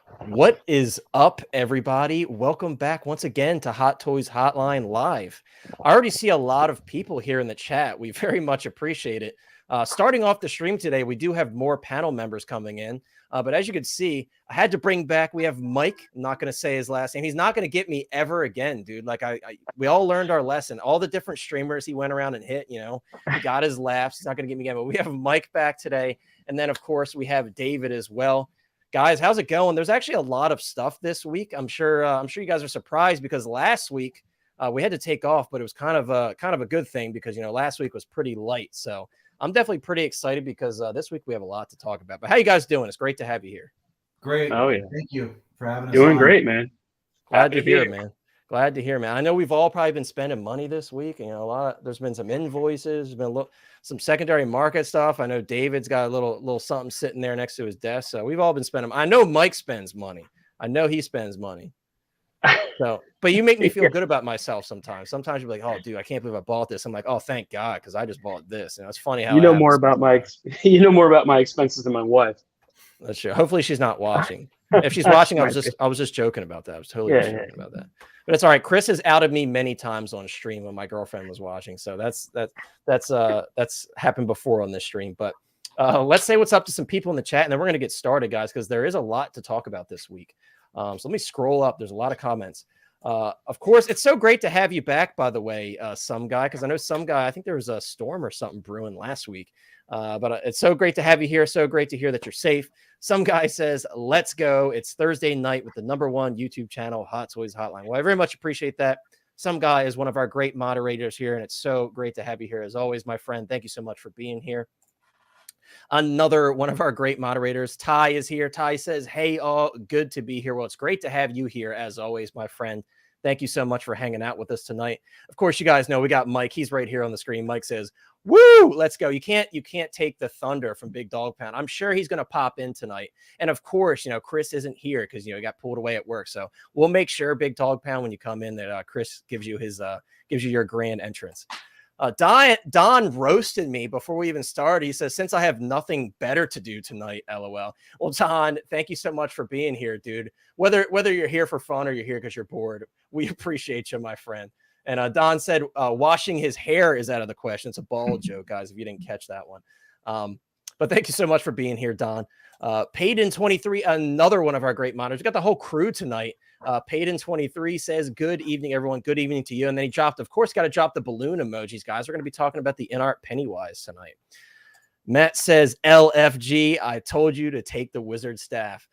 What is up, everybody? Welcome back once again to Hot Toys Hotline Live. I already see a lot of people here in the chat. We very much appreciate it. Starting off the stream today, we do have more panel members coming in. But as you can see, I had to bring back, we have Mike. I'm not going to say his last name. He's not going to get me ever again, dude. Like we all learned our lesson. All the different streamers he went around and hit, he got his laughs. He's not going to get me again. But we have Mike back today. And then, of course, we have David as well. Guys, how's it going? There's actually a lot of stuff this week. I'm sure you guys are surprised because last week we had to take off, but it was kind of a good thing because last week was pretty light. So I'm definitely pretty excited because this week we have a lot to talk about. But how you guys doing? It's great to have you here. Great. Oh yeah. Thank you for having us. Doing great, man. Glad to hear it, man. Glad to hear, man. I know we've all probably been spending money this week. There's been some invoices, there's been some secondary market stuff. I know David's got a little something sitting there next to his desk. So we've all been spending. I know Mike spends money. I know he spends money. So, but you make me feel good about myself sometimes. Sometimes you're like, oh, dude, I can't believe I bought this. I'm like, oh, thank God, because I just bought this. It's funny how you know more about my expenses than my wife. That's true. Hopefully she's not watching. If she's watching, I was just joking about that. I was totally joking about that. But it's all right. Chris has outed me many times on stream when my girlfriend was watching. So that's happened before on this stream. But let's say what's up to some people in the chat, and then we're gonna get started, guys, because there is a lot to talk about this week. So let me scroll up. There's a lot of comments. Of course, it's so great to have you back, by the way, some guy, because I know some guy, I think there was a storm or something brewing last week. But it's so great to have you here. So great to hear that you're safe. Some guy says, let's go. It's Thursday night with the #1 YouTube channel, Hot Toys Hotline. Well, I very much appreciate that. Some guy is one of our great moderators here, and it's so great to have you here as always, my friend. Thank you so much for being here. Another one of our great moderators, Ty, is here. Ty says, hey, all, good to be here. Well, it's great to have you here as always, my friend. Thank you so much for hanging out with us tonight. Of course, you guys know we got Mike. He's right here on the screen. Mike says, woo, let's go. You can't take the thunder from Big Dog Pound. I'm sure he's going to pop in tonight. And of course, Chris isn't here because, he got pulled away at work. So we'll make sure, Big Dog Pound, when you come in, that Chris gives you your grand entrance. Don roasted me before we even started. He says, since I have nothing better to do tonight, LOL. Well, Don, thank you so much for being here, dude. Whether you're here for fun or you're here because you're bored, we appreciate you, my friend. And Don said, washing his hair is out of the question. It's a bald joke, guys, if you didn't catch that one. But thank you so much for being here, Don. Payden23, another one of our great moderators. We got the whole crew tonight. Payden23 says, good evening, everyone. Good evening to you. And then he dropped, of course, got to drop the balloon emojis, guys. We're going to be talking about the Inart Pennywise tonight. Matt says, LFG, I told you to take the wizard staff.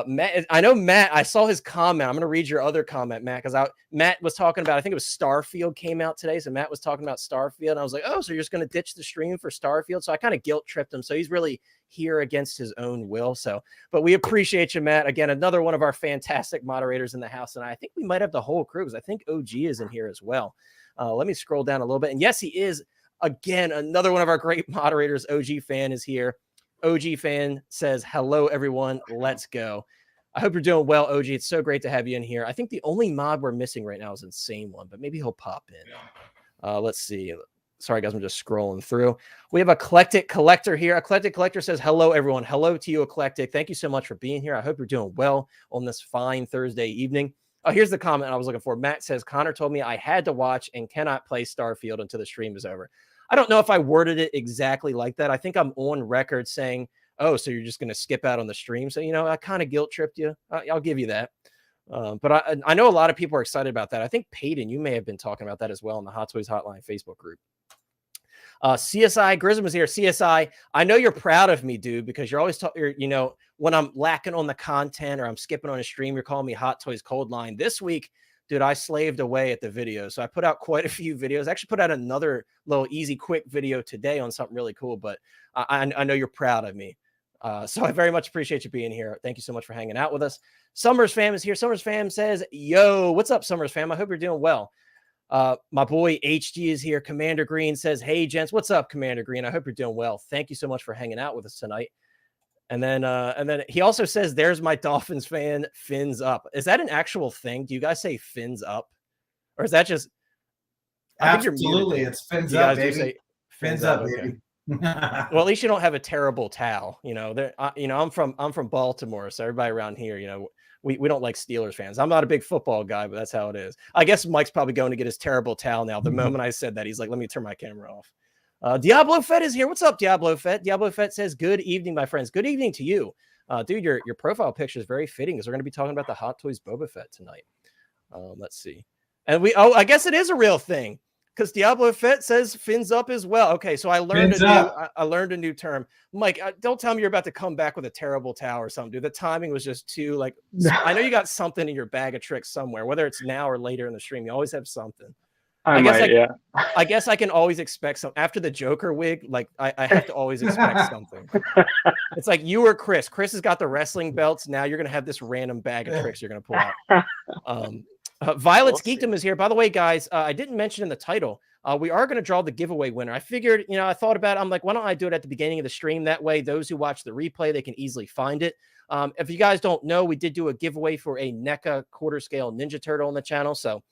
Matt, I know Matt, I saw his comment. I'm going to read your other comment, Matt, because Matt was talking about, I think it was Starfield came out today. So Matt was talking about Starfield. And I was like, oh, so you're just going to ditch the stream for Starfield? So I kind of guilt tripped him. So he's really here against his own will. So, but we appreciate you, Matt. Again, another one of our fantastic moderators in the house. And I think we might have the whole crew because I think OG is in here as well. Let me scroll down a little bit. And yes, he is. Again, another one of our great moderators, OG Fan, is here. OG Fan says, hello, everyone. Let's go. I hope you're doing well, OG. It's so great to have you in here. I think the only mod we're missing right now is Insane One, but maybe he'll pop in. Let's see. Sorry, guys. I'm just scrolling through. We have Eclectic Collector here. Eclectic Collector says, hello, everyone. Hello to you, Eclectic. Thank you so much for being here. I hope you're doing well on this fine Thursday evening. Oh, here's the comment I was looking for. Matt says, Connor told me I had to watch and cannot play Starfield until the stream is over. I don't know if I worded it exactly like that. I think I'm on record saying, oh, so you're just going to skip out on the stream. So, I kind of guilt tripped you. I'll give you that. But I know a lot of people are excited about that. I think Peyton, you may have been talking about that as well in the Hot Toys Hotline Facebook group. CSI Grism is here. CSI, I know you're proud of me, dude, because you're always talking, when I'm lacking on the content or I'm skipping on a stream, you're calling me Hot Toys Cold Line. This week, dude, I slaved away at the video. So I put out quite a few videos. I actually put out another little easy, quick video today on something really cool, but I know you're proud of me. So I very much appreciate you being here. Thank you so much for hanging out with us. Summers Fam is here. Summers Fam says, yo, what's up, Summers Fam? I hope you're doing well. My boy HG is here. Commander Green says, hey, gents, what's up, Commander Green? I hope you're doing well. Thank you so much for hanging out with us tonight. And then he also says, there's my Dolphins fan, fins up. Is that an actual thing? Do you guys say fins up? Or is that just... Absolutely. It's fins up, baby. Fins up, baby. Well, at least you don't have a terrible towel. You know, I'm from Baltimore, so everybody around here, we don't like Steelers fans. I'm not a big football guy, but that's how it is. I guess Mike's probably going to get his terrible towel now. The moment I said that, he's like, let me turn my camera off. Diablo Fett is here. What's up, Diablo Fett? Diablo Fett says, good evening, my friends. Good evening to you. Dude, your profile picture is very fitting because we're going to be talking about the Hot Toys Boba Fett tonight. Let's see. And I guess it is a real thing. Because Diablo Fett says fins up as well. Okay, so I learned a new term. Mike, don't tell me you're about to come back with a terrible towel or something, dude. The timing was just too like. I know you got something in your bag of tricks somewhere, whether it's now or later in the stream. You always have something. I guess I can always expect something after the Joker wig. Like I have to always expect something. It's like you or Chris. Chris has got the wrestling belts. Now you're gonna have this random bag of tricks you're gonna pull out. Violet's Geekdom is here. By the way, guys, I didn't mention in the title, we are going to draw the giveaway winner. I figured, I thought about it. I'm like, why don't I do it at the beginning of the stream? That way, those who watch the replay, they can easily find it. If you guys don't know, we did do a giveaway for a NECA quarter scale Ninja Turtle on the channel. So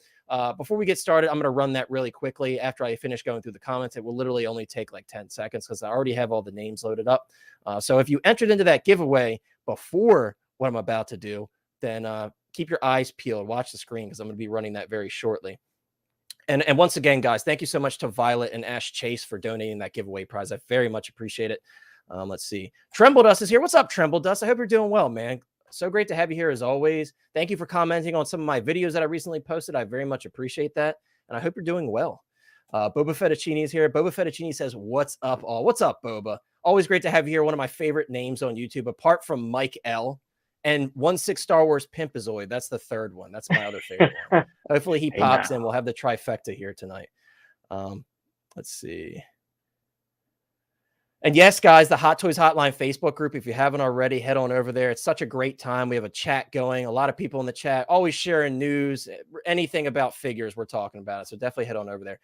before we get started, I'm going to run that really quickly. After I finish going through the comments, it will literally only take like 10 seconds because I already have all the names loaded up. So if you entered into that giveaway before what I'm about to do, then keep your eyes peeled. Watch the screen because I'm going to be running that very shortly. And once again, guys, thank you so much to Violet and Ash Chase for donating that giveaway prize. I very much appreciate it. Let's see. Tremble Dust is here. What's up, Tremble Dust? I hope you're doing well, man. So great to have you here as always. Thank you for commenting on some of my videos that I recently posted. I very much appreciate that. And I hope you're doing well. Boba Fettuccine is here. Boba Fettuccine says, what's up, all? What's up, Boba? Always great to have you here. One of my favorite names on YouTube, apart from Mike L. And 1/6 Star Wars Pimpazoid. That's the third one. That's my other favorite one. Hopefully he pops in. We'll have the trifecta here tonight. Let's see. And yes, guys, the Hot Toys Hotline Facebook group, if you haven't already, head on over there. It's such a great time. We have a chat going. A lot of people in the chat, always sharing news, anything about figures, we're talking about it. So definitely head on over there.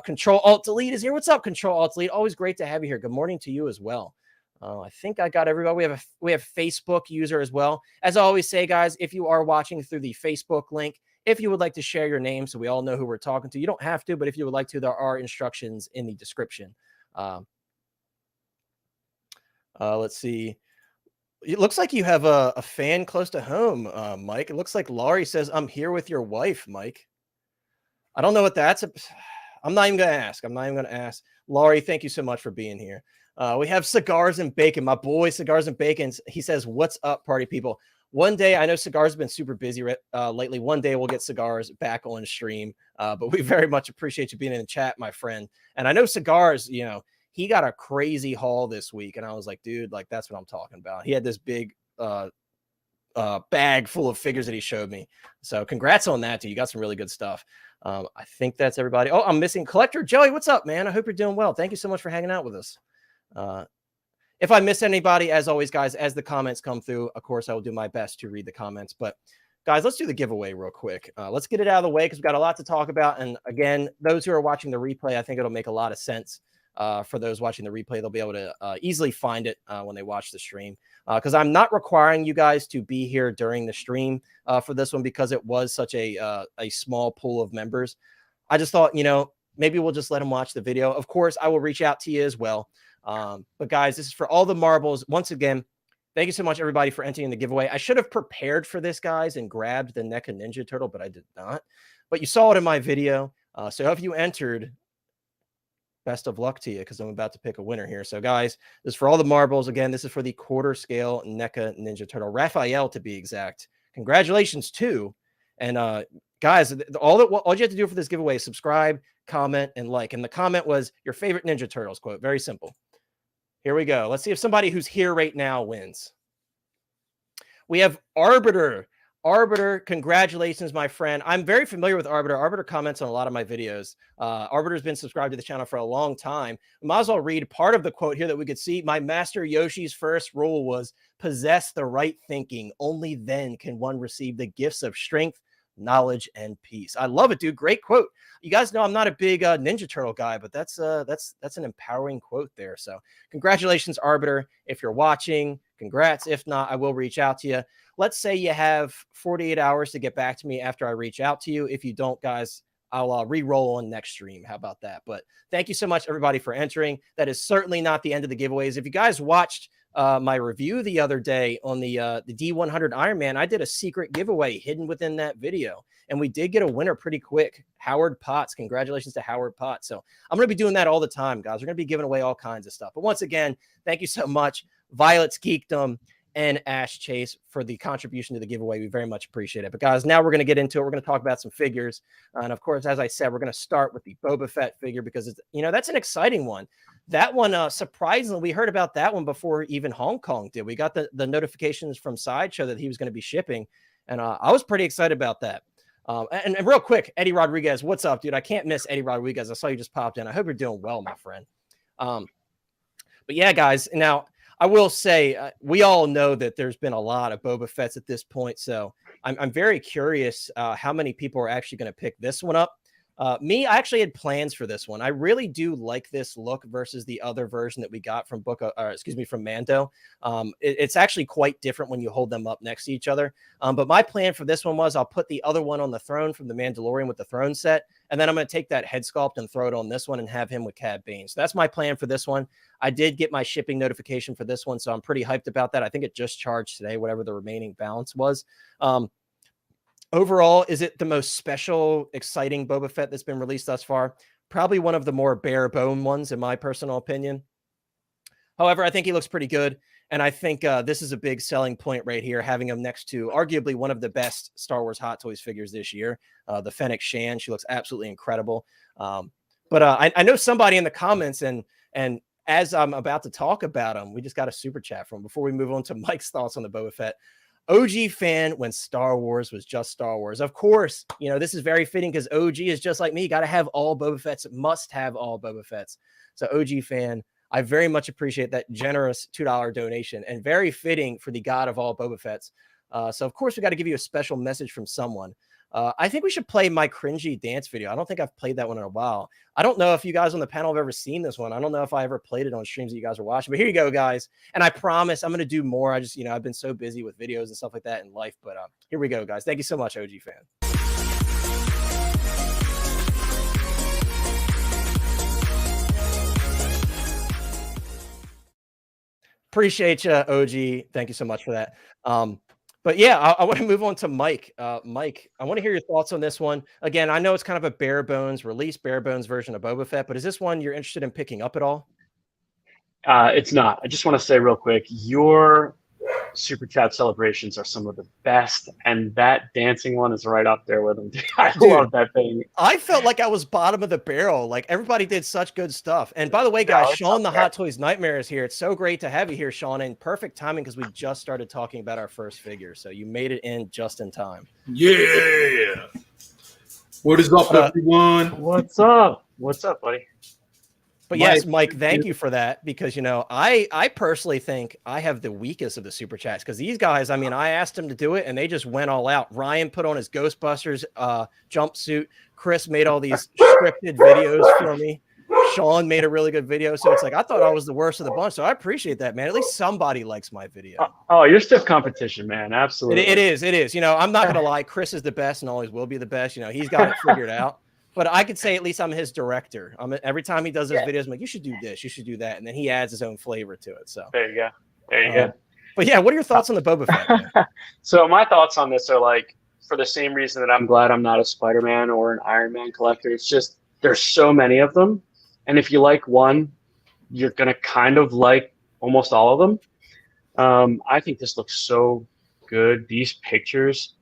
Control-Alt-Delete is here. What's up, Control-Alt-Delete? Always great to have you here. Good morning to you as well. I think I got everybody. We have Facebook user as well. As I always say, guys, if you are watching through the Facebook link, if you would like to share your name so we all know who we're talking to, you don't have to, but if you would like to, there are instructions in the description. Let's see. It looks like you have a fan close to home, Mike. It looks like Laurie says, I'm here with your wife, Mike. I don't know what that's. I'm not even going to ask. Laurie, thank you so much for being here. We have Cigars and Bacon, my boy, Cigars and Bacon. He says, what's up, party people? One day, I know Cigars have been super busy lately. One day we'll get Cigars back on stream. But we very much appreciate you being in the chat, my friend. And I know Cigars, he got a crazy haul this week. And I was like, dude, like, that's what I'm talking about. He had this big bag full of figures that he showed me. So congrats on that, dude. You got some really good stuff. I think that's everybody. Oh, I'm missing Collector Joey. What's up, man? I hope you're doing well. Thank you so much for hanging out with us. If I miss anybody, as always, guys, as the comments come through, of course, I will do my best to read the comments. But guys, let's do the giveaway real quick. Let's get it out of the way because we've got a lot to talk about. And again, those who are watching the replay, I think it'll make a lot of sense. For those watching the replay, they'll be able to easily find it when they watch the stream. Because I'm not requiring you guys to be here during the stream for this one because it was such a small pool of members. I just thought, maybe we'll just let them watch the video. Of course, I will reach out to you as well. But guys, this is for all the marbles. Once again, thank you so much, everybody, for entering the giveaway. I should have prepared for this, guys, and grabbed the NECA Ninja Turtle, but I did not. But you saw it in my video. So if you entered, best of luck to you because I'm about to pick a winner here. So, guys, this is for all the marbles. Again, this is for the quarter scale NECA Ninja Turtle, Raphael to be exact. Congratulations, too. And guys, all you have to do for this giveaway is subscribe, comment, and like. And the comment was your favorite Ninja Turtles quote. Very simple. Here we go. Let's see if somebody who's here right now wins. We have Arbiter. Arbiter, congratulations, my friend. I'm very familiar with Arbiter. Arbiter comments on a lot of my videos. Arbiter's been subscribed to the channel for a long time. I might as well read part of the quote here that we could see. My master Yoshi's first rule was possess the right thinking. Only then can one receive the gifts of strength, knowledge, and peace. I love it, dude. Great quote. You guys know I'm not a big Ninja Turtle guy, but that's an empowering quote there. So congratulations, Arbiter. If you're watching, congrats. If not, I will reach out to you. Let's say you have 48 hours to get back to me after I reach out to you. If you don't, guys, I'll re-roll on next stream. How about that? But thank you so much, everybody, for entering. That is certainly not the end of the giveaways. If you guys watched my review the other day on the D100 Iron Man, I did a secret giveaway hidden within that video, and we did get a winner pretty quick. Howard Potts. Congratulations to Howard Potts. So I'm going to be doing that all the time, guys. We're going to be giving away all kinds of stuff. But once again, thank you so much, Violet's Geekdom and Ash Chase, for the contribution to the giveaway. We very much appreciate it. But guys, now we're going to get into it. We're going to talk about some figures. And of course, as I said, we're going to start with the Boba Fett figure because it's, that's an exciting one. That one, surprisingly, we heard about that one before even Hong Kong did. We got the notifications from Sideshow that he was going to be shipping. And I was pretty excited about that. And real quick, Eddie Rodriguez, what's up, dude? I can't miss Eddie Rodriguez. I saw you just popped in. I hope you're doing well, my friend. But yeah, guys, now I will say we all know that there's been a lot of Boba Fett's at this point. So I'm very curious how many people are actually going to pick this one up. I actually had plans for this one. I really do like this look versus the other version that we got from from Mando. It's actually quite different when you hold them up next to each other. But my plan for this one was I'll put the other one on the throne from the Mandalorian with the throne set. And then I'm going to take that head sculpt and throw it on this one and have him with Cad Bane. So that's my plan for this one. I did get my shipping notification for this one, so I'm pretty hyped about that. I think it just charged today, whatever the remaining balance was. Overall, is it the most special, exciting Boba Fett that's been released thus far? Probably one of the more bare bone ones, in my personal opinion. However, I think he looks pretty good. And I think this is a big selling point right here, having him next to arguably one of the best Star Wars Hot Toys figures this year, the Fennec Shan. She looks absolutely incredible. But I know somebody in the comments, and as I'm about to talk about him, we just got a super chat from before we move on to Mike's thoughts on the Boba Fett. OG fan when Star Wars was just Star Wars. Of course, this is very fitting because OG is just like me. You got to have all Boba Fett's, must have all Boba Fett's. So OG fan, I very much appreciate that generous $2 donation, and very fitting for the god of all Boba Fett's. So of course we got to give you a special message from someone. I think we should play my cringy dance video. I don't think I've played that one in a while. I don't know if you guys on the panel have ever seen this one. I don't know if I ever played it on streams that you guys are watching, but here you go, guys. And I promise I'm going to do more. I just, I've been so busy with videos and stuff like that in life, but here we go, guys. Thank you so much, OG fan. Appreciate you, OG. Thank you so much for that. But yeah, I want to move on to Mike. Mike, I want to hear your thoughts on this one. Again, I know it's kind of a bare bones version of Boba Fett, but is this one you're interested in picking up at all? It's not. I just want to say real quick, your super chat celebrations are some of the best, and that dancing one is right up there with them. I love that thing. I felt like I was bottom of the barrel. Like, everybody did such good stuff. And by the way, guys, Sean the Hot Toys Nightmare is here. It's so great to have you here, Sean, and perfect timing because we just started talking about our first figure, so you made it in just in time. Yeah. What is up, everyone? What's up? What's up, buddy? But yes, Mike, thank you for that, because, I personally think I have the weakest of the super chats, because these guys, I asked them to do it and they just went all out. Ryan put on his Ghostbusters jumpsuit. Chris made all these scripted videos for me. Sean made a really good video. So it's like, I thought I was the worst of the bunch. So I appreciate that, man. At least somebody likes my video. Oh, you're stiff competition, man. Absolutely. It is. I'm not going to lie. Chris is the best and always will be the best. He's got it figured out. But I could say at least I'm his director. Every time he does his videos, I'm like, you should do this, you should do that. And then he adds his own flavor to it. So there you go. But yeah, what are your thoughts on the Boba Fett? So my thoughts on this are like, for the same reason that I'm glad I'm not a Spider-Man or an Iron Man collector. It's just, there's so many of them. And if you like one, you're going to kind of like almost all of them. I think this looks so good. These pictures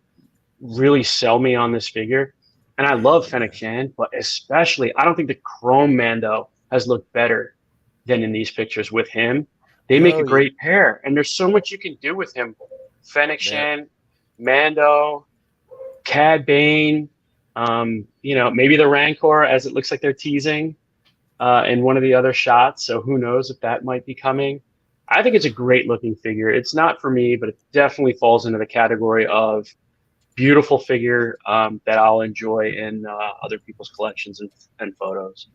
really sell me on this figure. And I love Fennec Shan, but especially, I don't think the Chrome Mando has looked better than in these pictures with him. They make a great pair, and there's so much you can do with him. Fennec Shan, Mando, Cad Bane, maybe the Rancor, as it looks like they're teasing in one of the other shots. So who knows if that might be coming. I think it's a great looking figure. It's not for me, but it definitely falls into the category of beautiful figure that I'll enjoy in other people's collections and photos.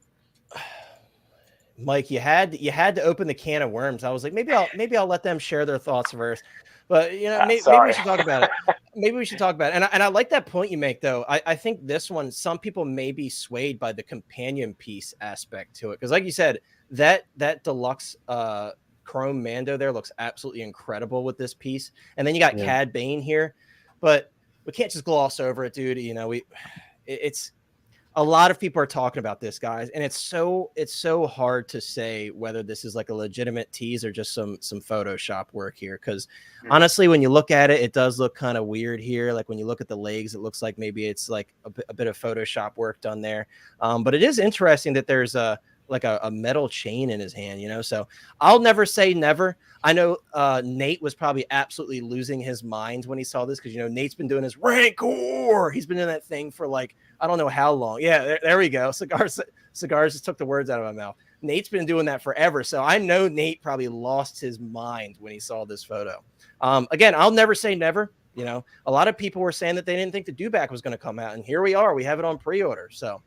Mike, you had to open the can of worms. I was like, maybe I'll let them share their thoughts first. But maybe we should talk about it. maybe we should talk about it. And I like that point you make, though. I think this one, some people may be swayed by the companion piece aspect to it. Because like you said, that deluxe Chrome Mando there looks absolutely incredible with this piece. And then you got Cad Bane here. But we can't just gloss over it, dude. You know, it's a lot of people are talking about this, guys, and it's so hard to say whether this is like a legitimate tease or just some Photoshop work here. Because honestly, when you look at it, it does look kind of weird here. Like when you look at the legs, it looks like maybe it's like a bit of Photoshop work done there. But it is interesting that there's a metal chain in his hand, you know. So I'll never say never. I know Nate was probably absolutely losing his mind when he saw this because, you know, Nate's been doing his Rancor. He's been doing that thing for like, I don't know how long. Yeah, there we go. Cigars just took the words out of my mouth. Nate's been doing that forever. So I know Nate probably lost his mind when he saw this photo. Again, I'll never say never. You know, a lot of people were saying that they didn't think the Dewback was going to come out. And here we are. We have it on pre-order. So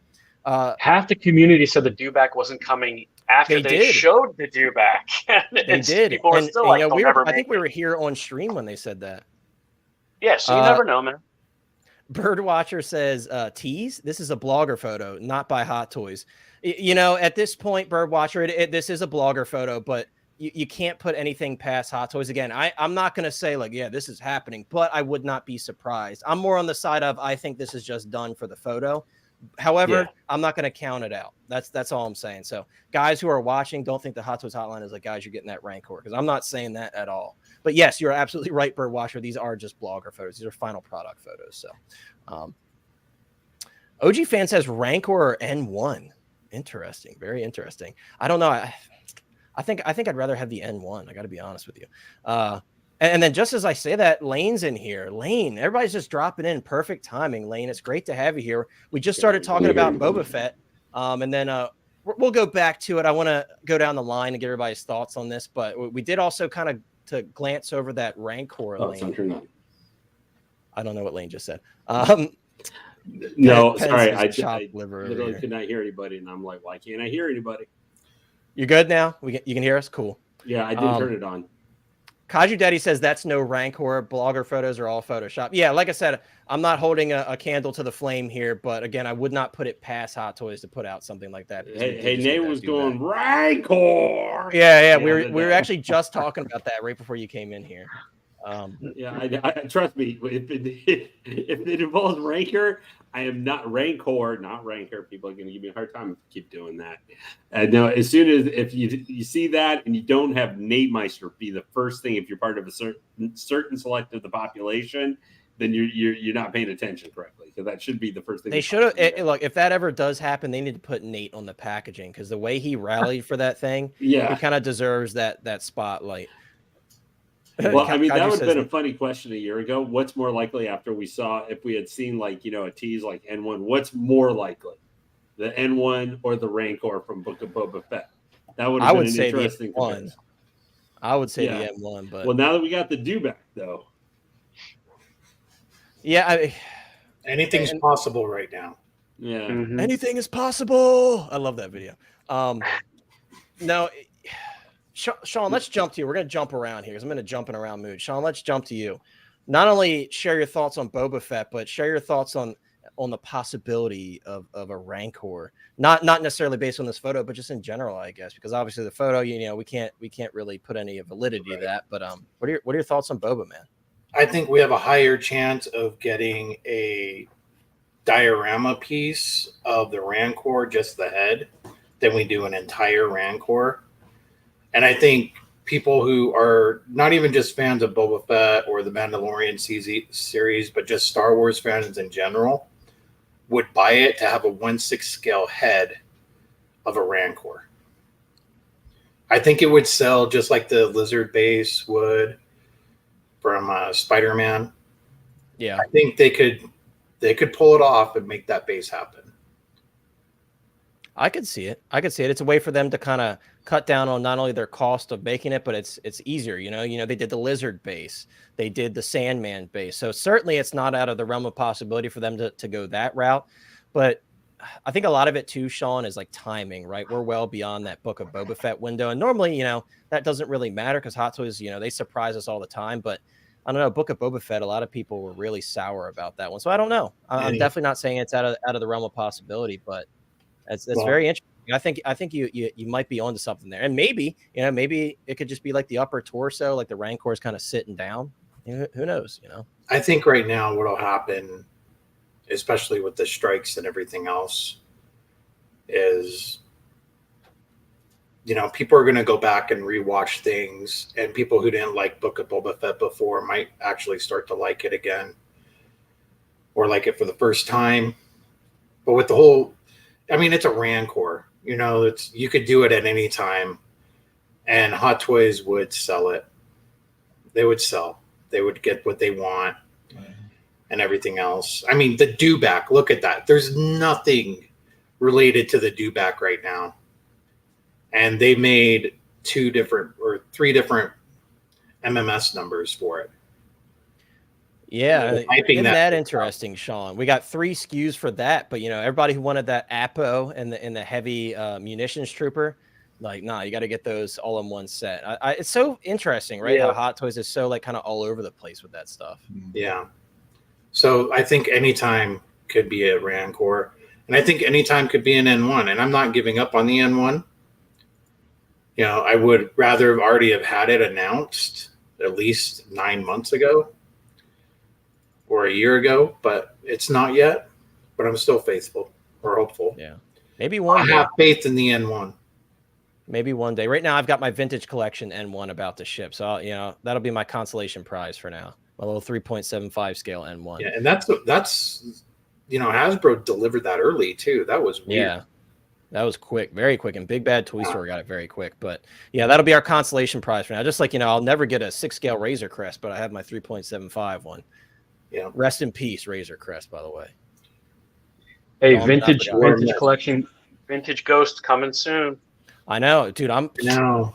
half the community said the Dewback wasn't coming after they showed the Dewback. They did. People were still like, I think we were here on stream when they said that. Yeah, so you never know, man. Birdwatcher says, tease, this is a blogger photo, not by Hot Toys. You know, at this point, Birdwatcher, this is a blogger photo, but you can't put anything past Hot Toys. Again, I'm not going to say like, yeah, this is happening, but I would not be surprised. I'm more on the side of, I think this is just done for the photo. However, I'm not going to count it out. That's all I'm saying. So guys who are watching, don't think the Hot Toys Hotline is like, guys, you're getting that Rancor, because I'm not saying that at all. But yes, you're absolutely right, Birdwatcher. These are just blogger photos. These are final product photos. So OG fan says Rancor or N1. Interesting. Very interesting. I don't know. I think I'd rather have the N1. I got to be honest with you. And then just as I say that, Lane's in here. Lane, everybody's just dropping in. Perfect timing, Lane. It's great to have you here. We just started talking about Boba Fett. And then we'll go back to it. I want to go down the line and get everybody's thoughts on this. But we did also kind of to glance over that Rancor, Lane. I don't know what Lane just said. No, sorry. I literally could not hear anybody. And I'm like, why can't I hear anybody? You're good now? You can hear us? Cool. Yeah, I did turn it on. Kaju Daddy says that's no Rancor. Blogger photos are all Photoshop. Yeah, like I said, I'm not holding a candle to the flame here, but again, I would not put it past Hot Toys to put out something like that. Hey, Nate was going Rancor. Yeah, we were actually just talking about that right before you came in here. I trust me. If it involves Rancor, I am not Rancor. People are going to give me a hard time if I keep doing that. No, as soon as if you see that and you don't have Nate Meister be the first thing, if you're part of a certain select of the population, then you're not paying attention correctly. So that should be the first thing. They should have. Look, if that ever does happen, they need to put Nate on the packaging, because the way he rallied for that thing, he kind of deserves that spotlight. Well, I mean, that would have been a funny question a year ago. What's more likely after if we had seen like, you know, a tease like N1, what's more likely, the N1 or the Rancor from Book of Boba Fett? That would have been an interesting comparison. I would say the M1, but well, now that we got the Dewback though. Yeah, anything's possible right now. Yeah, anything is possible. I love that video. No. Sean, let's jump to you. We're going to jump around here because I'm in a jumping around mood. Sean, let's jump to you. Not only share your thoughts on Boba Fett, but share your thoughts on the possibility of a Rancor. Not necessarily based on this photo, but just in general, I guess, because obviously the photo, you know, we can't really put any validity to that. But what are your thoughts on Boba, man? I think we have a higher chance of getting a diorama piece of the Rancor, just the head, than we do an entire Rancor. And I think people who are not even just fans of Boba Fett or the Mandalorian series, but just Star Wars fans in general, would buy it to have a 1/6 scale head of a Rancor. I think it would sell just like the lizard base would from Spider-Man. Yeah, I think they could pull it off and make that base happen. I could see it. It's a way for them to kind of cut down on not only their cost of making it, but it's easier. You know, they did the lizard base, they did the Sandman base. So certainly it's not out of the realm of possibility for them to go that route. But I think a lot of it too, Sean, is like timing, right? We're well beyond that Book of Boba Fett window. And normally, you know, that doesn't really matter because Hot Toys, you know, they surprise us all the time. But I don't know, Book of Boba Fett, a lot of people were really sour about that one. So I don't know. I'm definitely not saying it's out of the realm of possibility, but that's very interesting. I think you might be onto something there. And maybe it could just be like the upper torso, like the Rancor is kind of sitting down. Who knows, I think right now what'll happen, especially with the strikes and everything else, is people are going to go back and rewatch things, and people who didn't like Book of Boba Fett before might actually start to like it again, or like it for the first time. But with the whole, it's a Rancor, you could do it at any time, and Hot Toys would sell it. They would sell. They would get what they want and everything else. The dewback, look at that. There's nothing related to the dewback right now. And they made 3 different MMS numbers for it. Yeah, isn't that interesting, Sean? We got 3 SKUs for that, but everybody who wanted that Apo and the heavy munitions trooper, like, nah, you got to get those all in one set. It's so interesting, right? Yeah. How Hot Toys is so like kind of all over the place with that stuff. Yeah. So I think anytime could be a Rancor, and I think anytime could be an N1. And I'm not giving up on the N1. I would rather have already have had it announced at least 9 months ago or a year ago, but it's not yet. But I'm still faithful or hopeful. Yeah, maybe one day. I have faith in the N1. Maybe one day. Right now, I've got my vintage collection N1 about to ship, so that'll be my consolation prize for now. My little 3.75 scale N1. Yeah, and that's Hasbro delivered that early too. That was weird. Yeah. That was quick, very quick, and Big Bad Toy Store got it very quick. But yeah, that'll be our consolation prize for now. Just like I'll never get a 6-scale Razor Crest, but I have my 3.75 one. Yeah. Rest in peace, Razor Crest, by the way. Hey, vintage collection, vintage Ghost coming soon. I know, dude.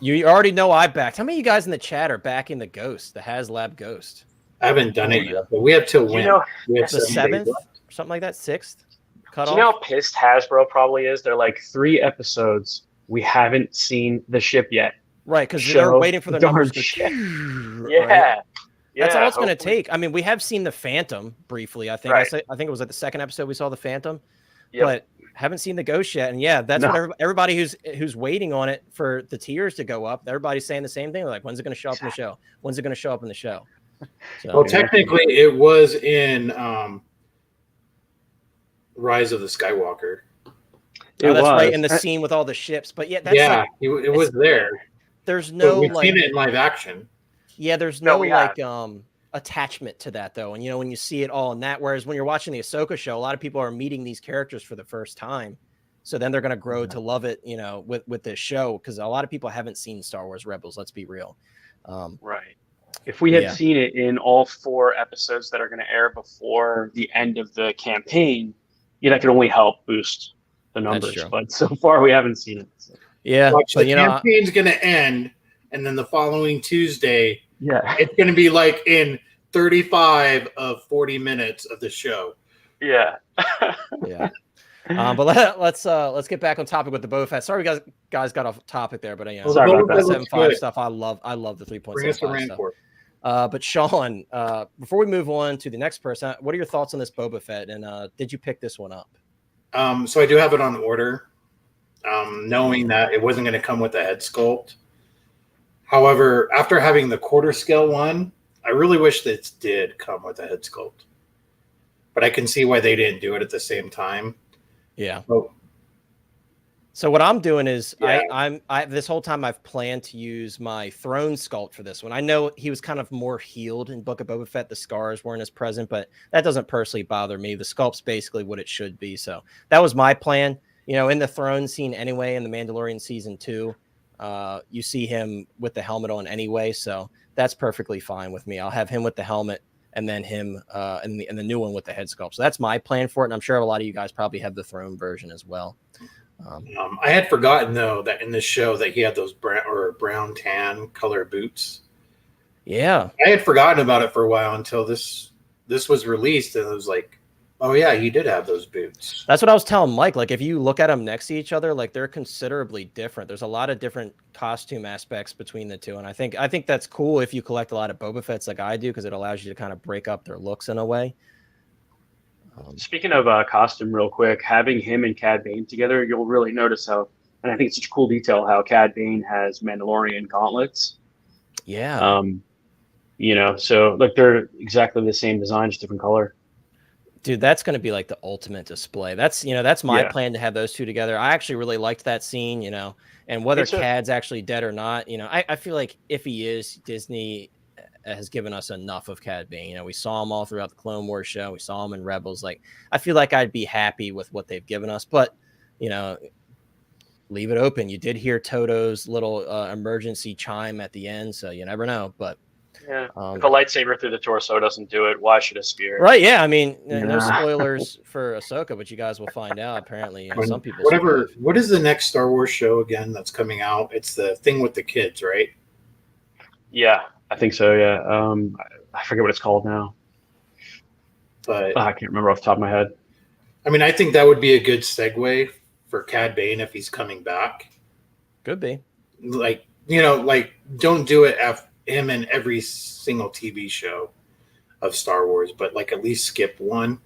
You already know I backed. How many of you guys in the chat are backing the Ghost, the HasLab Ghost? I haven't done it yet, but we have till when? We have the 7th, something like that, 6th. Do you know how pissed Hasbro probably is? They're like 3 episodes. We haven't seen the ship yet. Right, because they're waiting for the numbers to check. Yeah. Right? That's all it's going to take. We have seen the Phantom briefly. I think I think it was like the 2nd episode we saw the Phantom, but haven't seen the Ghost yet. And yeah, that's what everybody who's waiting on it for the tiers to go up. Everybody's saying the same thing. They're like, when's it going to show up in the show? When's it going to show up in the show? So, well, technically, it was in Rise of the Skywalker. That's right, in the scene with all the ships. But yeah, it was there. There's no we've seen it in live action. Yeah, there's no attachment to that though. And when you see it all in that, whereas when you're watching the Ahsoka show, a lot of people are meeting these characters for the first time. So then they're going to grow to love it, with this show, because a lot of people haven't seen Star Wars Rebels. Let's be real. Right. If we had seen it in all 4 episodes that are going to air before the end of the campaign, that could only help boost the numbers. But so far, we haven't seen it. So. Yeah. The campaign's going to end, and then the following Tuesday, it's going to be like in 35 of 40 minutes of the show. Yeah. Yeah. But let's get back on topic with the Boba Fett. Sorry, we guys got off topic there, but sorry about that. 3.75 stuff. I love the 3.75 stuff. But Sean, before we move on to the next person, what are your thoughts on this Boba Fett? And did you pick this one up? So I do have it on order, knowing that it wasn't going to come with a head sculpt. However, after having the quarter scale one, I really wish that it did come with a head sculpt. But I can see why they didn't do it at the same time. Yeah. So what I'm doing is I this whole time I've planned to use my throne sculpt for this one. I know he was kind of more healed in Book of Boba Fett. The scars weren't as present, but that doesn't personally bother me. The sculpt's basically what it should be. So that was my plan. In the throne scene anyway, in the Mandalorian season 2, you see him with the helmet on anyway. So that's perfectly fine with me. I'll have him with the helmet and then him and the new one with the head sculpt. So that's my plan for it. And I'm sure a lot of you guys probably have the throne version as well. I had forgotten though that in this show that he had those brown tan color boots. Yeah, I had forgotten about it for a while until this was released, and it was like, Oh yeah, he did have those boots. That's what I was telling Mike. Like, if you look at them next to each other, like they're considerably different. There's a lot of different costume aspects between the two, and I think that's cool if you collect a lot of Boba Fett's like I do, because it allows you to kind of break up their looks in a way. Speaking of costume, real quick, having him and Cad Bane together, you'll really notice how, and I think it's such a cool detail how Cad Bane has Mandalorian gauntlets. Yeah. You know, so like they're exactly the same design, just different color. Dude, that's going to be like the ultimate display. That's my plan to have those two together. I actually really liked that scene, and whether Cad's actually dead or not, I feel like if he is, Disney has given us enough of Cad Bane. We saw him all throughout the Clone Wars show. We saw him in Rebels. Like, I feel like I'd be happy with what they've given us, but leave it open. You did hear Toto's little emergency chime at the end, so you never know. But yeah, if a lightsaber through the torso doesn't do it, why should a spear? Right? Yeah, I mean, no spoilers for Ahsoka, but you guys will find out. Apparently, some people. What is the next Star Wars show again that's coming out? It's the thing with the kids, right? Yeah, I think so. Yeah, I forget what it's called now, but I can't remember off the top of my head. I mean, I think that would be a good segue for Cad Bane if he's coming back. Could be. Like, don't do it him in every single TV show of Star Wars, but like at least skip one.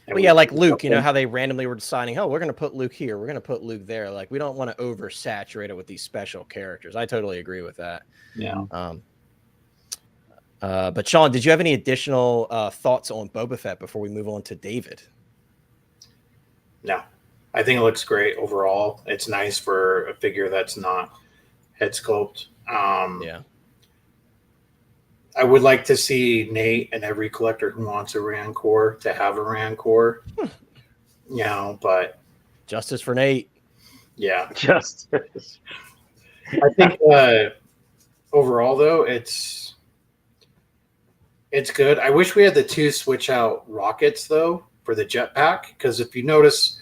Well, yeah, like Luke, how they randomly were deciding, oh, we're going to put Luke here, we're going to put Luke there. Like, we don't want to oversaturate it with these special characters. I totally agree with that. Yeah. But Sean, did you have any additional thoughts on Boba Fett before we move on to David? No, I think it looks great overall. It's nice for a figure that's not head sculpt. Yeah. I would like to see Nate and every collector who wants a Rancor to have a Rancor. But justice for Nate. Yeah. Justice. I think overall though, it's good. I wish we had the 2 switch out rockets though for the jetpack, because if you notice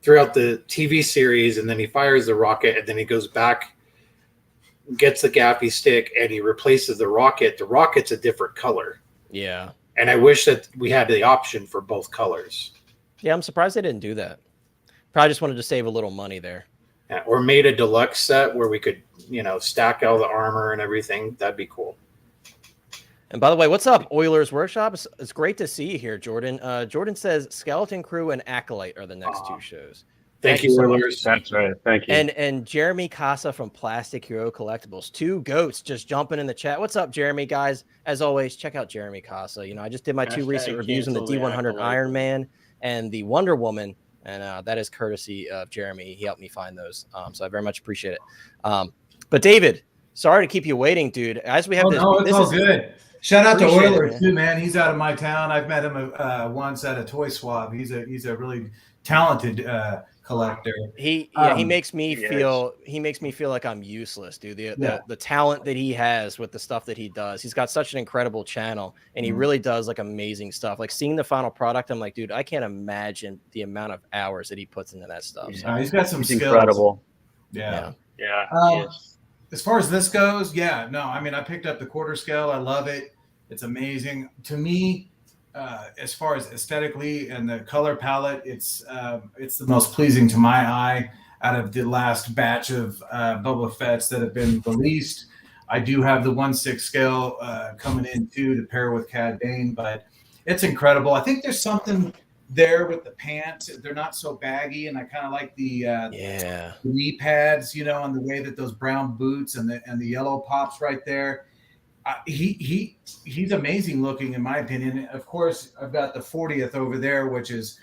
throughout the TV series, and then he fires the rocket and then he goes back, gets the gaffy stick, and he replaces the rocket's a different color. Yeah. And I wish that we had the option for both colors. Yeah, I'm surprised they didn't do that. Probably just wanted to save a little money there. Yeah, or made a deluxe set where we could, stack all the armor and everything. That'd be cool. And by the way, what's up, Oilers Workshop? It's great to see you here, Jordan. Jordan says Skeleton Crew and Acolyte are the next 2 shows. Thank you, Oilers. That's right. Thank you. And Jeremy Casa from Plastic Hero Collectibles. 2 goats just jumping in the chat. What's up, Jeremy, guys? As always, check out Jeremy Casa. I just did my 2 recent reviews on the D100 Iron Man and the Wonder Woman, and that is courtesy of Jeremy. He helped me find those, so I very much appreciate it. But David, sorry to keep you waiting, dude. As we have it's all good. Shout out to Oilers too, man. He's out of my town. I've met him once at a toy swap. He's a really talented collector. He makes me feel like I'm useless, dude. The talent that he has with the stuff that he does. He's got such an incredible channel, and he really does like amazing stuff. Like seeing the final product, I'm like, dude, I can't imagine the amount of hours that he puts into that stuff. So. He's got some skills. Incredible. Yeah. As far as this goes, I picked up the quarter scale. I love it. It's amazing to me. As far as aesthetically and the color palette, it's the most pleasing to my eye out of the last batch of Boba Fett's that have been released. I do have the 1/6 scale coming in too to pair with Cad Bane, but it's incredible. I think there's something there with the pants. They're not so baggy, and I kind of like the knee pads, and the way that those brown boots and the yellow pops right there. He's amazing looking in my opinion. Of course, I've got the 40th over there, which is,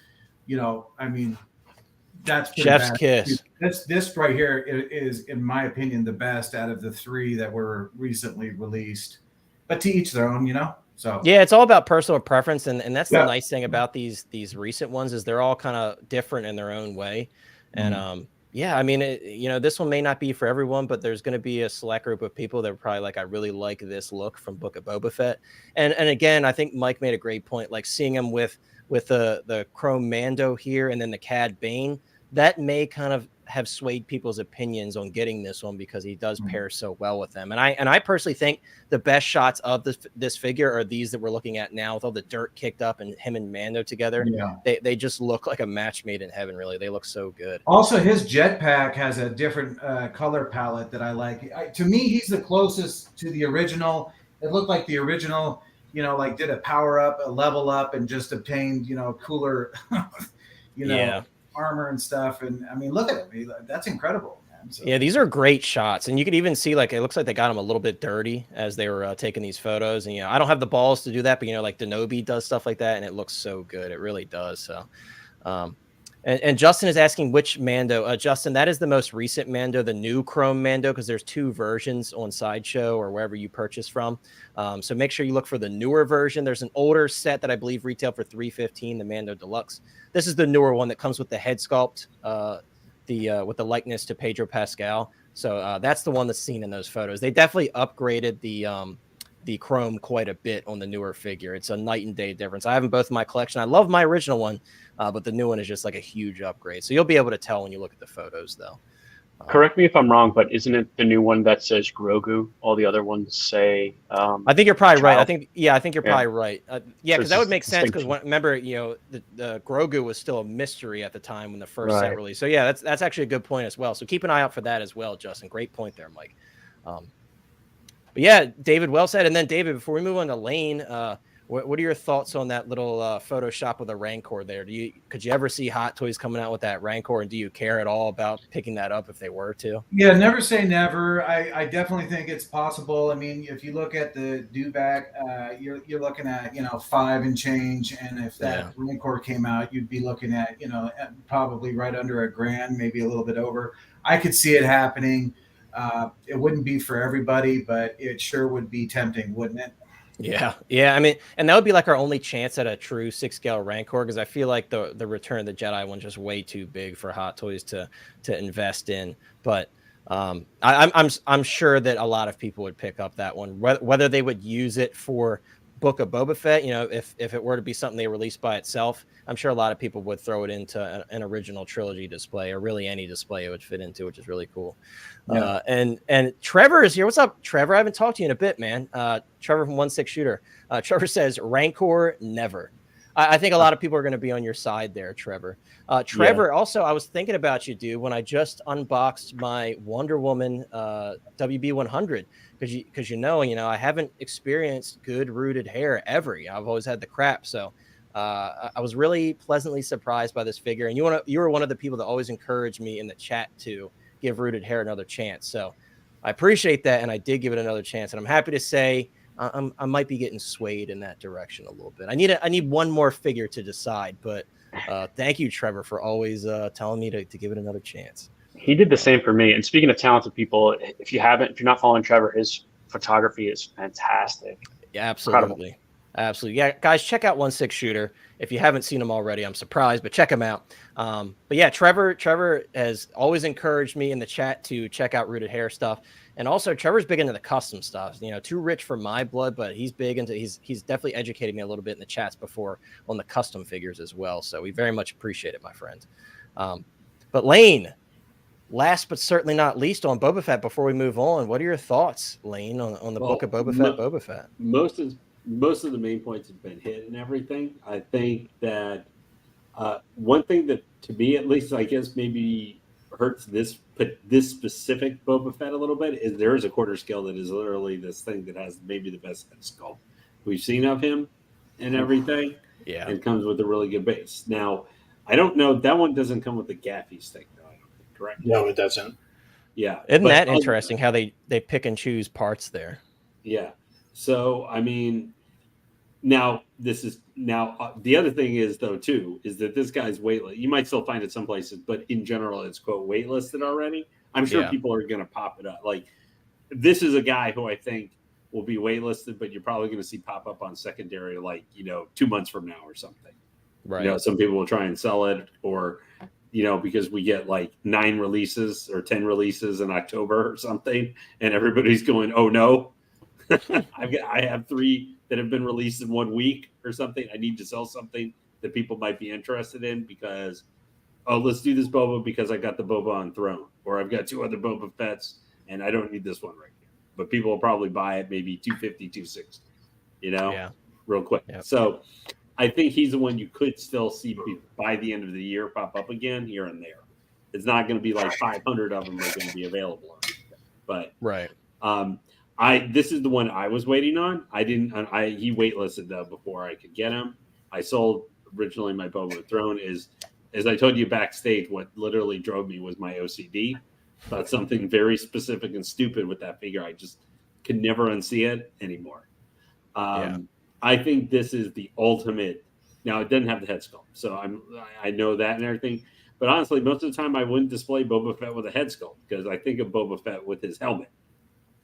that's chef's kiss. This right here is, in my opinion, the best out of the 3 that were recently released. But to each their own, So yeah, it's all about personal preference, and that's the nice thing about these recent ones is they're all kind of different in their own way, and this one may not be for everyone, but there's going to be a select group of people that are probably like, I really like this look from Book of Boba Fett. And again, I think Mike made a great point, like seeing him with the Chrome Mando here and then the Cad Bane, that may kind of have swayed people's opinions on getting this one because he does pair so well with them. And I personally think the best shots of this figure are these that we're looking at now with all the dirt kicked up and him and Mando together. Yeah. They just look like a match made in heaven. Really, they look so good. Also, his jetpack has a different color palette that I like. To me, he's the closest to the original. It looked like the original, like did a power up, a level up, and just obtained, cooler, armor and stuff. And I mean, look at him. That's incredible, man. So. Yeah, these are great shots. And you could even see, like, it looks like they got him a little bit dirty as they were taking these photos. And, I don't have the balls to do that, but, like Denobi does stuff like that. And it looks so good. It really does. So, and Justin is asking which Mando. Justin, that is the most recent Mando, the new Chrome Mando, because there's 2 versions on Sideshow or wherever you purchase from. So make sure you look for the newer version. There's an older set that I believe retailed for $315, the Mando Deluxe. This is the newer one that comes with the head sculpt, with the likeness to Pedro Pascal. So that's the one that's seen in those photos. They definitely upgraded the chrome quite a bit on the newer figure. It's a night and day difference. I have them both in my collection. I love my original one, but the new one is just like a huge upgrade. So you'll be able to tell when you look at the photos, though. Correct me if I'm wrong, but isn't it the new one that says Grogu? All the other ones say. I think you're probably right. I think you're probably right. Because that would make sense. Because remember, the Grogu was still a mystery at the time when the first set released. So yeah, that's actually a good point as well. So keep an eye out for that as well, Justin. Great point there, Mike. But yeah, David, well said. And then David, before we move on to Lane, what are your thoughts on that little Photoshop with a Rancor there? Could you ever see Hot Toys coming out with that Rancor, and do you care at all about picking that up if they were to? Yeah, never say never. I definitely think it's possible. I mean, if you look at the dewback, you're looking at 5 and change, and if that Rancor came out, you'd be looking at probably right under $1,000, maybe a little bit over. I could see it happening. It wouldn't be for everybody, but it sure would be tempting, wouldn't it? Yeah. I mean, and that would be like our only chance at a true 6-scale Rancor, because I feel like the Return of the Jedi one's just way too big for Hot Toys to invest in. But I'm sure that a lot of people would pick up that one, whether they would use it for Book of Boba Fett. If it were to be something they released by itself, I'm sure a lot of people would throw it into an original trilogy display, or really any display it would fit into, which is really cool. Yeah. And Trevor is here. What's up, Trevor? I haven't talked to you in a bit, man. Trevor from 1-6 Shooter. Trevor says Rancor never. I think a lot of people are going to be on your side there, Trevor. Trevor, also, I was thinking about you, dude, when I just unboxed my Wonder Woman WB100, because I haven't experienced good rooted hair ever. I've always had the crap. So I was really pleasantly surprised by this figure. And you were one of the people that always encouraged me in the chat to give rooted hair another chance. So I appreciate that, and I did give it another chance. And I'm happy to say I might be getting swayed in that direction a little bit. I need one more figure to decide, but thank you, Trevor, for always telling me to give it another chance. He did the same for me. And speaking of talented people, if you're not following Trevor, his photography is fantastic. Yeah, absolutely. Incredible. Absolutely. Yeah, guys, check out 1-6 Shooter. If you haven't seen him already, I'm surprised, but check him out. But yeah, Trevor has always encouraged me in the chat to check out rooted hair stuff. And also, Trevor's big into the custom stuff. Too rich for my blood, but he's big into. He's definitely educated me a little bit in the chats before on the custom figures as well. So we very much appreciate it, my friend. But Lane, last but certainly not least on Boba Fett. Before we move on, what are your thoughts, Lane, on the Book of Boba Fett? Boba Fett. Most of the main points have been hit and everything. I think that one thing that, to me at least, I guess maybe hurts this specific Boba Fett a little bit is there is a quarter scale that is literally this thing that has maybe the best head sculpt we've seen of him and everything. Yeah, it comes with a really good base. Now, I don't know, that one doesn't come with the gaffy stick, though. I don't think, correct? No, it doesn't. Yeah, isn't that interesting how they pick and choose parts there? Yeah. So I mean, now the other thing is, though, too, is that this guy's waitlisted. You might still find it some places, but in general, it's quote waitlisted already. I'm sure people are going to pop it up. Like, this is a guy who I think will be waitlisted, but you're probably going to see pop up on secondary, 2 months from now or something. Right. Some people will try and sell it, or because we get like 9 releases or 10 releases in October or something, and everybody's going, "Oh no, I have 3 that have been released in 1 week or something. I need to sell something that people might be interested in because oh, let's do this Boba because I got the Boba on Throne, or I've got 2 other Boba Fetts and I don't need this one right here. But people will probably buy it maybe 250, 260, real quick. Yep. So I think he's the one you could still see by the end of the year pop up again here and there. It's not going to be like 500 of them are going to be available. But right. This is the one I was waiting on. He waitlisted though before I could get him. I sold originally my Boba Throne as I told you backstage, what literally drove me was my OCD about something very specific and stupid with that figure. I just could never unsee it anymore. I think this is the ultimate. Now it doesn't have the head sculpt, so I know that and everything. But honestly, most of the time I wouldn't display Boba Fett with a head sculpt because I think of Boba Fett with his helmet.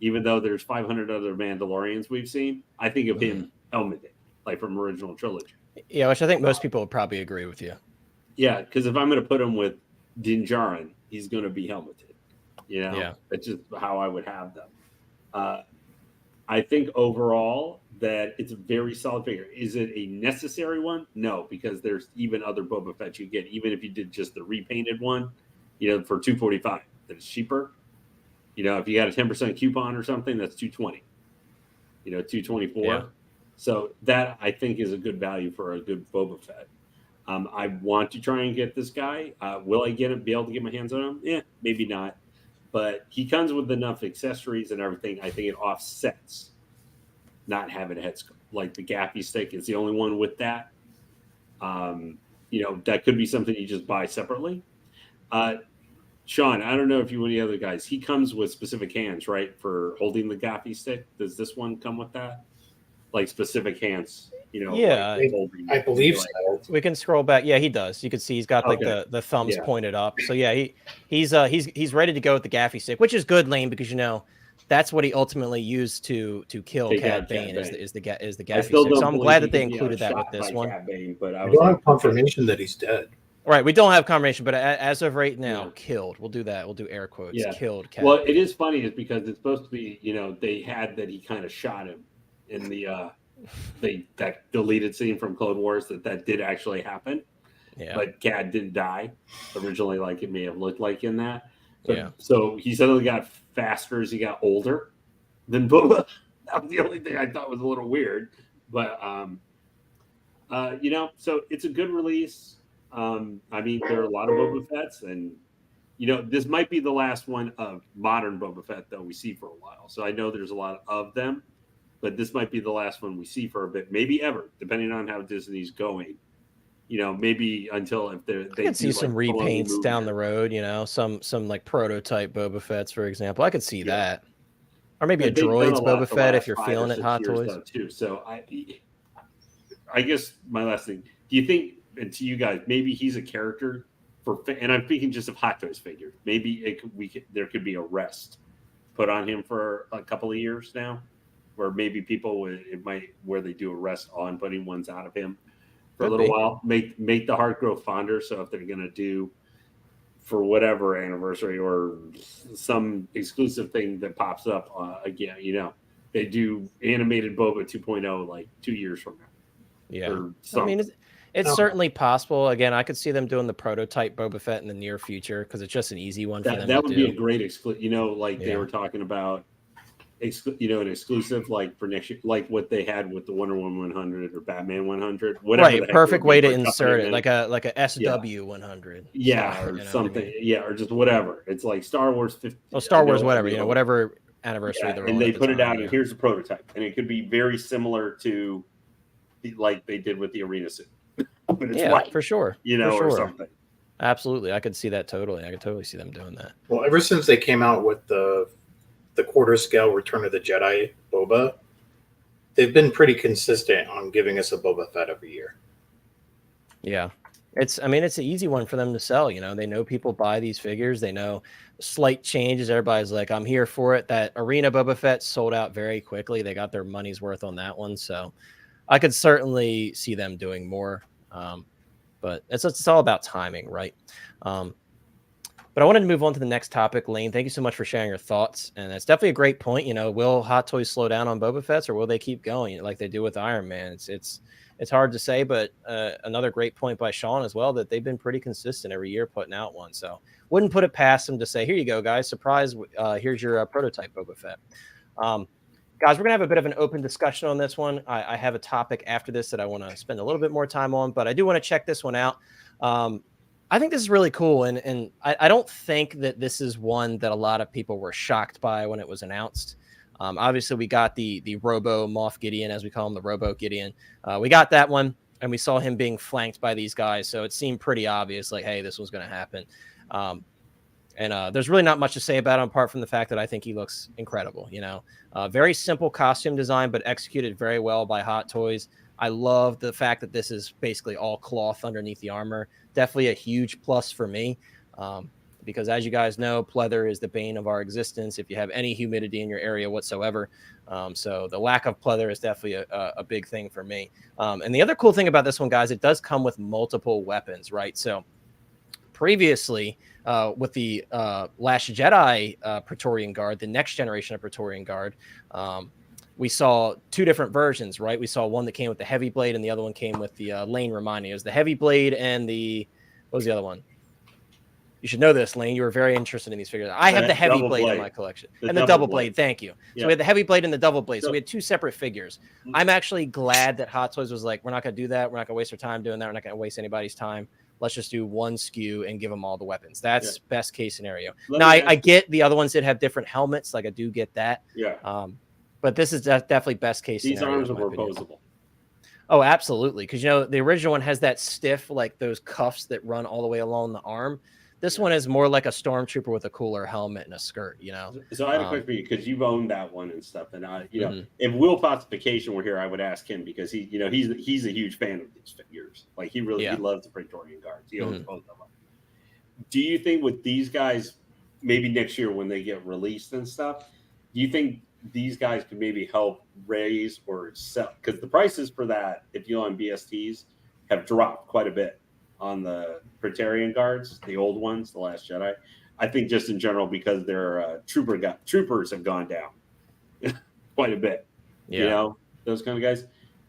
Even though there's 500 other Mandalorians we've seen, I think of him helmeted, like from original trilogy. Yeah, which I think most people would probably agree with you. Yeah, because if I'm going to put him with Din Djarin, he's going to be helmeted. That's just how I would have them. I think overall that it's a very solid figure. Is it a necessary one? No, because there's even other Boba Fett you get, even if you did just the repainted one, for $245. That's cheaper. If you got a 10% coupon or something, that's $220. $224. Yeah. So that I think is a good value for a good Boba Fett. I want to try and get this guy. Will I be able to get my hands on him? Yeah, maybe not. But he comes with enough accessories and everything. I think it offsets not having a head sculpt. Like the gaffy stick is the only one with that. That could be something you just buy separately. Sean, I don't know if you any other guys. He comes with specific hands, right, for holding the gaffy stick. Does this one come with that? Like specific hands, Yeah, I believe so. We can scroll back. Yeah, he does. You can see he's got like the thumbs pointed up. So yeah, he's ready to go with the gaffy stick, which is good, Lane, because that's what he ultimately used to kill Cad Bane is the gaffy stick. So I'm glad that they included that with this one. Bane, but I don't have confirmation that he's dead. Right, we don't have confirmation, but as of right now, killed. We'll do that. We'll do air quotes. Yeah. Killed. Cad Well, Bane. it is funny, is because it's supposed to be. They had that he kind of shot him in the that deleted scene from Clone Wars that did actually happen. Yeah. But Cad didn't die originally, like it may have looked like in that. So he suddenly got faster as he got older than Boba. That was the only thing I thought was a little weird. But so it's a good release. There are a lot of Boba Fetts, and this might be the last one of modern Boba Fett that we see for a while. So I know there's a lot of them, but this might be the last one we see for a bit, maybe ever, depending on how Disney's going. Maybe until if they could see some repaints down the road. Some like prototype Boba Fett's, for example. I could see that, or maybe a droids Boba Fett if you're feeling it. Hot Toys too. So I guess my last thing. Do you think? And to you guys, maybe he's a character and I'm thinking just of Hot Toys figures. Maybe there could be a rest put on him for a couple of years now, where maybe where they do a rest on putting ones out of him for a little while. Make the heart grow fonder. So if they're gonna do for whatever anniversary or some exclusive thing that pops up again, they do animated Boba 2.0 like 2 years from now. Yeah, I mean. It's certainly possible. Again, I could see them doing the prototype Boba Fett in the near future because it's just an easy one for them to do. That would be a great exclusive. They were talking about, an exclusive like for next year, like what they had with the Wonder Woman 100 or Batman 100. Whatever. Right, perfect way to insert it, like a SW 100. Yeah, or something. Yeah, or just whatever. It's like Star Wars 50. Well, Star Wars, whatever. Whatever anniversary they're on. And they put it out, and here's the prototype, and it could be very similar to, like they did with the arena suit. But it's white, for sure. Or something. Absolutely. I could see that totally. I could totally see them doing that. Well, ever since they came out with the quarter scale Return of the Jedi Boba, they've been pretty consistent on giving us a Boba Fett every year. Yeah. It's an easy one for them to sell. They know people buy these figures. They know slight changes. Everybody's like, I'm here for it. That arena Boba Fett sold out very quickly. They got their money's worth on that one. So I could certainly see them doing more. But it's all about timing, right? But I wanted to move on to the next topic. Lane, thank you so much for sharing your thoughts. And it's definitely a great point. You know, will Hot Toys slow down on Boba Fett's, or will they keep going like they do with Iron Man? It's hard to say, but another great point by Sean as well, that they've been pretty consistent every year putting out one. So wouldn't put it past them to say, here you go, guys, surprise, here's your prototype Boba Fett. Guys, we're going to have a bit of an open discussion on this one. I have a topic after this that I want to spend a little bit more time on, but I do want to check this one out. I think this is really cool, and I don't think that this is one that a lot of people were shocked by when it was announced. Obviously, we got the Robo Moff Gideon, as we call him, the Robo Gideon. We got that one, and we saw him being flanked by these guys, so it seemed pretty obvious, like, hey, this was going to happen. There's really not much to say about him apart from the fact that I think he looks incredible. You know, very simple costume design, but executed very well by Hot Toys. I love the fact that this is basically all cloth underneath the armor. Definitely a huge plus for me, because as you guys know, pleather is the bane of our existence if you have any humidity in your area whatsoever. So the lack of pleather is definitely a big thing for me. And the other cool thing about this one, guys, it does come with multiple weapons, right? So previously, with the Last Jedi Praetorian Guard, the next generation of Praetorian Guard, we saw two different versions, right? We saw one that came with the heavy blade, and the other one came with the Lane reminding. It was the heavy blade and what was the other one? You should know this, Lane. You were very interested in these figures. I have the heavy blade in my collection. And the double blade. Thank you. Yeah. So we had the heavy blade and the double blade. So we had two separate figures. I'm actually glad that Hot Toys was like, we're not going to do that. We're not going to waste our time doing that. We're not going to waste anybody's time. Let's just do one SKU and give them all the weapons. That's best case scenario. Now, I get the other ones that have different helmets. Like, I do get that. Yeah. But this is definitely best case scenario. These arms are reposable. Oh, absolutely. Because, you know, the original one has that stiff, like those cuffs that run all the way along the arm. This one is more like a stormtrooper with a cooler helmet and a skirt, you know. So I had a question for you, because you've owned that one and stuff. And you know, if Will Fossification were here, I would ask him, because he's a huge fan of these figures. Like, he loves the Praetorian Guards. He owns both of them. Do you think with these guys, maybe next year when they get released and stuff, do you think these guys could maybe help raise or sell? Because the prices for that, if you on BSTs, have dropped quite a bit on the Praetorian Guards, the old ones, the Last Jedi. I think just in general, because their troopers have gone down quite a bit. Yeah. You know, those kind of guys,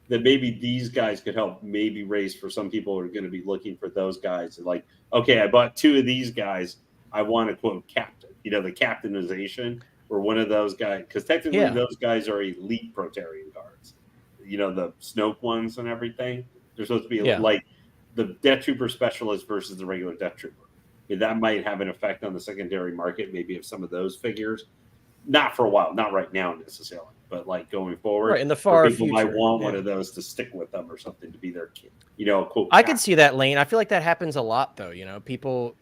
that maybe these guys could help maybe raise for some people who are going to be looking for those guys. Like, okay, I bought two of these guys. I want to quote captain, you know, the captainization, or one of those guys, because technically those guys are elite Praetorian Guards. You know, the Snoke ones and everything. They're supposed to be like the Death Trooper specialist versus the regular Death Trooper. That might have an effect on the secondary market, maybe of some of those figures. Not for a while, not right now necessarily, but like going forward. Right, in the far people future. Might want one of those to stick with them or something, to be their kid. You know, cool. I could see that, Lane. I feel like that happens a lot, though. You know, people,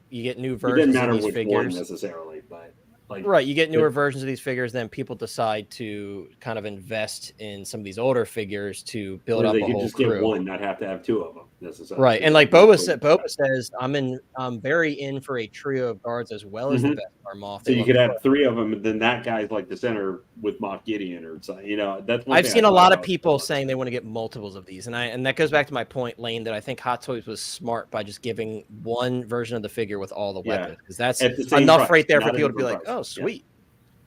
you get new versions of these figures. One necessarily, but. Like, right, you get newer versions of these figures, then people decide to kind of invest in some of these older figures to build up a whole crew. They could just get one, not have to have two of them necessarily. Right, and like Boba says, I'm very in for a trio of guards as well as the best Moff. So you could have three of them, and then that guy's like the center with Moff Gideon or something. You know, that's. I've seen a lot of people saying they want to get multiples of these, and that goes back to my point, Lane, that I think Hot Toys was smart by just giving one version of the figure with all the weapons, because that's enough right there for people to be like, oh, sweet.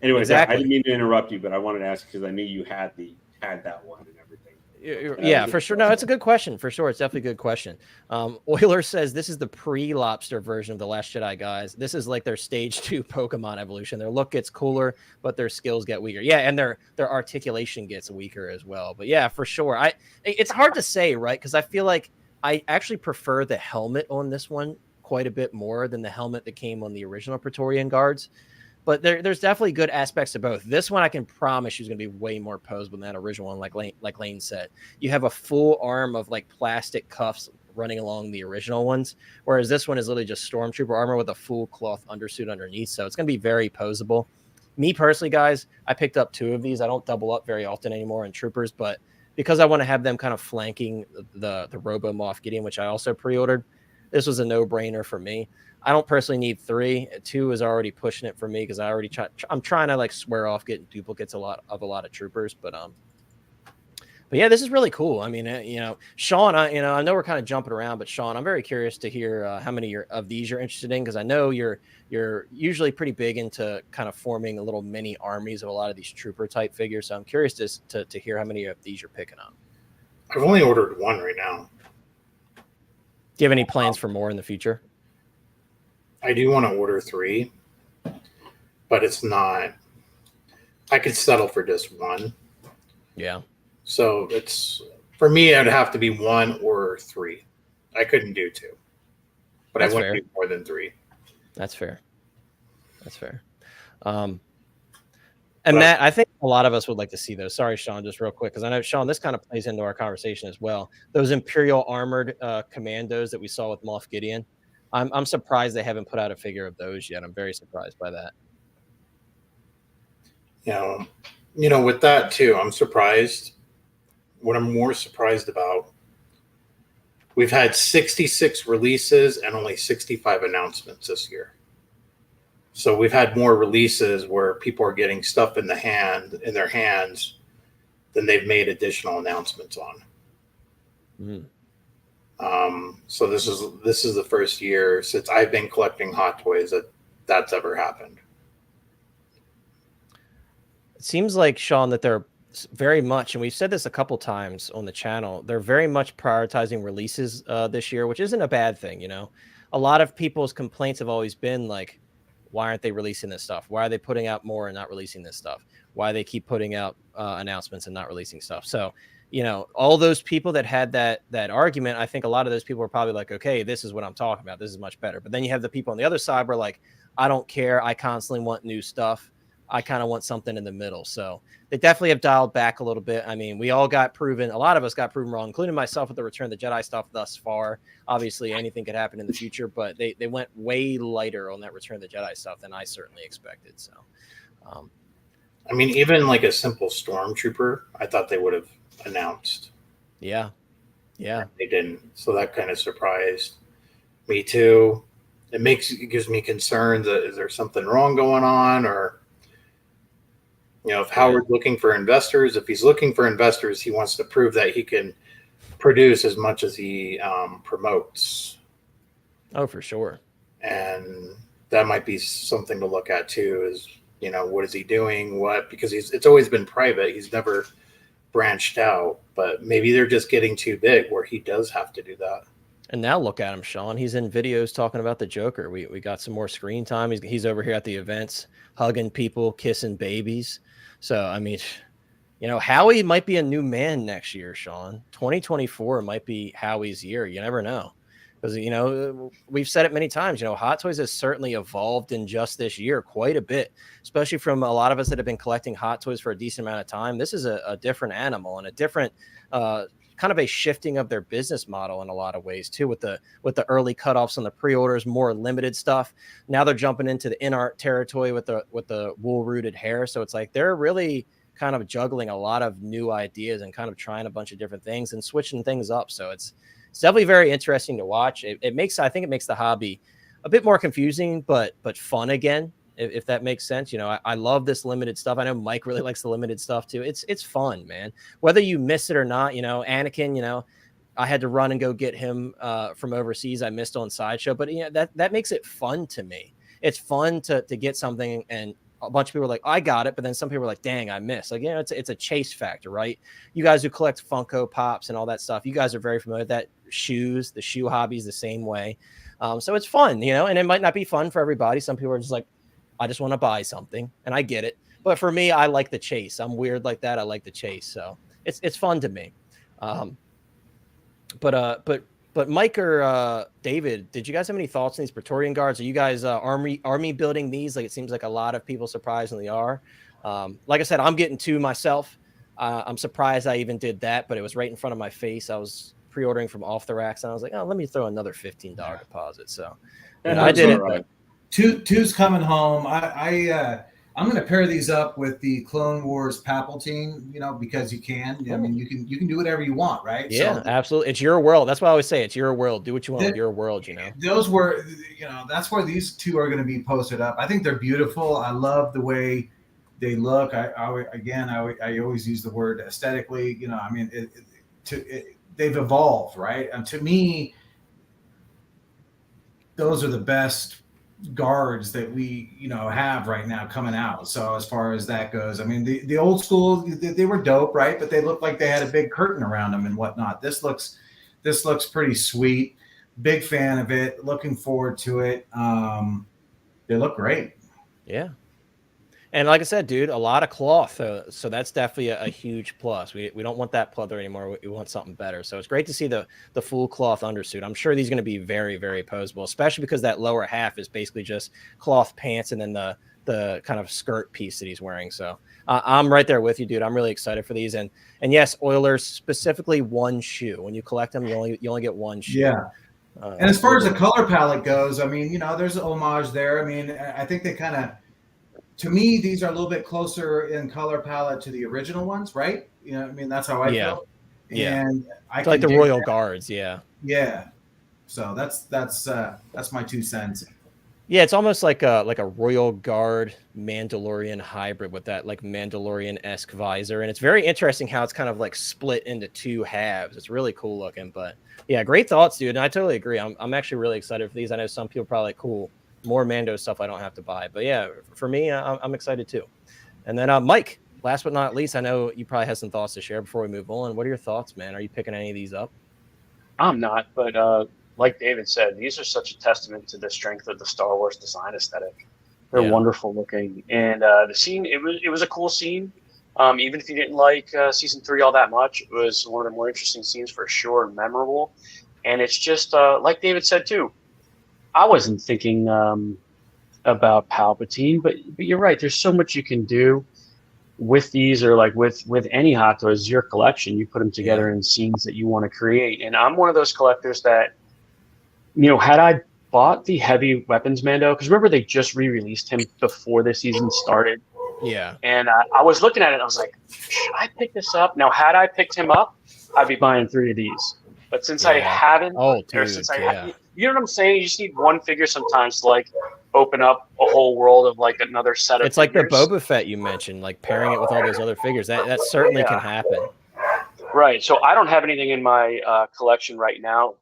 Yeah. Anyways, exactly. I didn't mean to interrupt you, but I wanted to ask because I knew you had that one and everything. Yeah, for sure. No, it's a good question. For sure. It's definitely a good question. Euler says this is the pre-lobster version of the Last Jedi, guys. This is like their stage 2 Pokemon evolution. Their look gets cooler, but their skills get weaker. Yeah, and their articulation gets weaker as well. But yeah, for sure. It's hard to say, right? Because I feel like I actually prefer the helmet on this one quite a bit more than the helmet that came on the original Praetorian Guards. But there's definitely good aspects to both. This one, I can promise you, is going to be way more posable than that original one, like Lane said. You have a full arm of like plastic cuffs running along the original ones, whereas this one is literally just stormtrooper armor with a full cloth undersuit underneath. So it's going to be very posable. Me personally, guys, I picked up 2 of these. I don't double up very often anymore in troopers, but because I want to have them kind of flanking the Robo Moff Gideon, which I also pre-ordered, this was a no-brainer for me. I don't personally need 3. 2 is already pushing it for me because I'm trying to like swear off getting duplicates a lot of troopers, but But yeah, this is really cool. I mean, Sean, I know we're kind of jumping around, but Sean, I'm very curious to hear how many of these you're interested in, because I know you're usually pretty big into kind of forming a little mini armies of a lot of these trooper type figures. So I'm curious to hear how many of these you're picking up. I've only ordered one right now. Do you have any plans for more in the future? I do want to order 3, but it's not. I could settle for just one. Yeah. So it's, for me, it'd have to be 1 or 3. I couldn't do 2, but I wouldn't do more than 3. That's fair. That's fair. And Matt, I think a lot of us would like to see those. Sorry, Sean, just real quick, because I know, Sean, this kind of plays into our conversation as well. Those Imperial armored commandos that we saw with Moff Gideon. I'm surprised they haven't put out a figure of those yet. I'm very surprised by that. With that too, I'm surprised. What I'm more surprised about, we've had 66 releases and only 65 announcements this year. So we've had more releases where people are getting stuff in their hands than they've made additional announcements on. So this is the first year since I've been collecting Hot Toys that's ever happened. It seems like, Sean, that they're very much, and we've said this a couple times on the channel, they're very much prioritizing releases this year, which isn't a bad thing. A lot of people's complaints have always been like, why aren't they releasing this stuff? Why are they putting out more and not releasing this stuff? Why they keep putting out announcements and not releasing stuff? So, all those people that had that argument, I think a lot of those people were probably like, okay, this is what I'm talking about. This is much better. But then you have the people on the other side where like, I don't care. I constantly want new stuff. I kind of want something in the middle. So they definitely have dialed back a little bit. I mean, we all got proven, a lot of us got proven wrong, including myself with the Return of the Jedi stuff thus far. Obviously, anything could happen in the future, but they went way lighter on that Return of the Jedi stuff than I certainly expected. So, I mean, even like a simple Stormtrooper, I thought they would have announced. Yeah. They didn't. So that kind of surprised me too. It gives me concerns that is there something wrong going on, or if Howard's looking for investors, if he's looking for investors, he wants to prove that he can produce as much as he promotes. Oh, for sure. And that might be something to look at too, is, what is he doing? Because it's always been private. He's never branched out, but maybe they're just getting too big where he does have to do that. And now look at him, Sean. He's in videos talking about the Joker. We got some more screen time. He's over here at the events, hugging people, kissing babies. So, I mean, Howie might be a new man next year, Sean. 2024 might be Howie's year. You never know. Because, we've said it many times, Hot Toys has certainly evolved in just this year quite a bit, especially from a lot of us that have been collecting Hot Toys for a decent amount of time. This is a different animal and a different kind of a shifting of their business model in a lot of ways too, with the early cutoffs on the pre-orders, more limited stuff. Now they're jumping into the Inart territory with the wool rooted hair. So it's like they're really kind of juggling a lot of new ideas and kind of trying a bunch of different things and switching things up. So it's definitely very interesting to watch. I think it makes the hobby a bit more confusing, but fun again, if that makes sense. I love this limited stuff. I know Mike really likes the limited stuff too. It's fun, man. Whether you miss it or not, Anakin, I had to run and go get him from overseas. I missed on Sideshow, but that makes it fun to me. It's fun to get something, and a bunch of people are like, I got it, but then some people are like, dang, I missed. Like, it's a chase factor, right? You guys who collect Funko Pops and all that stuff, you guys are very familiar with that. The shoe hobby's the same way. So it's fun, and it might not be fun for everybody. Some people are just like, I just want to buy something, and I get it. But for me, I like the chase. I'm weird like that. I like the chase. So it's fun to me. But Mike or David, did you guys have any thoughts on these Praetorian guards? Are you guys army building these? Like, it seems like a lot of people surprisingly are. Like I said, I'm getting 2 myself. I'm surprised I even did that, but it was right in front of my face. I was pre-ordering from off the racks, and I was like, oh, let me throw another $15 deposit. So I did it. Right. Two's coming home. I'm going to pair these up with the Clone Wars Palpatine, because you can. I mean, you can do whatever you want, right? Yeah, absolutely. It's your world. That's why I always say it's your world. Do what you want with your world. Those were, that's where these 2 are going to be posted up. I think they're beautiful. I love the way They look. I always use the word aesthetically. You know, I mean, they've evolved, right? And to me, those are the best guards that we have right now coming out. So as far as that goes, I mean, the old school, they were dope, right? But they looked like they had a big curtain around them and whatnot. This looks pretty sweet. Big fan of it. Looking forward to it. They look great. Yeah. And like I said, dude, a lot of cloth. So that's definitely a huge plus. We don't want that pleather anymore. We want something better. So it's great to see the full cloth undersuit. I'm sure these are going to be very, very posable, especially because that lower half is basically just cloth pants and then the kind of skirt piece that he's wearing. So I'm right there with you, dude. I'm really excited for these. And yes, Oilers, specifically one shoe. When you collect them, you only get one shoe. Yeah. And as far as the color palette goes, I mean, there's an homage there. I mean, I think they kind of, to me, these are a little bit closer in color palette to the original ones, right? I mean, that's how I feel. Yeah. And it's like the Royal Guards, yeah. Yeah. So that's my 2 cents. Yeah, it's almost like a Royal Guard Mandalorian hybrid with that like Mandalorian-esque visor. And it's very interesting how it's kind of like split into 2 halves. It's really cool looking. But yeah, great thoughts, dude. And I totally agree. I'm actually really excited for these. I know some people are probably like, cool, more Mando stuff I don't have to buy. But yeah, for me, I'm excited too. And then Mike, last but not least, I know you probably have some thoughts to share before we move on. What are your thoughts, man? Are you picking any of these up? I'm not, but like David said, these are such a testament to the strength of the Star Wars design aesthetic. They're wonderful looking, and the scene it was a cool scene. Even if you didn't like season 3 all that much, it was one of the more interesting scenes for sure and memorable. And it's just like David said too. I wasn't thinking about Palpatine, but you're right. There's so much you can do with these, or like with any Hot Toys, your collection. You put them together in scenes that you want to create. And I'm one of those collectors that, had I bought the heavy weapons Mando, because remember they just re-released him before the season started. Yeah. And I was looking at it and I was like, should I pick this up? Now, had I picked him up, I'd be buying 3 of these. But since I haven't, you know what I'm saying? You just need one figure sometimes to like open up a whole world of like another set of. It's like the Boba Fett you mentioned, like pairing it with all those other figures. That certainly can happen. Right. So I don't have anything in my collection right now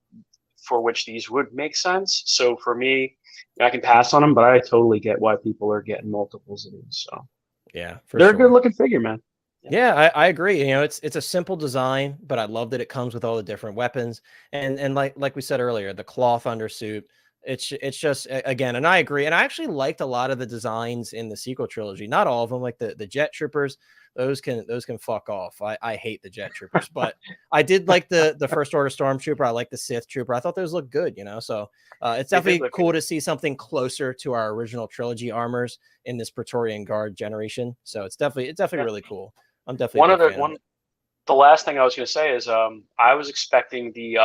for which these would make sense. So for me, I can pass on them, but I totally get why people are getting multiples of these. So yeah, they're a good looking figure, man. Yeah, I agree. It's a simple design, but I love that it comes with all the different weapons. And like we said earlier, the cloth undersuit. It's just, again, and I agree. And I actually liked a lot of the designs in the sequel trilogy. Not all of them, like the Jet Troopers. Those can fuck off. I hate the Jet Troopers, but I did like the First Order Stormtrooper. I like the Sith Trooper. I thought those looked good, So it's definitely cool to see something closer to our original trilogy armors in this Praetorian Guard generation. So it's definitely really cool. I'm definitely the last thing I was going to say is I was expecting the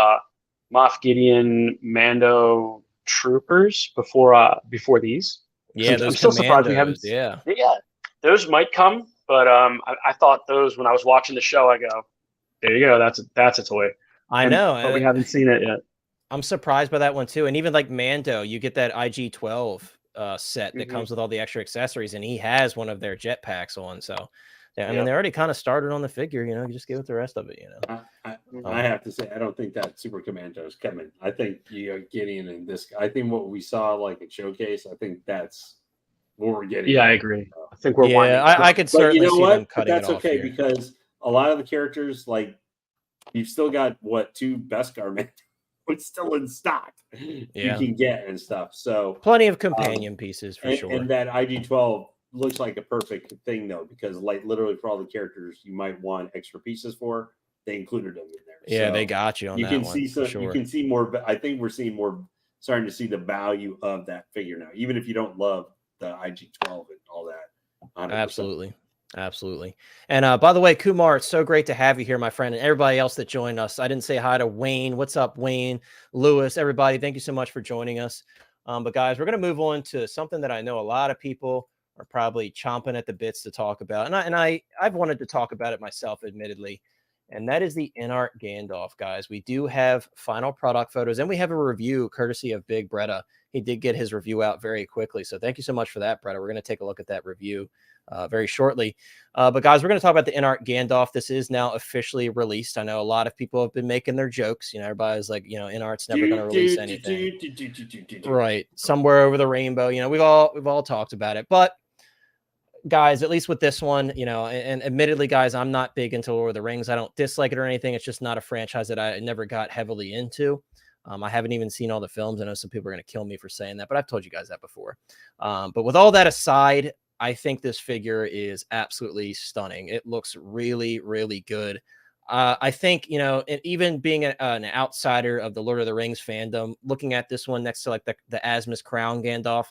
Moff Gideon Mando Troopers before these. Yeah, I'm still surprised we haven't. Yeah, those might come, but I thought those when I was watching the show. I go, there you go. That's a toy. I know, but we haven't seen it yet. I'm surprised by that one too. And even like Mando, you get that IG-12 set that comes with all the extra accessories, and he has one of their jetpacks on. So. Yeah, I mean, they already kind of started on the figure, you just give it the rest of it, I have to say, I don't think that Super Commando is coming. I think Gideon and this. I think what we saw like at Showcase, I think that's what we're getting. Yeah, I agree. I think we're. Yeah, I could certainly see them cutting it off. That's okay because a lot of the characters, like you've still got 2 Beskar Mando, it's still in stock. You can get and stuff. So plenty of companion pieces for sure. And that IG-12. Looks like a perfect thing though, because like literally for all the characters you might want extra pieces for, they included them in there. Yeah, so they got you on that one. You can see more. I think we're seeing more, starting to see the value of that figure now, even if you don't love the IG-12 and all that. 100%. Absolutely. And by the way, Kumar, it's so great to have you here, my friend, and everybody else that joined us. I didn't say hi to Wayne. What's up, Wayne? Lewis, everybody, thank you so much for joining us. But guys, we're going to move on to something that I know a lot of people are probably chomping at the bits to talk about. And I've wanted to talk about it myself, admittedly. And that is the Inart Gandalf, guys. We do have final product photos, and we have a review courtesy of Big Bretta. he did get his review out very quickly. So thank you so much for that, Brett. We're going to take a look at that review very shortly. But guys, we're going to talk about the Inart Gandalf. This is now officially released. I know a lot of people have been making their jokes. You know, everybody's like, you know, Inart's never going to release anything. Right. Somewhere over the rainbow. You know, we've all talked about it. But guys, at least with this one, you know, and admittedly, guys, I'm not big into Lord of the Rings. I don't dislike it or anything. It's just not a franchise that I never got heavily into. I haven't even seen all the films. I know some people are going to kill me for saying that, but I've told you guys that before. But with all that aside, I think this figure is absolutely stunning. It looks really, really good. I think, you know, even being an outsider of the Lord of the Rings fandom, looking at this one next to like the Asmus Crown Gandalf,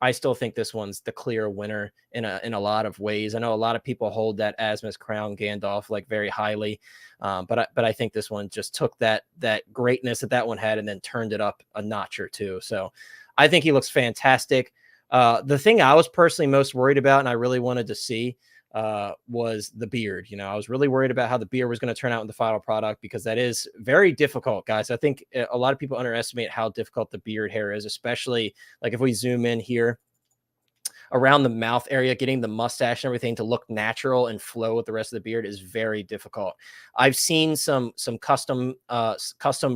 I still think this one's the clear winner in a lot of ways. I know a lot of people hold that Asmus Crown Gandalf like very highly, but I think this one just took that greatness that one had and then turned it up a notch or two. So I think he looks fantastic. The thing I was personally most worried about and I really wanted to see was the beard. You know, I was really worried about how the beard was going to turn out in the final product because that is very difficult, guys. I think a lot of people underestimate how difficult the beard hair is, especially like if we zoom in here around the mouth area, getting the mustache and everything to look natural and flow with the rest of the beard is very difficult. I've seen some custom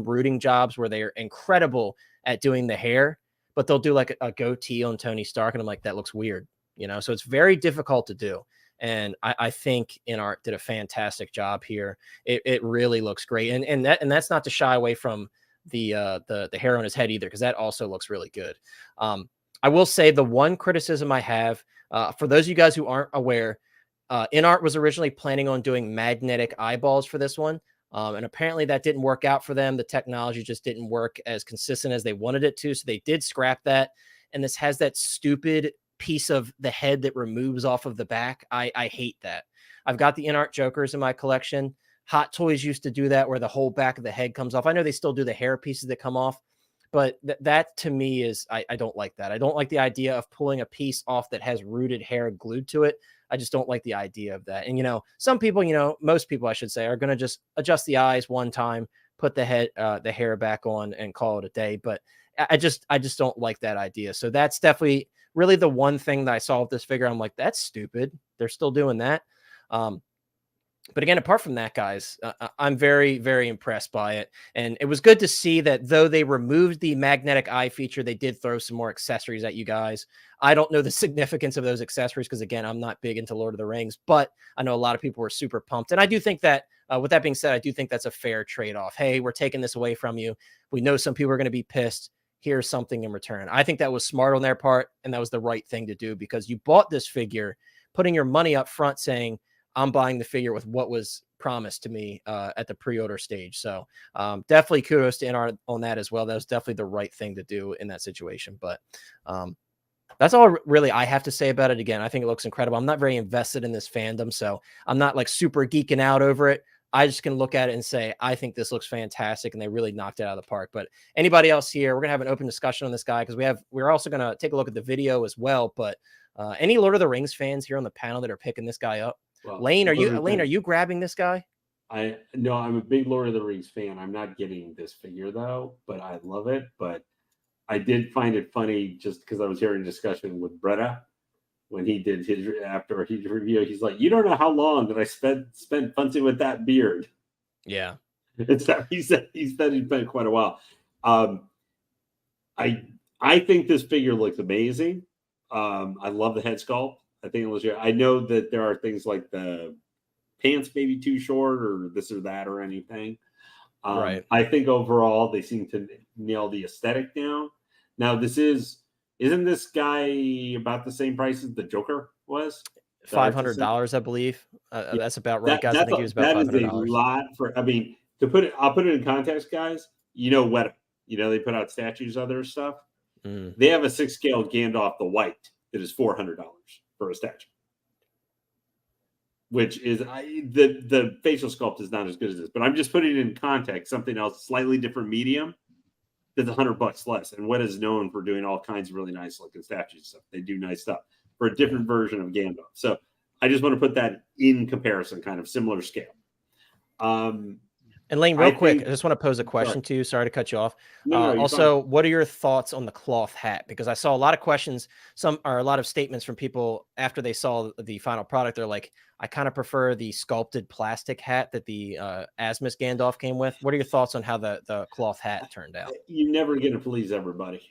brooding jobs where they are incredible at doing the hair, but they'll do like a goatee on Tony Stark. And I'm like, that looks weird, you know? So it's very difficult to do. And I think Inart did a fantastic job here. It really looks great. And that's not to shy away from the hair on his head either, because that also looks really good. I will say the one criticism I have, for those of you guys who aren't aware, Inart was originally planning on doing magnetic eyeballs for this one. And apparently that didn't work out for them. The technology just didn't work as consistent as they wanted it to. So they did scrap that. And this has that stupid piece of the head that removes off of the back. I hate that. I've got the Inart Jokers in my collection. Hot Toys used to do that where the whole back of the head comes off. I know they still do the hair pieces that come off, but that to me is, I don't like that. I don't like the idea of pulling a piece off that has rooted hair glued to it. I just don't like the idea of that. And, you know, some people, you know, most people, I should say, are going to just adjust the eyes one time, put the hair back on and call it a day. But I just don't like that idea. So that's definitely really the one thing that I saw with this figure. I'm like, that's stupid. They're still doing that. But again, apart from that, guys, I'm very, very impressed by it. And it was good to see that though they removed the magnetic eye feature, they did throw some more accessories at you guys. I don't know the significance of those accessories because, again, I'm not big into Lord of the Rings, but I know a lot of people were super pumped. And I do think that, with that being said, I do think that's a fair trade-off. Hey, we're taking this away from you. We know some people are going to be pissed. Here's something in return. I think that was smart on their part, and that was the right thing to do because you bought this figure, putting your money up front saying, I'm buying the figure with what was promised to me at the pre-order stage. So definitely kudos to Inart on that as well. That was definitely the right thing to do in that situation. But that's all really I have to say about it. Again, I think it looks incredible. I'm not very invested in this fandom, so I'm not like super geeking out over it. I just can look at it and say, I think this looks fantastic, and they really knocked it out of the park. But anybody else here, we're going to have an open discussion on this guy because we're also going to take a look at the video as well. But any Lord of the Rings fans here on the panel that are picking this guy up? Well, Lane, are you grabbing this guy? No, I'm a big Lord of the Rings fan. I'm not getting this figure though, but I love it. But I did find it funny just because I was hearing a discussion with Bretta when he did his after his review. He's like, "You don't know how long that I spent futzing with that beard." Yeah, he said he spent quite a while. I think this figure looks amazing. I love the head sculpt. I think it was. I know that there are things like the pants maybe too short or this or that or anything. Right. I think overall they seem to nail the aesthetic down. Now isn't this guy about the same price as the Joker was? $500, I believe. Yeah, that's about right, guys. I think he was about $500. That is a lot for. I mean, I'll put it in context, guys. You know what? You know they put out statues, other stuff. They have a 6-scale Gandalf the White that is $400 for a statue, which is the facial sculpt is not as good as this, but I'm just putting it in context. Something else, slightly different medium, that's $100 less, and what is known for doing all kinds of really nice looking statues and stuff. They do nice stuff for a different version of Gandalf. So I just want to put that in comparison, kind of similar scale. And And Lane, real quick, I just want to pose a question to you. Sorry to cut you off. Also, what are your thoughts on the cloth hat? Because I saw a lot of questions, a lot of statements from people after they saw the final product. They're like, I kind of prefer the sculpted plastic hat that the Asmus Gandalf came with. What are your thoughts on how the cloth hat turned out? You're never going to please everybody.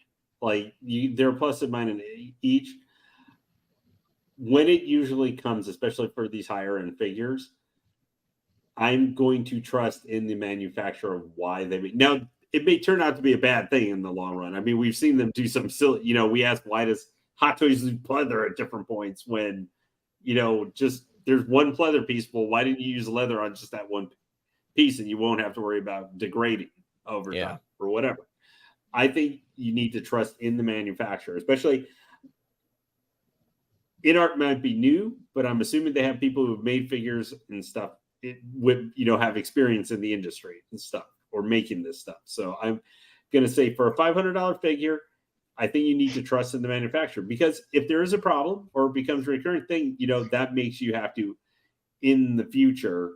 Like, there are plus and minus each. When it usually comes, especially for these higher end figures, I'm going to trust in the manufacturer of why they make. Now, it may turn out to be a bad thing in the long run. I mean, we've seen them do some silly, we ask, why does Hot Toys lose pleather at different points when, just there's one pleather piece. Well, why didn't you use leather on just that one piece and you won't have to worry about degrading over time or whatever? I think you need to trust in the manufacturer, especially Inart might be new, but I'm assuming they have people who've made figures and stuff have experience in the industry and stuff, or making this stuff. So I'm going to say for a $500 figure, I think you need to trust in the manufacturer, because if there is a problem or it becomes a recurring thing, that makes you have to, in the future,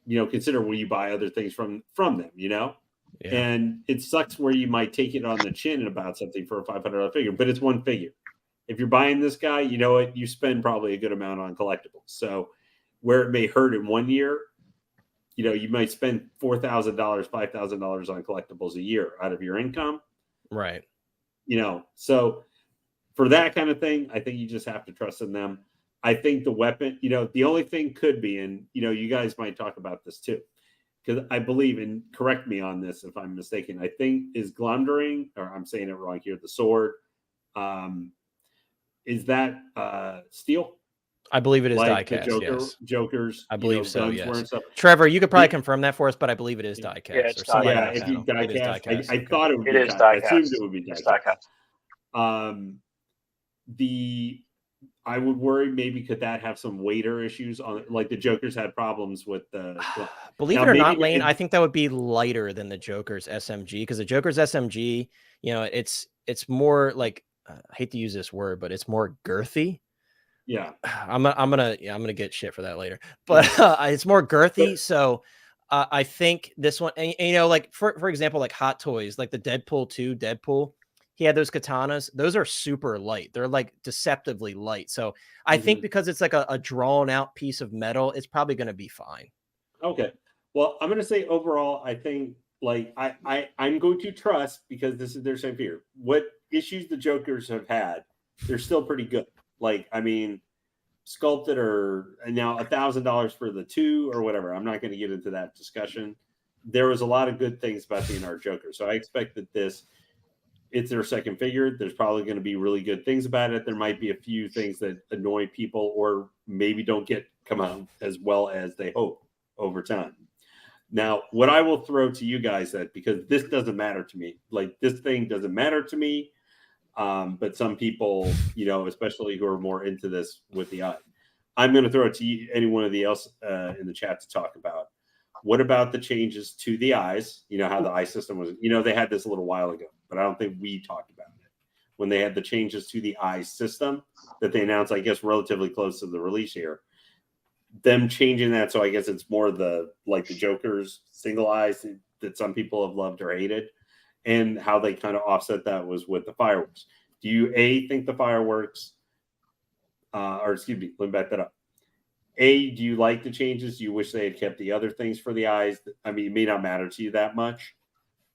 consider will you buy other things from them, And it sucks where you might take it on the chin about something for a $500 figure, but it's one figure. If you're buying this guy, you spend probably a good amount on collectibles. So where it may hurt in 1 year, you might spend $4,000, $5,000 on collectibles a year out of your income. Right. So for that kind of thing, I think you just have to trust in them. I think the weapon, the only thing could be, and, you guys might talk about this too, because I believe, and correct me on this if I'm mistaken, I think is Glundering, or I'm saying it wrong here, the sword, is that steel? I believe it is like die-cast, yes. Jokers. I believe so, yes. Trevor, you could probably confirm that for us, but I believe it is die-cast. Yeah, it's die-cast. If you die-cast, I thought it would be die-cast. I assumed it would be die-cast. I would worry maybe could that have some weighter issues on it, like the Jokers had problems with the. Believe it or not, Lane, I think that would be lighter than the Joker's SMG, because the Joker's SMG, it's more I hate to use this word, but it's more girthy. Yeah, I'm gonna get shit for that later, but it's more girthy. So I think this one, and, for example, like Hot Toys, like the Deadpool 2 Deadpool, he had those katanas. Those are super light. They're like deceptively light. So I think because it's like a drawn out piece of metal, it's probably going to be fine. Okay. Well, I'm going to say overall, I think I'm going to trust, because this is their same fear. What issues the Jokers have had, they're still pretty good. Sculpted or now $1,000 for the 2 or whatever. I'm not going to get into that discussion. There was a lot of good things about the Inart Joker. So I expect that it's their second figure. There's probably going to be really good things about it. There might be a few things that annoy people or maybe don't come out as well as they hope over time. Now, what I will throw to you guys, because this doesn't matter to me, this thing doesn't matter to me. But some people, especially who are more into this with the eye, I'm going to throw it to you, anyone of the else in the chat to talk about. What about the changes to the eyes? How the eye system was, they had this a little while ago, but I don't think we talked about it. When they had the changes to the eye system that they announced, I guess, relatively close to the release here, them changing that. So I guess it's more the Joker's single eyes that some people have loved or hated. And how they kind of offset that was with the fireworks. Do you think the fireworks, let me back that up. Do you like the changes? Do you wish they had kept the other things for the eyes? I mean, it may not matter to you that much.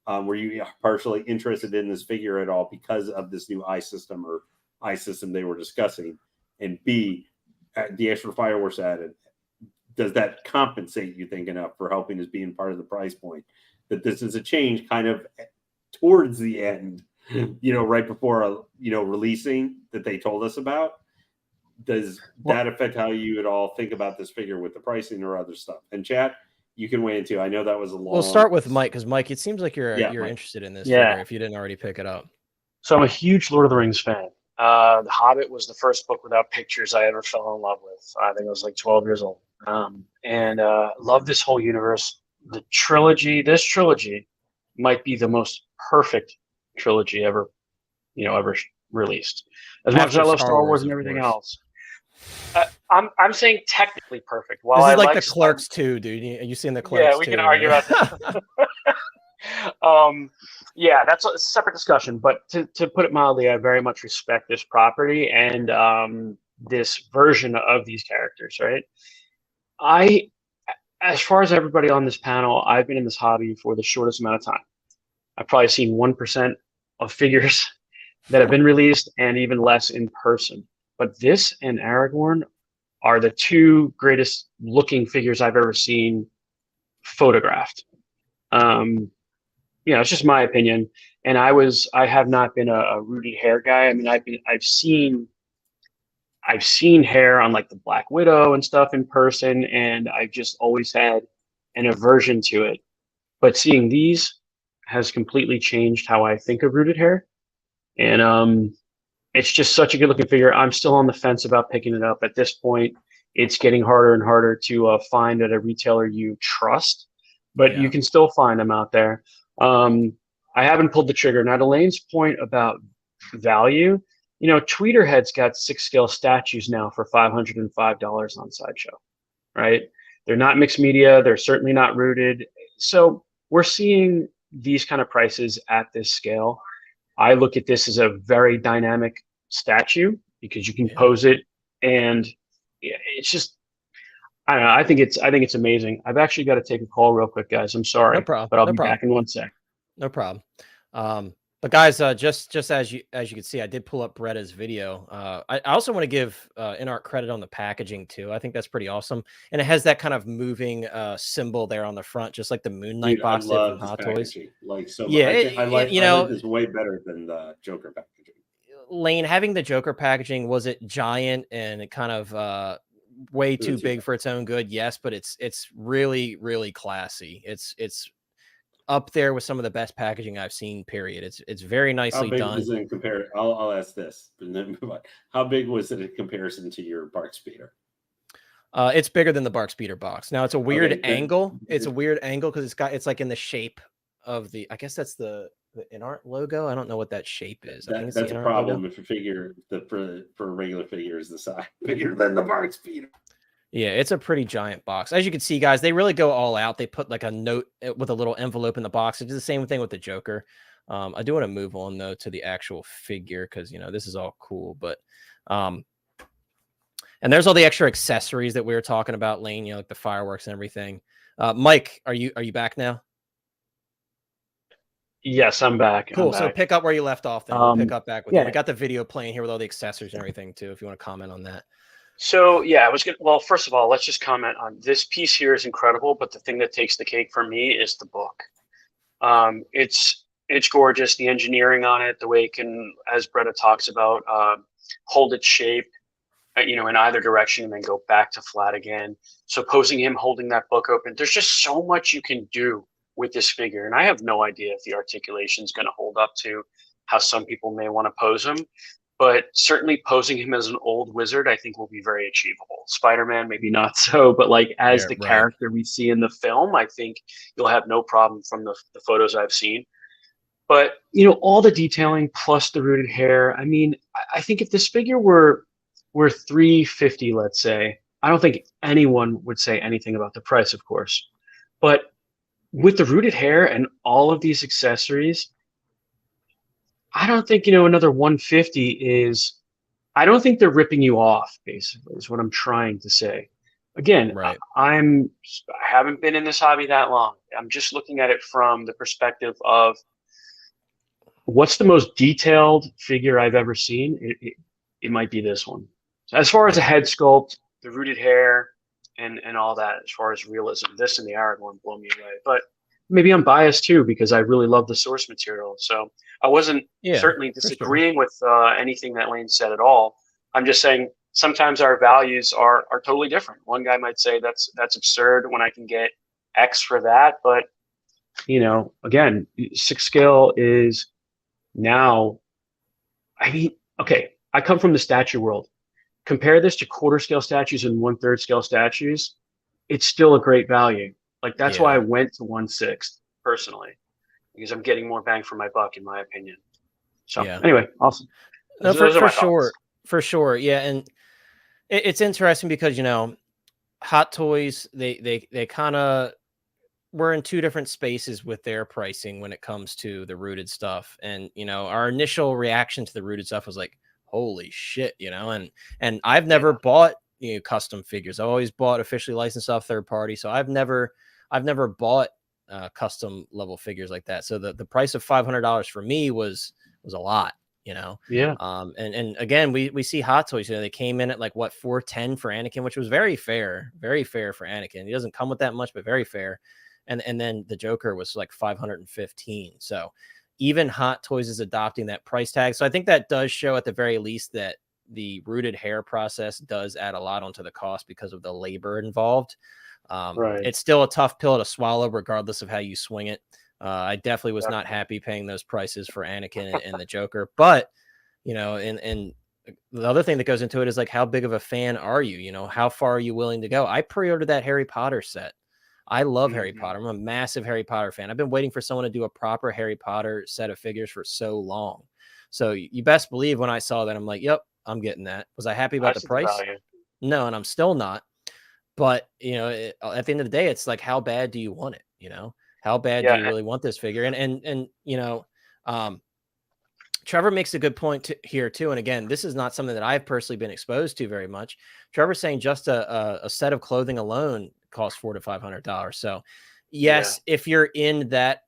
Were you partially interested in this figure at all because of this new eye system they were discussing? And B, the extra fireworks added, does that compensate, you think, enough for helping as being part of the price point? That this is a change kind of towards the end, right before, releasing that they told us about. Does that affect how you at all think about this figure with the pricing or other stuff? And chat, you can weigh in too. I know that was a long. We'll start with Mike, because Mike, it seems like you're interested in this figure if you didn't already pick it up. So I'm a huge Lord of the Rings fan. The Hobbit was the first book without pictures I ever fell in love with. I think I was 12 years old. And love this whole universe. This trilogy might be the most perfect trilogy ever released. As much as I love Star Wars and everything else, I'm saying technically perfect. While This is I like like the Clerks too, dude. You seen the Clerks? Yeah, we can argue about this. Yeah, that's a separate discussion. But to put it mildly, I very much respect this property and this version of these characters. Right. As far as everybody on this panel, I've been in this hobby for the shortest amount of time. I've probably seen 1% of figures that have been released, and even less in person. But this and Aragorn are the two greatest looking figures I've ever seen photographed. It's just my opinion. And I have not been a rooted hair guy. I mean, I've seen hair on like the Black Widow and stuff in person, and I've just always had an aversion to it. But seeing these has completely changed how I think of rooted hair. And it's just such a good looking figure. I'm still on the fence about picking it up. At this point, it's getting harder and harder to find at a retailer you trust, but you can still find them out there. I haven't pulled the trigger. Now, to Elaine's point about value, Tweeterhead's got 6-scale statues now for $505 on Sideshow, right? They're not mixed media. They're certainly not rooted. So we're seeing these kind of prices at this scale. I look at this as a very dynamic statue because you can pose it, and it's just, I don't know. I think it's amazing. I've actually got to take a call real quick, guys. I'm sorry, No problem. But I'll be back in 1 sec. No problem. But guys, just as you can see, I did pull up Bretta's video. I also want to give Inart credit on the packaging too. I think that's pretty awesome, and it has that kind of moving symbol there on the front, just like the Moon Knight box did from Hot Toys. Like so, yeah, I like this way better than the Joker packaging. Lane, having the Joker packaging, was it giant and it kind of way too big for its own good? Yes, but it's really, really classy. It's up there with some of the best packaging I've seen, period. It's very nicely done. How big was it in comparison? I'll ask this, and then move on. How big was it in comparison to your Bark Speeder? It's bigger than the Bark Speeder box. Now it's a weird angle. It's a weird angle because it's like in the shape of the, I guess that's the Inart logo. I don't know what that shape is. That's a problem if a figure for a regular figure is the size bigger than the Bark Speeder. Yeah, it's a pretty giant box. As you can see, guys, they really go all out. They put like a note with a little envelope in the box. It's the same thing with the Joker. I do want to move on though to the actual figure because this is all cool. But and there's all the extra accessories that we were talking about, Lane. Like the fireworks and everything. Mike, are you back now? Yes, I'm back. Cool. So pick up where you left off. Then we'll pick up back with you. We got the video playing here with all the accessories and everything too. If you want to comment on that. So yeah, I was good. Well, first of all, let's just comment on this piece here is incredible, but the thing that takes the cake for me is the book. It's gorgeous. The engineering on it, the way it can, as Bretta talks about, hold its shape, in either direction and then go back to flat again. So posing him holding that book open, there's just so much you can do with this figure, and I have no idea if the articulation is going to hold up to how some people may want to pose him. But certainly posing him as an old wizard, I think will be very achievable. Spider-Man, maybe not so, but like as the character we see in the film, I think you'll have no problem from the photos I've seen. But, all the detailing plus the rooted hair, I mean, I think if this figure were $350, let's say, I don't think anyone would say anything about the price, of course. But with the rooted hair and all of these accessories, I don't think, another 150 is, I don't think they're ripping you off, basically, is what I'm trying to say. Again, I haven't been in this hobby that long. I'm just looking at it from the perspective of what's the most detailed figure I've ever seen. It might be this one. So as far as the head sculpt, the rooted hair, and all that, as far as realism, this and the Aragorn blow me away. But maybe I'm biased too because I really love the source material. So I wasn't certainly disagreeing with anything that Lane said at all. I'm just saying sometimes our values are totally different. One guy might say that's absurd when I can get X for that. But, again, 6-scale is now, okay, I come from the statue world. Compare this to quarter-scale statues and 1/3 scale statues. It's still a great value. Like, that's why I went to 1/6 personally, because I'm getting more bang for my buck, in my opinion. So anyway, awesome. No, for sure. Yeah. And it's interesting because, you know, Hot Toys, they kind of were in two different spaces with their pricing when it comes to the rooted stuff. And, you know, our initial reaction to the rooted stuff was like, holy shit, you know, and I've never bought, you know, custom figures. I've always bought officially licensed stuff, third party. So I've never bought custom level figures like that. So the price of $500 for me was a lot, you know? Yeah. And again, we see Hot Toys, you know, they came in at like what, $410 for Anakin, which was very fair for Anakin. He doesn't come with that much, but very fair. And then the Joker was like $515. So even Hot Toys is adopting that price tag. So I think that does show at the very least that the rooted hair process does add a lot onto the cost because of the labor involved. Right. It's still a tough pill to swallow, regardless of how you swing it. I definitely was not happy paying those prices for Anakin and the Joker. But, you know, and the other thing that goes into it is like, how big of a fan are you? You know, how far are you willing to go? I pre-ordered that Harry Potter set. I love Harry Potter. I'm a massive Harry Potter fan. I've been waiting for someone to do a proper Harry Potter set of figures for so long. So you best believe when I saw that, I'm like, yep, I'm getting that. Was I happy about the price? No, and I'm still not. But, you know, at the end of the day, it's like, how bad do you want it? You know, how bad do you really want this figure? And you know, Trevor makes a good point here too. And again, this is not something that I've personally been exposed to very much. Trevor's saying just a set of clothing alone costs $400 to $500. So yes, if you're in that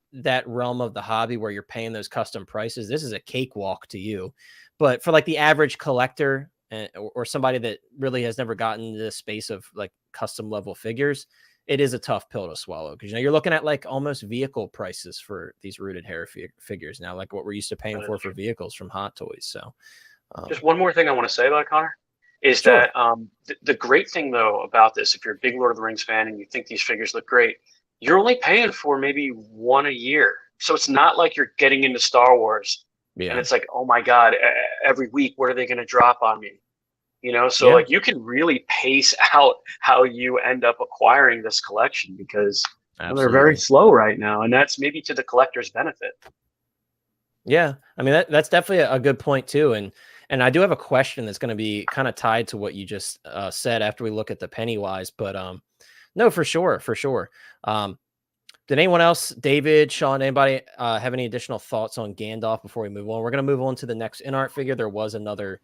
realm of the hobby where you're paying those custom prices, this is a cakewalk to you. But for like the average collector or somebody that really has never gotten into the space of like custom level figures, it is a tough pill to swallow because, you know, you're looking at like almost vehicle prices for these rooted hair figures now, like what we're used to paying for vehicles from Hot Toys. So just one more thing I want to say about Connor is that the great thing though about this, if you're a big Lord of the Rings fan and you think these figures look great, you're only paying for maybe one a year. So it's not like you're getting into Star Wars and it's like, oh my God, every week, what are they going to drop on me? You know, so like you can really pace out how you end up acquiring this collection because they're very slow right now. And that's maybe to the collector's benefit. Yeah. I mean, that's definitely a good point too. And I do have a question that's going to be kind of tied to what you just said after we look at the Pennywise, but no, for sure. Did anyone else, David, Sean, anybody have any additional thoughts on Gandalf before we move on? We're going to move on to the next Inart figure. There was another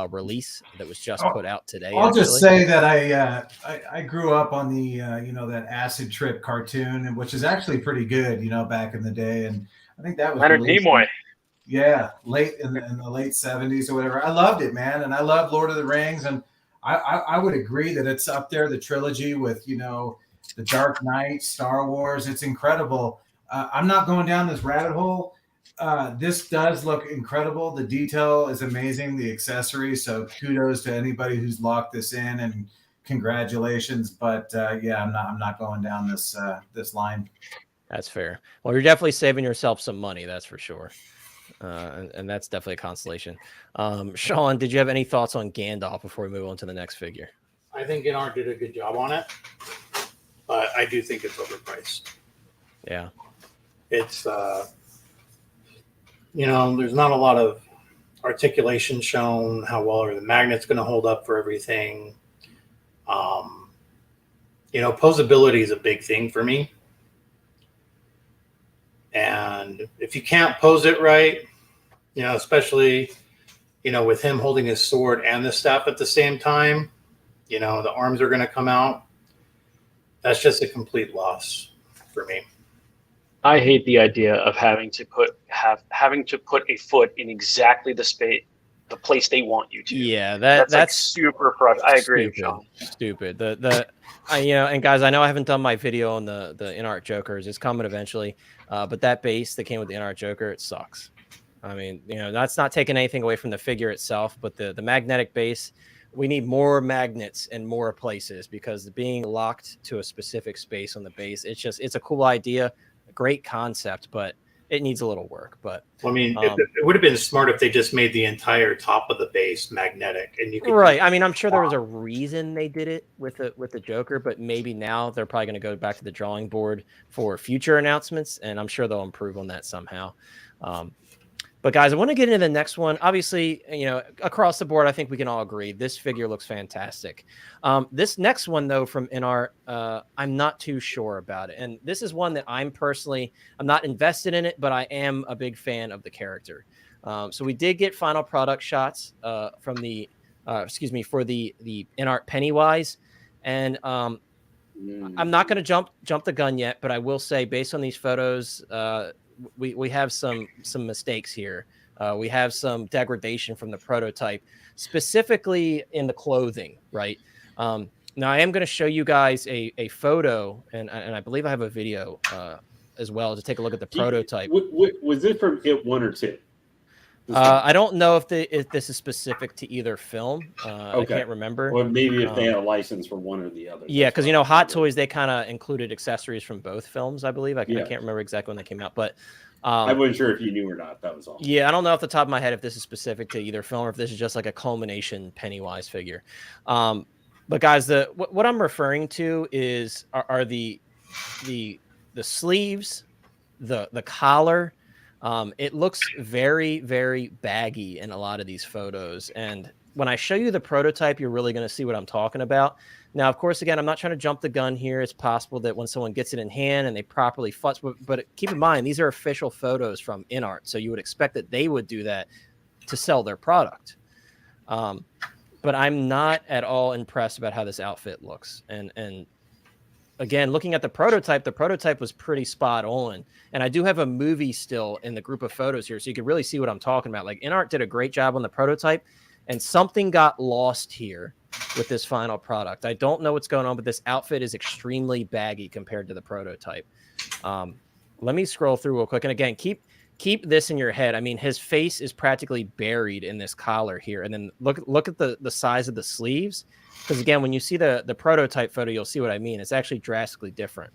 release that was just put out today. I'll just say that I grew up on the you know, that Acid Trip cartoon, which is actually pretty good, you know, back in the day, and I think that was Leonard Nimoy. Yeah, late in the late 70s or whatever. I loved it, man, and I love Lord of the Rings, and I would agree that it's up there, the trilogy with, you know, The Dark Knight, Star Wars. It's incredible. I'm not going down this rabbit hole. This does look incredible. The detail is amazing. The accessories. So kudos to anybody who's locked this in, and congratulations. But yeah, I'm not going down this line. That's fair. Well, you're definitely saving yourself some money. That's for sure. And that's definitely a consolation. Sean, did you have any thoughts on Gandalf before we move on to the next figure? I think Inart did a good job on it, but I do think it's overpriced. Yeah. It's, you know, there's not a lot of articulation shown, how well are the magnets going to hold up for everything. You know, posability is a big thing for me. And if you can't pose it right, you know, especially, you know, with him holding his sword and the staff at the same time, you know, the arms are going to come out. That's just a complete loss for me. I hate the idea of having to put a foot in exactly the place they want you to. Yeah, that's like super frustrating. I agree, Sean. Stupid. You know, and guys, I know I haven't done my video on the Inart Jokers. It's coming eventually. But that base that came with the Inart Joker, it sucks. I mean, you know, that's not taking anything away from the figure itself, but the magnetic base, we need more magnets in more places because being locked to a specific space on the base, it's a cool idea, a great concept, but it needs a little work. But well, I mean, it would have been smart if they just made the entire top of the base magnetic, and you could. Right. I mean, I'm sure there was a reason they did it with the Joker, but maybe now they're probably going to go back to the drawing board for future announcements, and I'm sure they'll improve on that somehow. But guys, I want to get into the next one. Obviously, across the board, I think we can all agree this figure looks fantastic. This next one, though, from Inart, I'm not too sure about it. And this is one that I'm not invested in it, but I am a big fan of the character. So we did get final product shots from the, for the Inart Pennywise. And I'm not going to jump the gun yet, but I will say, based on these photos, we have some mistakes here. We have some degradation from the prototype, specifically in the clothing, right? Now I am going to show you guys a photo, and I believe I have a video as well to take a look at the prototype. Was this from It 1 or 2? I don't know if this is specific to either film. Okay. I can't remember. Or maybe if they had a license for one or the other. Yeah, because Hot Toys, they kind of included accessories from both films, I believe. I can't remember exactly when they came out, but I wasn't sure if you knew or not. That was all. Yeah, I don't know off the top of my head if this is specific to either film or if this is just like a culmination Pennywise figure. But guys, what I'm referring to are the sleeves, the collar. It looks very, very baggy in a lot of these photos. And when I show you the prototype, you're really going to see what I'm talking about. Now, of course, again, I'm not trying to jump the gun here. It's possible that when someone gets it in hand and they properly futz, but keep in mind, these are official photos from Inart. So you would expect that they would do that to sell their product. But I'm not at all impressed about how this outfit looks. And again, looking at the prototype was pretty spot on. And I do have a movie still in the group of photos here, so you can really see what I'm talking about. Like, Inart did a great job on the prototype, and something got lost here with this final product. I don't know what's going on, but this outfit is extremely baggy compared to the prototype. Let me scroll through real quick. And again, keep this in your head. I mean, his face is practically buried in this collar here. And then look at the size of the sleeves. Because again, when you see the prototype photo, you'll see what I mean. It's actually drastically different.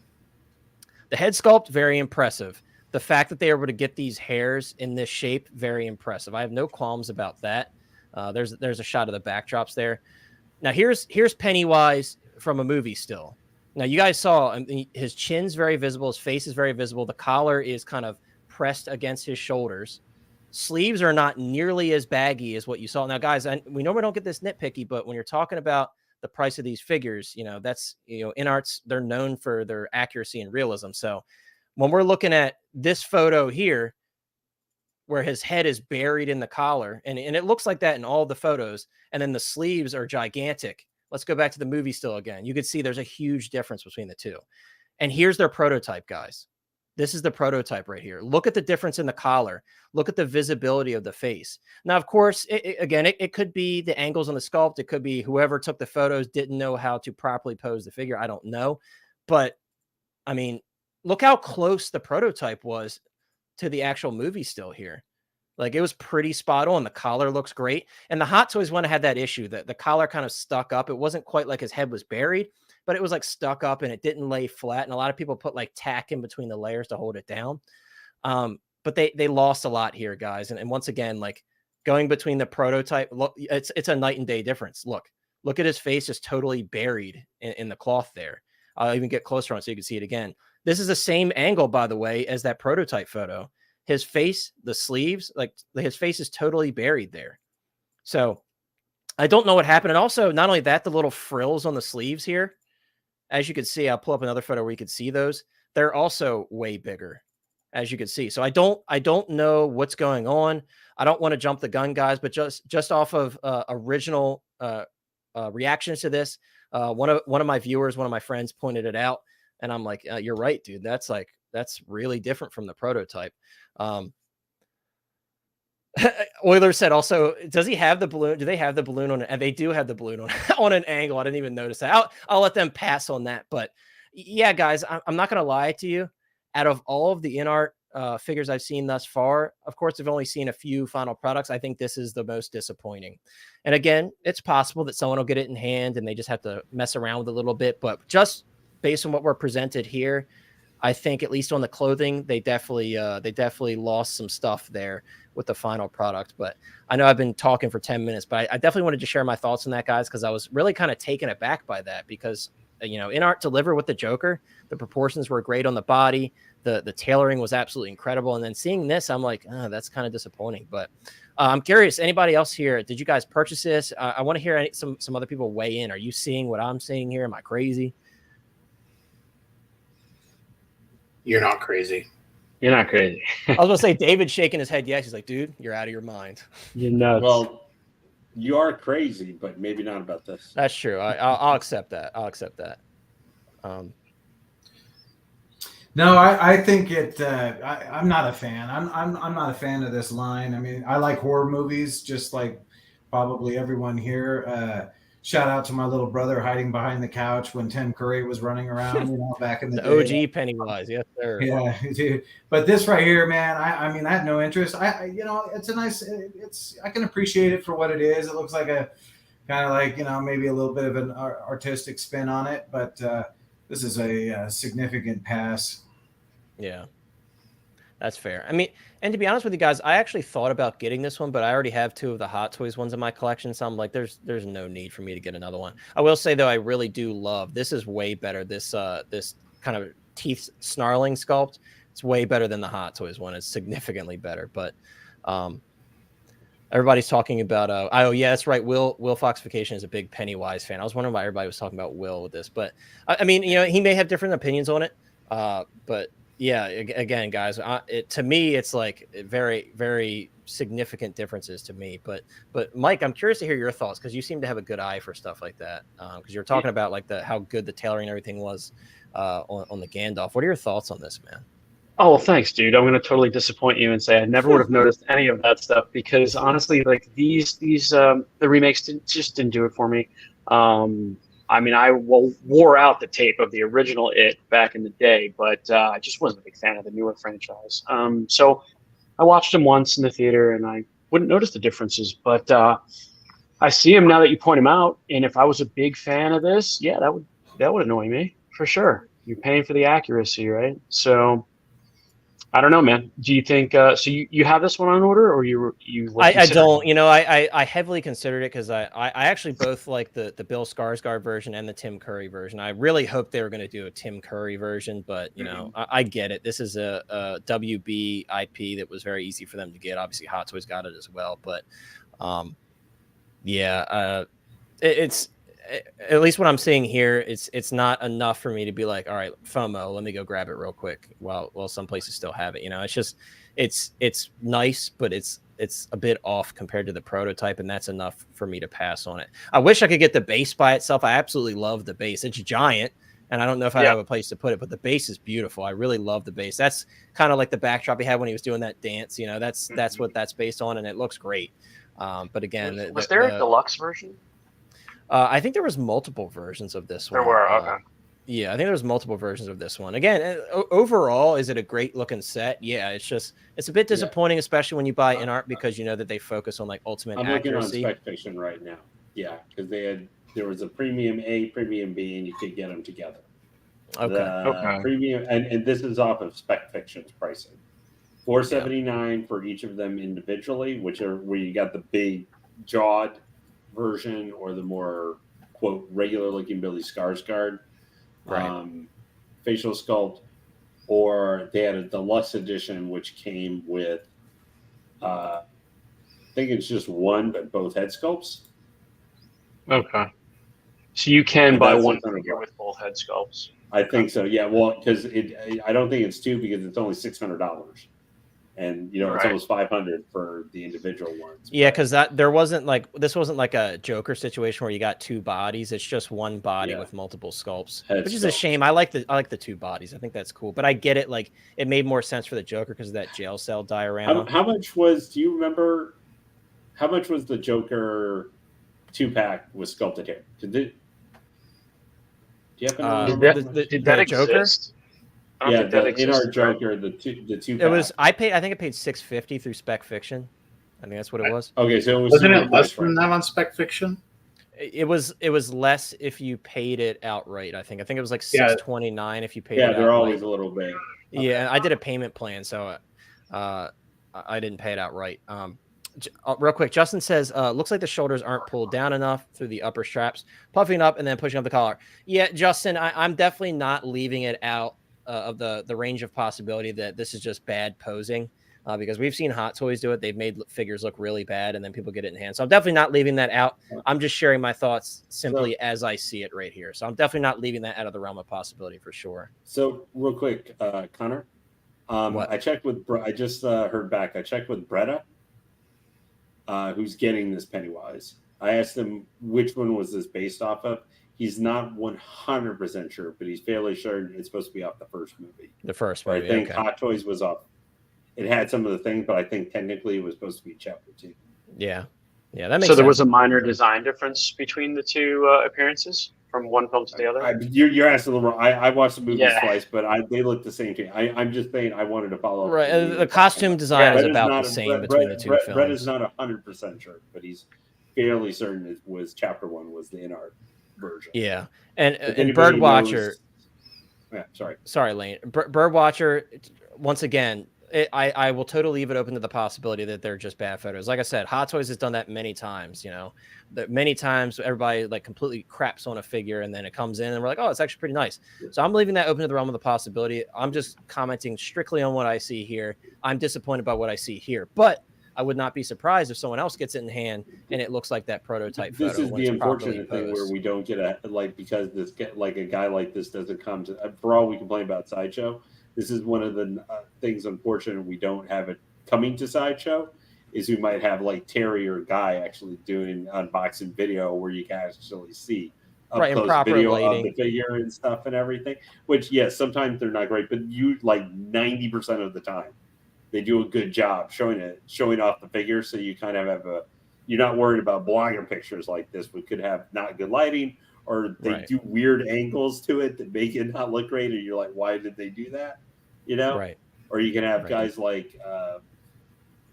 The head sculpt, very impressive. The fact that they were able to get these hairs in this shape, very impressive. I have no qualms about that. There's a shot of the backdrops there. Now here's Pennywise from a movie still. Now you guys saw his chin's very visible, his face is very visible. The collar is kind of pressed against his shoulders. Sleeves are not nearly as baggy as what you saw. Now, guys, we normally don't get this nitpicky, but when you're talking about the price of these figures, that's, Inart's, they're known for their accuracy and realism. So when we're looking at this photo here, where his head is buried in the collar, and it looks like that in all the photos, and then the sleeves are gigantic. Let's go back to the movie still again. You could see there's a huge difference between the two. And here's their prototype, guys. This is the prototype right here. Look at the difference in the collar. Look at the visibility of the face. Now, of course, it could be the angles on the sculpt. It could be whoever took the photos didn't know how to properly pose the figure. I don't know. But, I mean, look how close the prototype was to the actual movie still here. Like, it was pretty spot on. The collar looks great. And the Hot Toys one had that issue that the collar kind of stuck up. It wasn't quite like his head was buried, but it was like stuck up and it didn't lay flat. And a lot of people put like tack in between the layers to hold it down. But they lost a lot here, guys. And once again, like going between the prototype, look, it's a night and day difference. Look at his face just totally buried in the cloth there. I'll even get closer on so you can see it again. This is the same angle, by the way, as that prototype photo. His face, the sleeves, like his face is totally buried there. So I don't know what happened. And also, not only that, the little frills on the sleeves here, as you can see, I'll pull up another photo where you can see those. They're also way bigger, as you can see. So I don't know what's going on. I don't want to jump the gun, guys, but just off of original reactions to this, one of my viewers, one of my friends pointed it out, and I'm like, you're right, dude. That's really different from the prototype. Euler said also, does he have the balloon? Do they have the balloon on it? And they do have the balloon on an angle. I didn't even notice that. I'll let them pass on that. But yeah, guys, I'm not going to lie to you. Out of all of the Inart figures I've seen thus far, of course, I've only seen a few final products. I think this is the most disappointing. And again, it's possible that someone will get it in hand and they just have to mess around with it a little bit. But just based on what we're presented here, I think at least on the clothing, they definitely lost some stuff there with the final product. But I know I've been talking for 10 minutes, but I definitely wanted to share my thoughts on that, guys, because I was really kind of taken aback by that because, Inart delivered with the Joker. The proportions were great on the body. the tailoring was absolutely incredible. And then seeing this, I'm like, oh, that's kind of disappointing. But I'm curious, anybody else here, did you guys purchase this? I want to hear some other people weigh in. Are you seeing what I'm seeing here? Am I crazy? You're not crazy. You're not crazy. I was going to say, David's shaking his head. Yes. He's like, dude, you're out of your mind. You're nuts. Well, you are crazy, but maybe not about this. That's true. I'll accept that. I'll accept that. No, I think it. I'm not a fan. I'm not a fan of this line. I mean, I like horror movies, just like probably everyone here. Shout out to my little brother hiding behind the couch when Tim Curry was running around, back in the day. OG Pennywise, yes sir. Yeah, dude. But this right here, man, I mean, I had no interest. It's a nice. I can appreciate it for what it is. It looks like a kind of like maybe a little bit of an artistic spin on it, but this is a significant pass. Yeah, that's fair. I mean, and to be honest with you guys, I actually thought about getting this one, but I already have 2 of the Hot Toys ones in my collection, so I'm like, there's no need for me to get another one. I will say though, I really do love this. Is way better. This kind of teeth snarling sculpt. It's way better than the Hot Toys one. It's significantly better. But everybody's talking about oh yeah, that's right. Will Foxification is a big Pennywise fan. I was wondering why everybody was talking about Will with this, but I mean, he may have different opinions on it, but yeah, again, guys, to me, it's like very, very significant differences to me. But Mike, I'm curious to hear your thoughts because you seem to have a good eye for stuff like that. Because you're talking about like how good the tailoring and everything was on the Gandalf. What are your thoughts on this, man? Oh, well, thanks, dude. I'm going to totally disappoint you and say I never would have noticed any of that stuff because honestly, like these the remakes just didn't do it for me. I mean, I wore out the tape of the original It back in the day, but I just wasn't a big fan of the newer franchise. So I watched them once in the theater, and I wouldn't notice the differences. But I see them now that you point them out, and if I was a big fan of this, yeah, that would annoy me for sure. You're paying for the accuracy, right? So I don't know, man. Do you think so? You have this one on order, or you? I don't. I heavily considered it because I actually both like the Bill Skarsgård version and the Tim Curry version. I really hoped they were going to do a Tim Curry version, but I get it. This is a WB IP that was very easy for them to get. Obviously, Hot Toys got it as well, but it's at least what I'm seeing here. It's not enough for me to be like, all right, FOMO, let me go grab it real quick. While some places still have it. It's just it's nice, but it's a bit off compared to the prototype, and that's enough for me to pass on it. I wish I could get the base by itself. I absolutely love the base. It's giant, and I don't know if I have a place to put it, but the base is beautiful. I really love the base. That's kind of like the backdrop he had when he was doing that dance. That's what that's based on, and it looks great. But again, was there a deluxe version? I think there was multiple versions of this one. There were, okay. Yeah, I think there was multiple versions of this one. Again, overall, is it a great looking set? Yeah, it's a bit disappointing, especially when you buy Inart because you know that they focus on like ultimate accuracy. I'm looking on Spec Fiction right now. Yeah, because there was a premium A, premium B, and you could get them together. Okay. Premium, and this is off of Spec Fiction's pricing. $479 for each of them individually, which are where you got the big jawed version or the more quote regular looking Billy Skarsgård facial sculpt, or they had a deluxe edition which came with I think it's just one but both head sculpts. Okay, so you can buy one figure with both head sculpts. I think so, yeah. Well, because I don't think it's 2 because it's only $600. And it's almost $500 for the individual ones. Yeah, because this wasn't like a Joker situation where you got 2 bodies. It's just one body with multiple sculpts, which is a shame. I like the 2 bodies. I think that's cool. But I get it. Like it made more sense for the Joker because of that jail cell diorama. How much was? Do you remember? How much was the Joker 2-pack with sculpted hair? Do you happen to know? Did that Joker? exist? Yeah, in our Joker, the two. It was. I think I paid $650 through Spec Fiction. I think that's what it was. Okay, so wasn't it less than that on Spec Fiction? It was less if you paid it outright. I think it was like $629 if you paid it outright. Yeah, they're always a little bit. Okay. Yeah, I did a payment plan, so I didn't pay it outright. Real quick, Justin says, looks like the shoulders aren't pulled down enough through the upper straps, puffing up and then pushing up the collar. Yeah, Justin, I'm definitely not leaving it out of the range of possibility that this is just bad posing. Because we've seen Hot Toys do it. They've made figures look really bad, and then people get it in hand. So I'm definitely not leaving that out. I'm just sharing my thoughts simply as I see it right here. So I'm definitely not leaving that out of the realm of possibility for sure. So real quick, Connor, I checked with. I just heard back. I checked with Bretta, who's getting this Pennywise. I asked him which one was this based off of. He's not 100% sure, but he's fairly sure it's supposed to be off the first movie. The first movie. I think Hot Toys was off. It had some of the things, but I think technically it was supposed to be chapter 2. Yeah, that makes sense. So there was a minor design difference between the two appearances from one film to the other. You're asking a little. I watched the movie twice, but they look the same to me. I'm just saying I wanted to follow up. Right, the costume design is about the same between the two films. Brett is not 100% sure, but he's fairly certain it was chapter 1 was the Inart version. Yeah, and Birdwatcher. Yeah, sorry, Lane. Birdwatcher. Once again. I will totally leave it open to the possibility that they're just bad photos. Like I said, Hot Toys has done that many times. That many times everybody like completely craps on a figure and then it comes in and we're like, oh, it's actually pretty nice. So I'm leaving that open to the realm of the possibility. I'm just commenting strictly on what I see here. I'm disappointed by what I see here, but I would not be surprised if someone else gets it in hand and it looks like that prototype photo. This is the unfortunate thing where we don't get because a guy like this doesn't come to. For all we complain about Sideshow. This is one of the things, unfortunate, we don't have it coming to Sideshow, is we might have like Terry or Guy actually doing unboxing video where you can actually see up close video of the figure and stuff and everything. Which, yes, sometimes they're not great, but you like 90% of the time they do a good job showing off the figure, so you kind of have you're not worried about blogger pictures like this. We could have not good lighting. Or they do weird angles to it that make it not look great, and you're like, why did they do that? Right. Or you can have guys like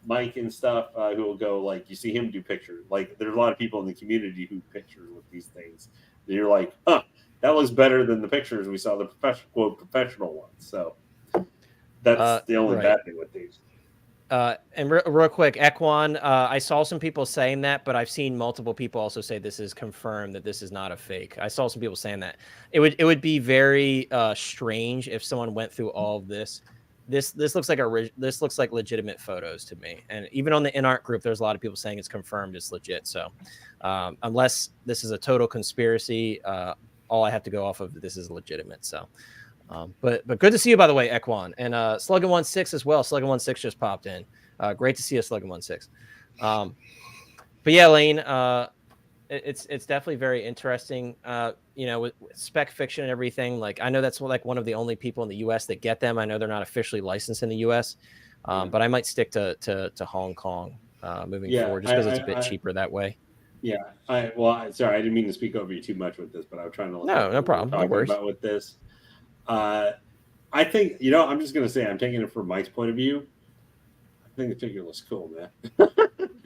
Mike and stuff who will go like, you see him do pictures. Like there's a lot of people in the community who picture with these things. And you're like, that looks better than the pictures we saw the professional ones. So that's the only bad thing with these. And real quick, Ekwan, I saw some people saying that, but I've seen multiple people also say this is confirmed that this is not a fake. I saw some people saying that. It would be very strange if someone went through all of this. This looks like legitimate photos to me. And even on the Inart group, there's a lot of people saying it's confirmed, it's legit. So unless this is a total conspiracy, all I have to go off of this is legitimate. So. But good to see you, by the way, Ekwan, and Sluggin16 as well. Sluggin16 just popped in. Great to see you, Sluggin16. But yeah, Lane, it's definitely very interesting. With spec fiction and everything. Like I know that's like one of the only people in the U.S. that get them. I know they're not officially licensed in the U.S., but I might stick to Hong Kong moving forward just because it's a bit cheaper that way. Yeah. Sorry, I didn't mean to speak over you too much with this, but I was trying to. No problem. No worries. About with this. I think I'm just gonna say I'm taking it from Mike's point of view. I think the figure looks cool, man.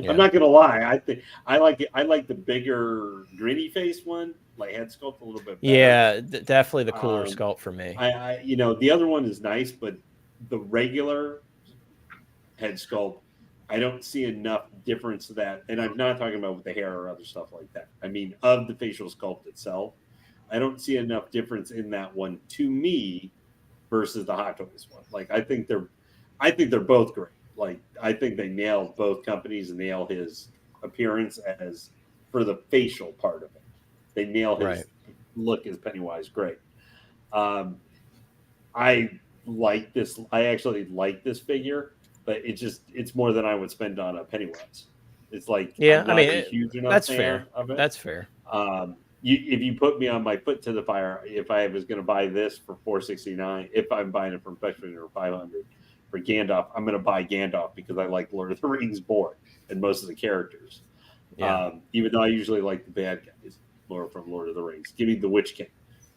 I'm not gonna lie. I think I like it. I like the bigger gritty face one, like head sculpt a little bit better. Yeah, definitely the cooler sculpt for me. The other one is nice, but the regular head sculpt, I don't see enough difference to that. And I'm not talking about with the hair or other stuff like that. I mean, of the facial sculpt itself. I don't see enough difference in that one to me versus the Hot Toys one. Like I think they're both great. Like I think they nailed both companies and nail his appearance as for the facial part of it. They nail his look as Pennywise great. I like this. I actually like this figure, but it's more than I would spend on a Pennywise. It's like huge enough. That's fair. That's fair. If you put me on my foot to the fire, if I was going to buy this for $469, if I'm buying it from Freshman or $500 for Gandalf, I'm going to buy Gandalf because I like Lord of the Rings more and most of the characters. Yeah. Even though I usually like the bad guys more from Lord of the Rings. Give me the Witch King,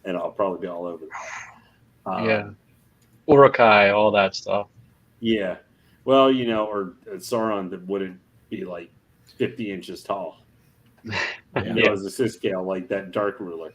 and I'll probably be all over that. Urukai, all that stuff. Yeah. Well, or Sauron that wouldn't be like 50 inches tall. As a Sith scale, like that dark ruler.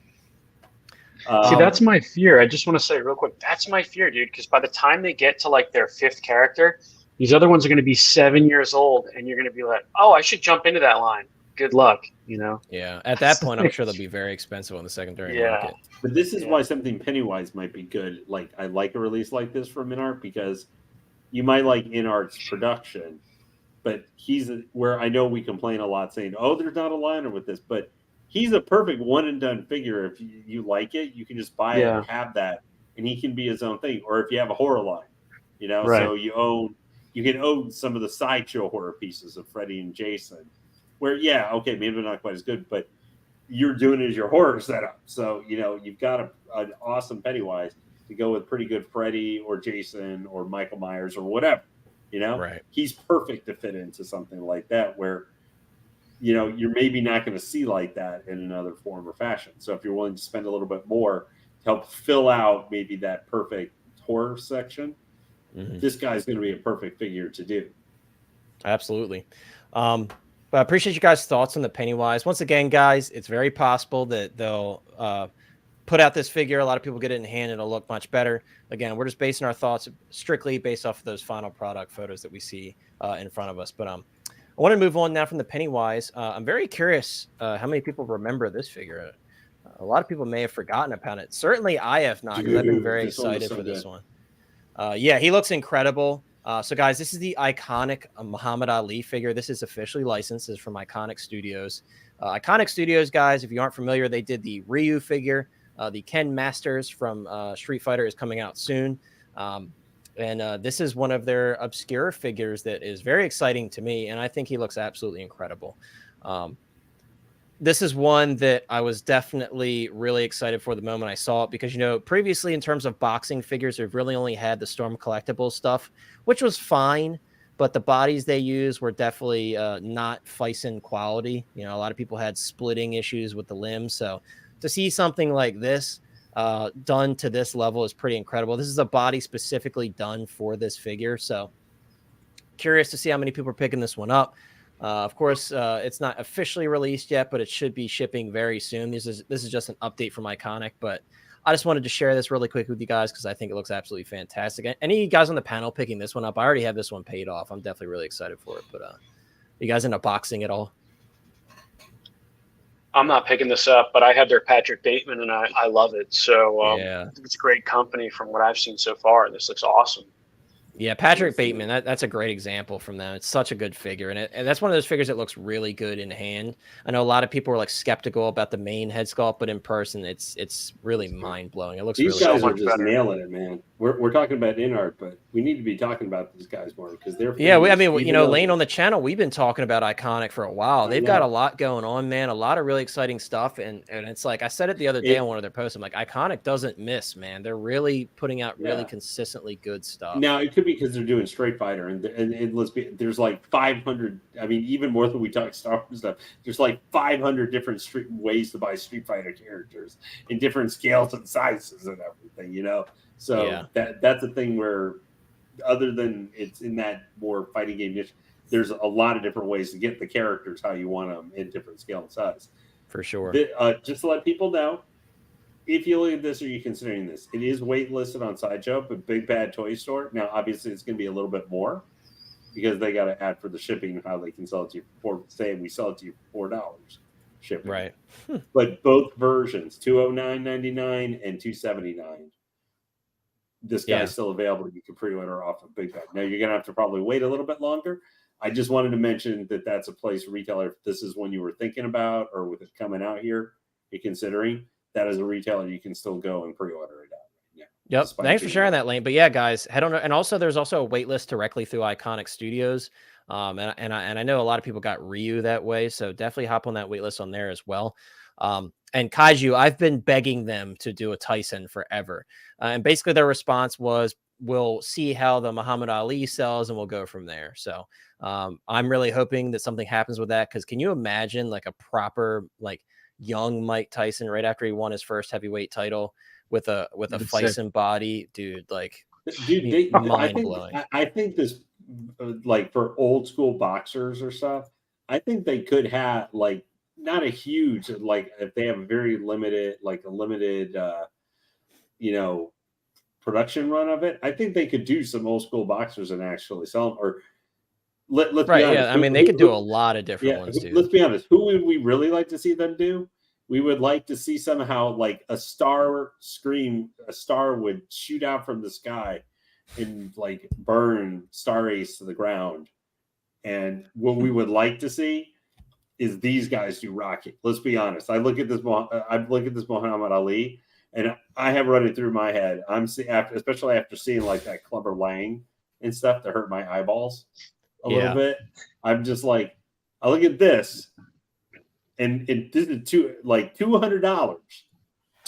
See, that's my fear. I just want to say real quick, that's my fear, dude. Because by the time they get to like their 5th character, these other ones are going to be 7 years old, and you're going to be like, "Oh, I should jump into that line." good luck, you know. Yeah, at that point, I'm sure they'll be very expensive on the secondary Yeah. market. But this is why something Pennywise might be good. Like, I like a release like this from Inart because you might like Inart's production, but he's where I know we complain a lot saying, "Oh, there's not a liner with this," but he's a perfect one and done figure. If you like it, you can just buy it and have that, and he can be his own thing. Or if you have a horror line, you know, so you can own some of the sideshow horror pieces of Freddy and Jason, where okay, maybe they're not quite as good, but you're doing it as your horror setup. So you know you've got an awesome Pennywise to go with pretty good Freddy or Jason or Michael Myers or whatever. You know, he's perfect to fit into something like that where, you know, you're maybe not going to see like that in another form or fashion. So if you're willing to spend a little bit more to help fill out maybe that perfect horror section, this guy's going to be a perfect figure to do. Absolutely. But I appreciate you guys' thoughts on the Pennywise. Once again, guys, it's very possible that they'll put out this figure. A lot of people get it in hand and it'll look much better. Again, we're just basing our thoughts strictly based off of those final product photos that we see in front of us. But I want to move on now from the Pennywise. I'm very curious how many people remember this figure. A lot of people may have forgotten about it. Certainly I have not, because I've been very excited for this one. Yeah, he looks incredible. So guys, this is the iconic Muhammad Ali figure. This is officially licensed. This is from Iconic Studios. Iconic Studios, guys, if you aren't familiar, they did the Ryu figure. The Ken Masters from Street Fighter is coming out soon. And this is one of their obscure figures that is very exciting to me, and I think he looks absolutely incredible. This is one that I was definitely really excited for the moment I saw it, because, you know, previously in terms of boxing figures, we've really only had the Storm Collectibles stuff, which was fine, but the bodies they used were definitely not Fison quality. You know, a lot of people had splitting issues with the limbs, so to see something like this done to this level is pretty incredible. This is a body specifically done for this figure, so curious to see how many people are picking this one up. Of course, it's not officially released yet, but it should be shipping very soon. This is just an update from Iconic, but I just wanted to share this really quick with you guys because I think it looks absolutely fantastic. Any of you guys on the panel picking this one up? I already have this one paid off. I'm definitely really excited for it. But you guys into boxing at all? I'm not picking this up, but I had their Patrick Bateman, and I love it. So yeah, I think it's a great company from what I've seen so far. This looks awesome. Yeah, Patrick Bateman, that's a great example from them. It's such a good figure, and that's one of those figures that looks really good in hand. I know a lot of people were like skeptical about the main head sculpt, but in person, it's really mind blowing. It looks these really guys so are just better. Nailing it, man. We're talking about Inart, but we need to be talking about these guys more because they're I mean, you know, Lane on the channel, we've been talking about Iconic for a while. They've got a lot going on, man. A lot of really exciting stuff, and it's like I said it the other day on one of their posts. I'm like, Iconic doesn't miss, man. They're really putting out really consistently good stuff. Now it could be because they're doing Street Fighter, and let's be, there's like 500. I mean, even more than we talk Star Wars stuff. There's like 500 different ways to buy Street Fighter characters in different scales and sizes and everything. You know, so that's a thing where, other than it's in that more fighting game niche, there's a lot of different ways to get the characters how you want them in different scale and size. For sure. Just to let people know, if you look at this or you're considering this, it is waitlisted on Sideshow, but Big Bad Toy Store. Now, obviously, it's going to be a little bit more because they got to add for the shipping and how they can sell it to you for, say, we sell it to you for $4 shipping. Right. But both versions, $209.99 and $279. This guy's still available. You can pre-order off of Big Bad. Now, you're going to have to probably wait a little bit longer. I just wanted to mention that that's a place, retailer, if this is one you were thinking about or with it coming out here, you're considering, that as a retailer, you can still go and pre-order it out. Yeah. Yep. Thanks for sharing that, Lane. But yeah, guys, head on. And also, there's also a wait list directly through Iconic Studios. And I know a lot of people got Ryu that way, so definitely hop on that wait list on there as well. And Kaiju, I've been begging them to do a Tyson forever. And basically their response was, we'll see how the Muhammad Ali sells and we'll go from there. So I'm really hoping that something happens with that, because can you imagine like a proper like young Mike Tyson right after he won his first heavyweight title with a Fison body, dude, like mind blowing. I think this, like for old school boxers or stuff, I think they could have like not a huge, like if they have a very limited, like a limited, production run of it, I think they could do some old school boxers and actually sell them, or let's Right. be honest. Yeah. I mean, they could do a lot of different ones, dude. Let's be honest. Who would we really like to see them do? We would like to see somehow like a star would shoot out from the sky and like burn Star Ace to the ground. And what we would like to see is these guys do Rocky. Let's be honest. I look at this Muhammad Ali, and I have run it through my head. Especially after seeing like that Clubber Lang and stuff that hurt my eyeballs a little bit. I'm just like, I look at this. And this is $200.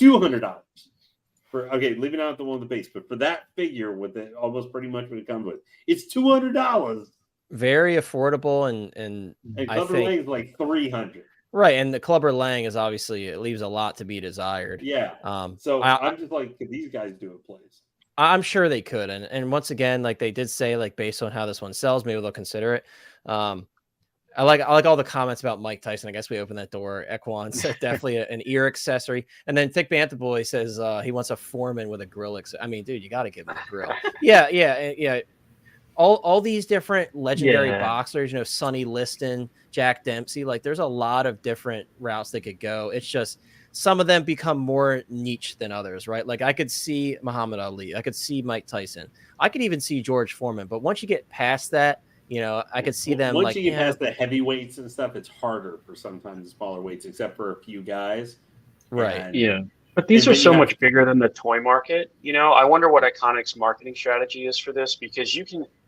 $200 for leaving out the one with the base, but for that figure with it almost pretty much what it comes with, it's $200. Very affordable, and Clubber Lang is like $300. Right, and the Clubber Lang is obviously, it leaves a lot to be desired. Yeah. So I'm just like, could these guys do it, please? I'm sure they could, and once again, like they did say, like based on how this one sells, maybe they'll consider it. I like all the comments about Mike Tyson. I guess we opened that door. Equan said definitely an ear accessory. And then Thick Bantha Boy says he wants a Foreman with a grill. I mean, dude, you got to give him a grill. Yeah. All these different legendary boxers, Sonny Liston, Jack Dempsey, like there's a lot of different routes they could go. It's just some of them become more niche than others, right? Like I could see Muhammad Ali. I could see Mike Tyson. I could even see George Foreman. But once you get past that, I could see them once you get past the heavyweights and stuff, it's harder for sometimes the smaller weights, except for a few guys. Right. But these are so much bigger than the toy market. I wonder what Iconic's marketing strategy is for this, because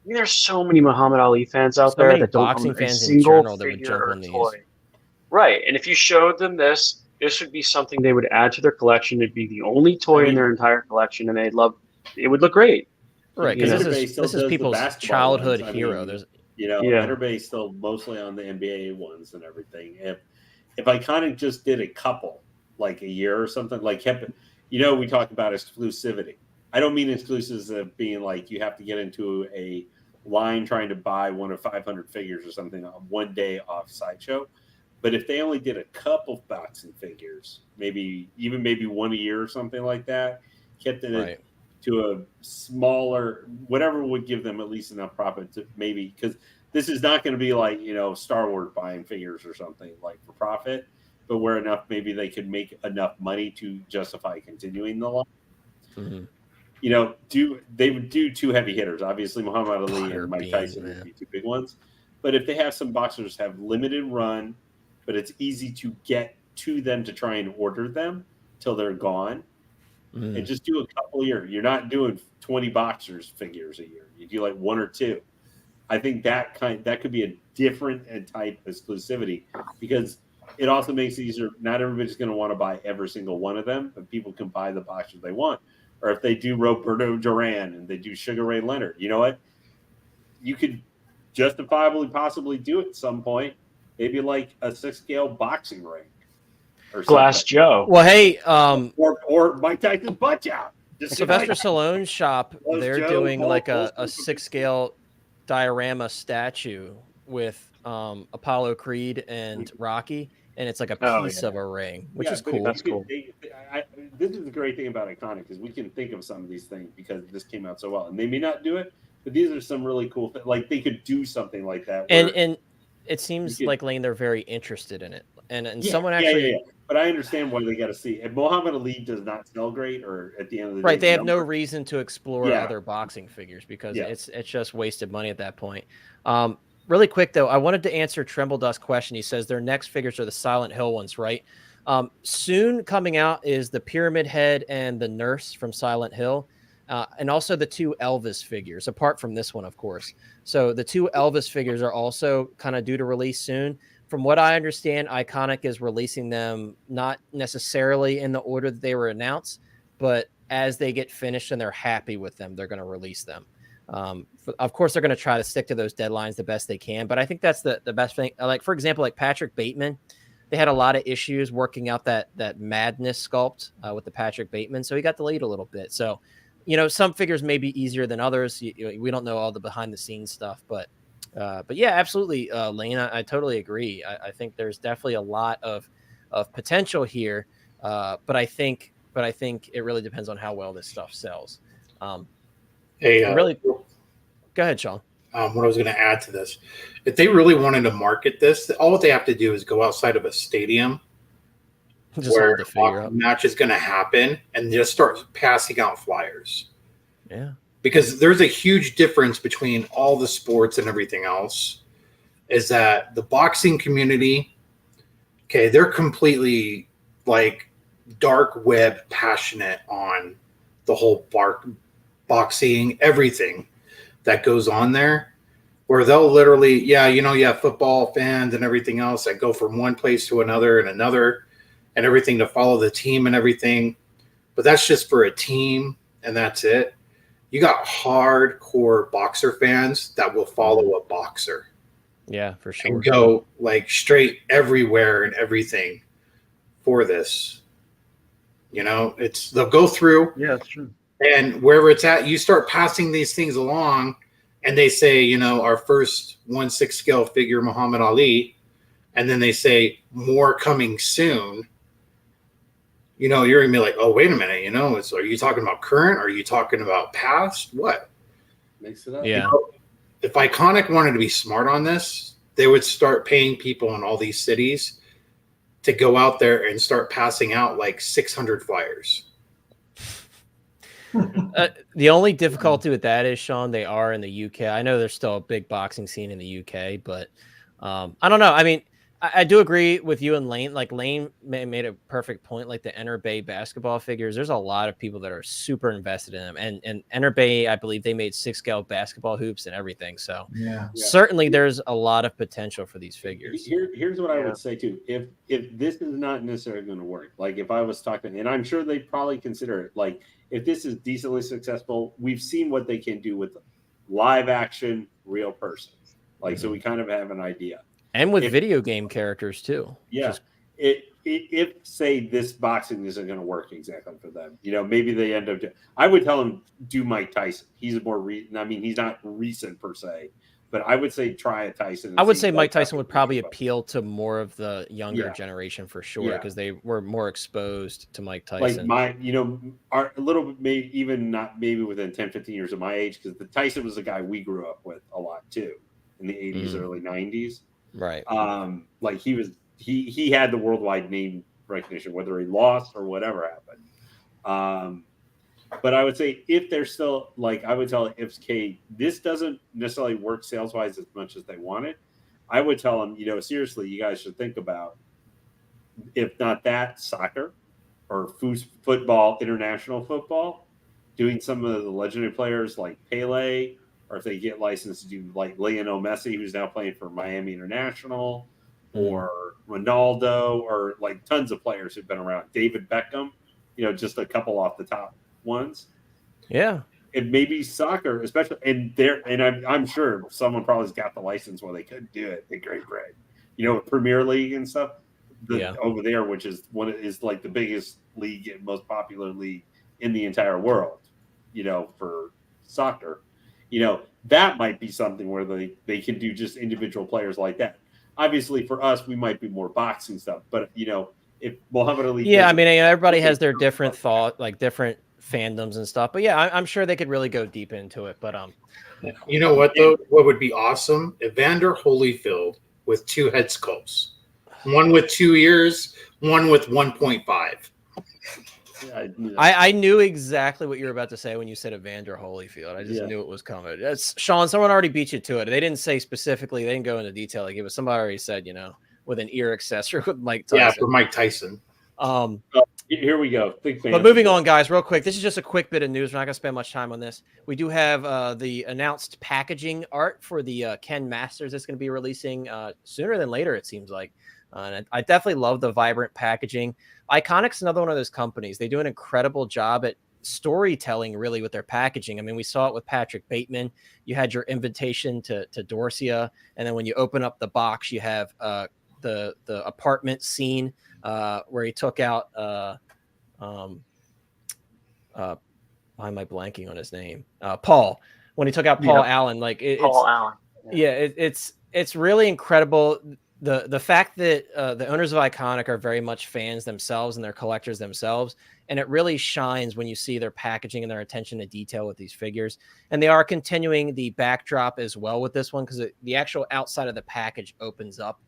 there's so many Muhammad Ali fans out there that don't own a single figure or toy. Right. And if you showed them this would be something they would add to their collection. It'd be the only toy in their entire collection, and it would look great. Right, because this is people's childhood hero. Enterbase still mostly on the NBA ones and everything. If Iconic just did a couple, like a year or something, like we talk about exclusivity. I don't mean exclusives of being like you have to get into a line trying to buy one of 500 figures or something on one day off Sideshow. But if they only did a couple boxing figures, maybe one a year or something like that, kept it to a smaller, whatever would give them at least enough profit to maybe, because this is not going to be like, Star Wars buying figures or something like for profit, but where maybe they could make enough money to justify continuing the line. Mm-hmm. They would do two heavy hitters. Obviously, Muhammad Ali and Mike Tyson would be two big ones. But if they have some boxers have limited run, but it's easy to get to them to try and order them till they're gone, and just do a couple a year. You're not doing 20 boxers figures a year. You do like one or two. I think that could be a different type of exclusivity, because it also makes it easier. Not everybody's going to want to buy every single one of them, but people can buy the boxers they want. Or if they do Roberto Duran and they do Sugar Ray Leonard, you know what? You could justifiably possibly do it at some point. Maybe like a 6-scale boxing ring. Glass Joe. Well, hey, or Mike Tyson's butt out. Sylvester Stallone's shop, they're doing like a 6-scale diorama statue with Apollo Creed and Rocky, and it's like a piece of a ring, which is cool. That's cool. This is the great thing about Iconic, is we can think of some of these things because this came out so well, and they may not do it, but these are some really cool things. Like they could do something like that. And it seems like Lane, they're very interested in it, and someone actually. Yeah. But I understand why they got to see. If Muhammad Ali does not sell great, or at the end of the day, right, they have no reason to explore other boxing figures because it's just wasted money at that point. Really quick though, I wanted to answer Tremble Dust's question. He says their next figures are the Silent Hill ones, right? Soon coming out is the Pyramid Head and the Nurse from Silent Hill, and also the 2 Elvis figures. Apart from this one, of course. So the 2 Elvis figures are also kind of due to release soon. From what I understand, Iconic is releasing them not necessarily in the order that they were announced, but as they get finished and they're happy with them, they're going to release them. Of course, they're going to try to stick to those deadlines the best they can, but I think that's the best thing. Like, for example, like Patrick Bateman, they had a lot of issues working out that Madness sculpt with the Patrick Bateman, so he got delayed a little bit. So, some figures may be easier than others. We don't know all the behind-the-scenes stuff, but yeah, absolutely, Lane. I totally agree. I think there's definitely a lot of potential here, but I think it really depends on how well this stuff sells. Really, go ahead, Sean. what I was going to add to this, if they really wanted to market this, all they have to do is go outside of a stadium Just where hold the figure a up. match is going to happen and just start passing out flyers. Yeah. Because there's a huge difference between all the sports and everything else, is that the boxing community, okay, they're completely like dark web passionate on the whole boxing, everything that goes on there, where they'll literally, you have football fans and everything else that go from one place to another and everything to follow the team and everything. But that's just for a team and that's it. You got hardcore boxer fans that will follow a boxer. Yeah, for sure. And go like straight everywhere and everything for this. They'll go through. Yeah, that's true. And wherever it's at, you start passing these things along and they say, our first 1/6 scale figure, Muhammad Ali. And then they say more coming soon. You're going to be like, oh, wait a minute. Are you talking about current? Are you talking about past? What? Mix it up. Yeah. If Iconic wanted to be smart on this, they would start paying people in all these cities to go out there and start passing out like 600 flyers. The only difficulty with that is, Sean, they are in the UK. I know there's still a big boxing scene in the UK, but I don't know. I mean, I do agree with you and Lane. Like Lane made a perfect point. Like the Enter Bay basketball figures, there's a lot of people that are super invested in them. And Enter Bay, I believe they made 6-scale basketball hoops and everything. So certainly there's a lot of potential for these figures. Here's what I would say too. If this is not necessarily going to work, like if I was talking, and I'm sure they probably consider it, like if this is decently successful, we've seen what they can do with live action, real person. Like, so we kind of have an idea. And with video game characters too. Yeah. If say this boxing isn't going to work exactly for them, maybe they end up. I would tell them do Mike Tyson. He's more. He's not recent per se, but I would say try a Tyson. I would say Mike Tyson would probably appeal to more of the younger generation for sure, because they were more exposed to Mike Tyson. Like a little bit, maybe even not maybe within 10, 15 years of my age, because the Tyson was a guy we grew up with a lot too in the 80s, early 90s. Right. Like he had the worldwide name recognition, whether he lost or whatever happened. But I would say if they're still I would tell IFSK, this doesn't necessarily work sales wise as much as they want it. I would tell them, seriously, you guys should think about, if not that, soccer or football, international football, doing some of the legendary players like Pele, or if they get licensed to do like Lionel Messi, who's now playing for Miami International, or Ronaldo, or like tons of players who've been around. David Beckham, just a couple off the top ones. Yeah. And maybe soccer, especially, and I'm sure someone probably's got the license where they could do it in Great Britain. Premier League and stuff over there, which is like the biggest league and most popular league in the entire world, for soccer. That might be something where they can do just individual players like that. Obviously, for us, we might be more boxing stuff. But, if Muhammad Ali... Yeah, I mean, everybody has their different different fandoms and stuff. But, yeah, I'm sure they could really go deep into it. But you know what, though? What would be awesome? Evander Holyfield with 2 head sculpts. One with 2 ears, one with 1.5. I knew exactly what you were about to say when you said Evander Holyfield. I just knew it was coming. Sean, someone already beat you to it. They didn't say specifically. They didn't go into detail. Like it was somebody already said, with an ear accessory with Mike Tyson. Yeah, for Mike Tyson. Here we go. But moving on, guys, real quick. This is just a quick bit of news. We're not going to spend much time on this. We do have the announced packaging art for the Ken Masters that's going to be releasing sooner than later, it seems like. And I definitely love the vibrant packaging. Iconic's another one of those companies. They do an incredible job at storytelling, really, with their packaging. I mean, we saw it with Patrick Bateman. You had your invitation to Dorsia, and then when you open up the box, you have the apartment scene where he took out. Why am I blanking on his name? Paul. When he took out Paul Allen, Paul Allen. Yeah, it's really incredible. the fact that the owners of Iconic are very much fans themselves and they're collectors themselves, and it really shines when you see their packaging and their attention to detail with these figures. And they are continuing the backdrop as well with this one, because the actual outside of the package opens up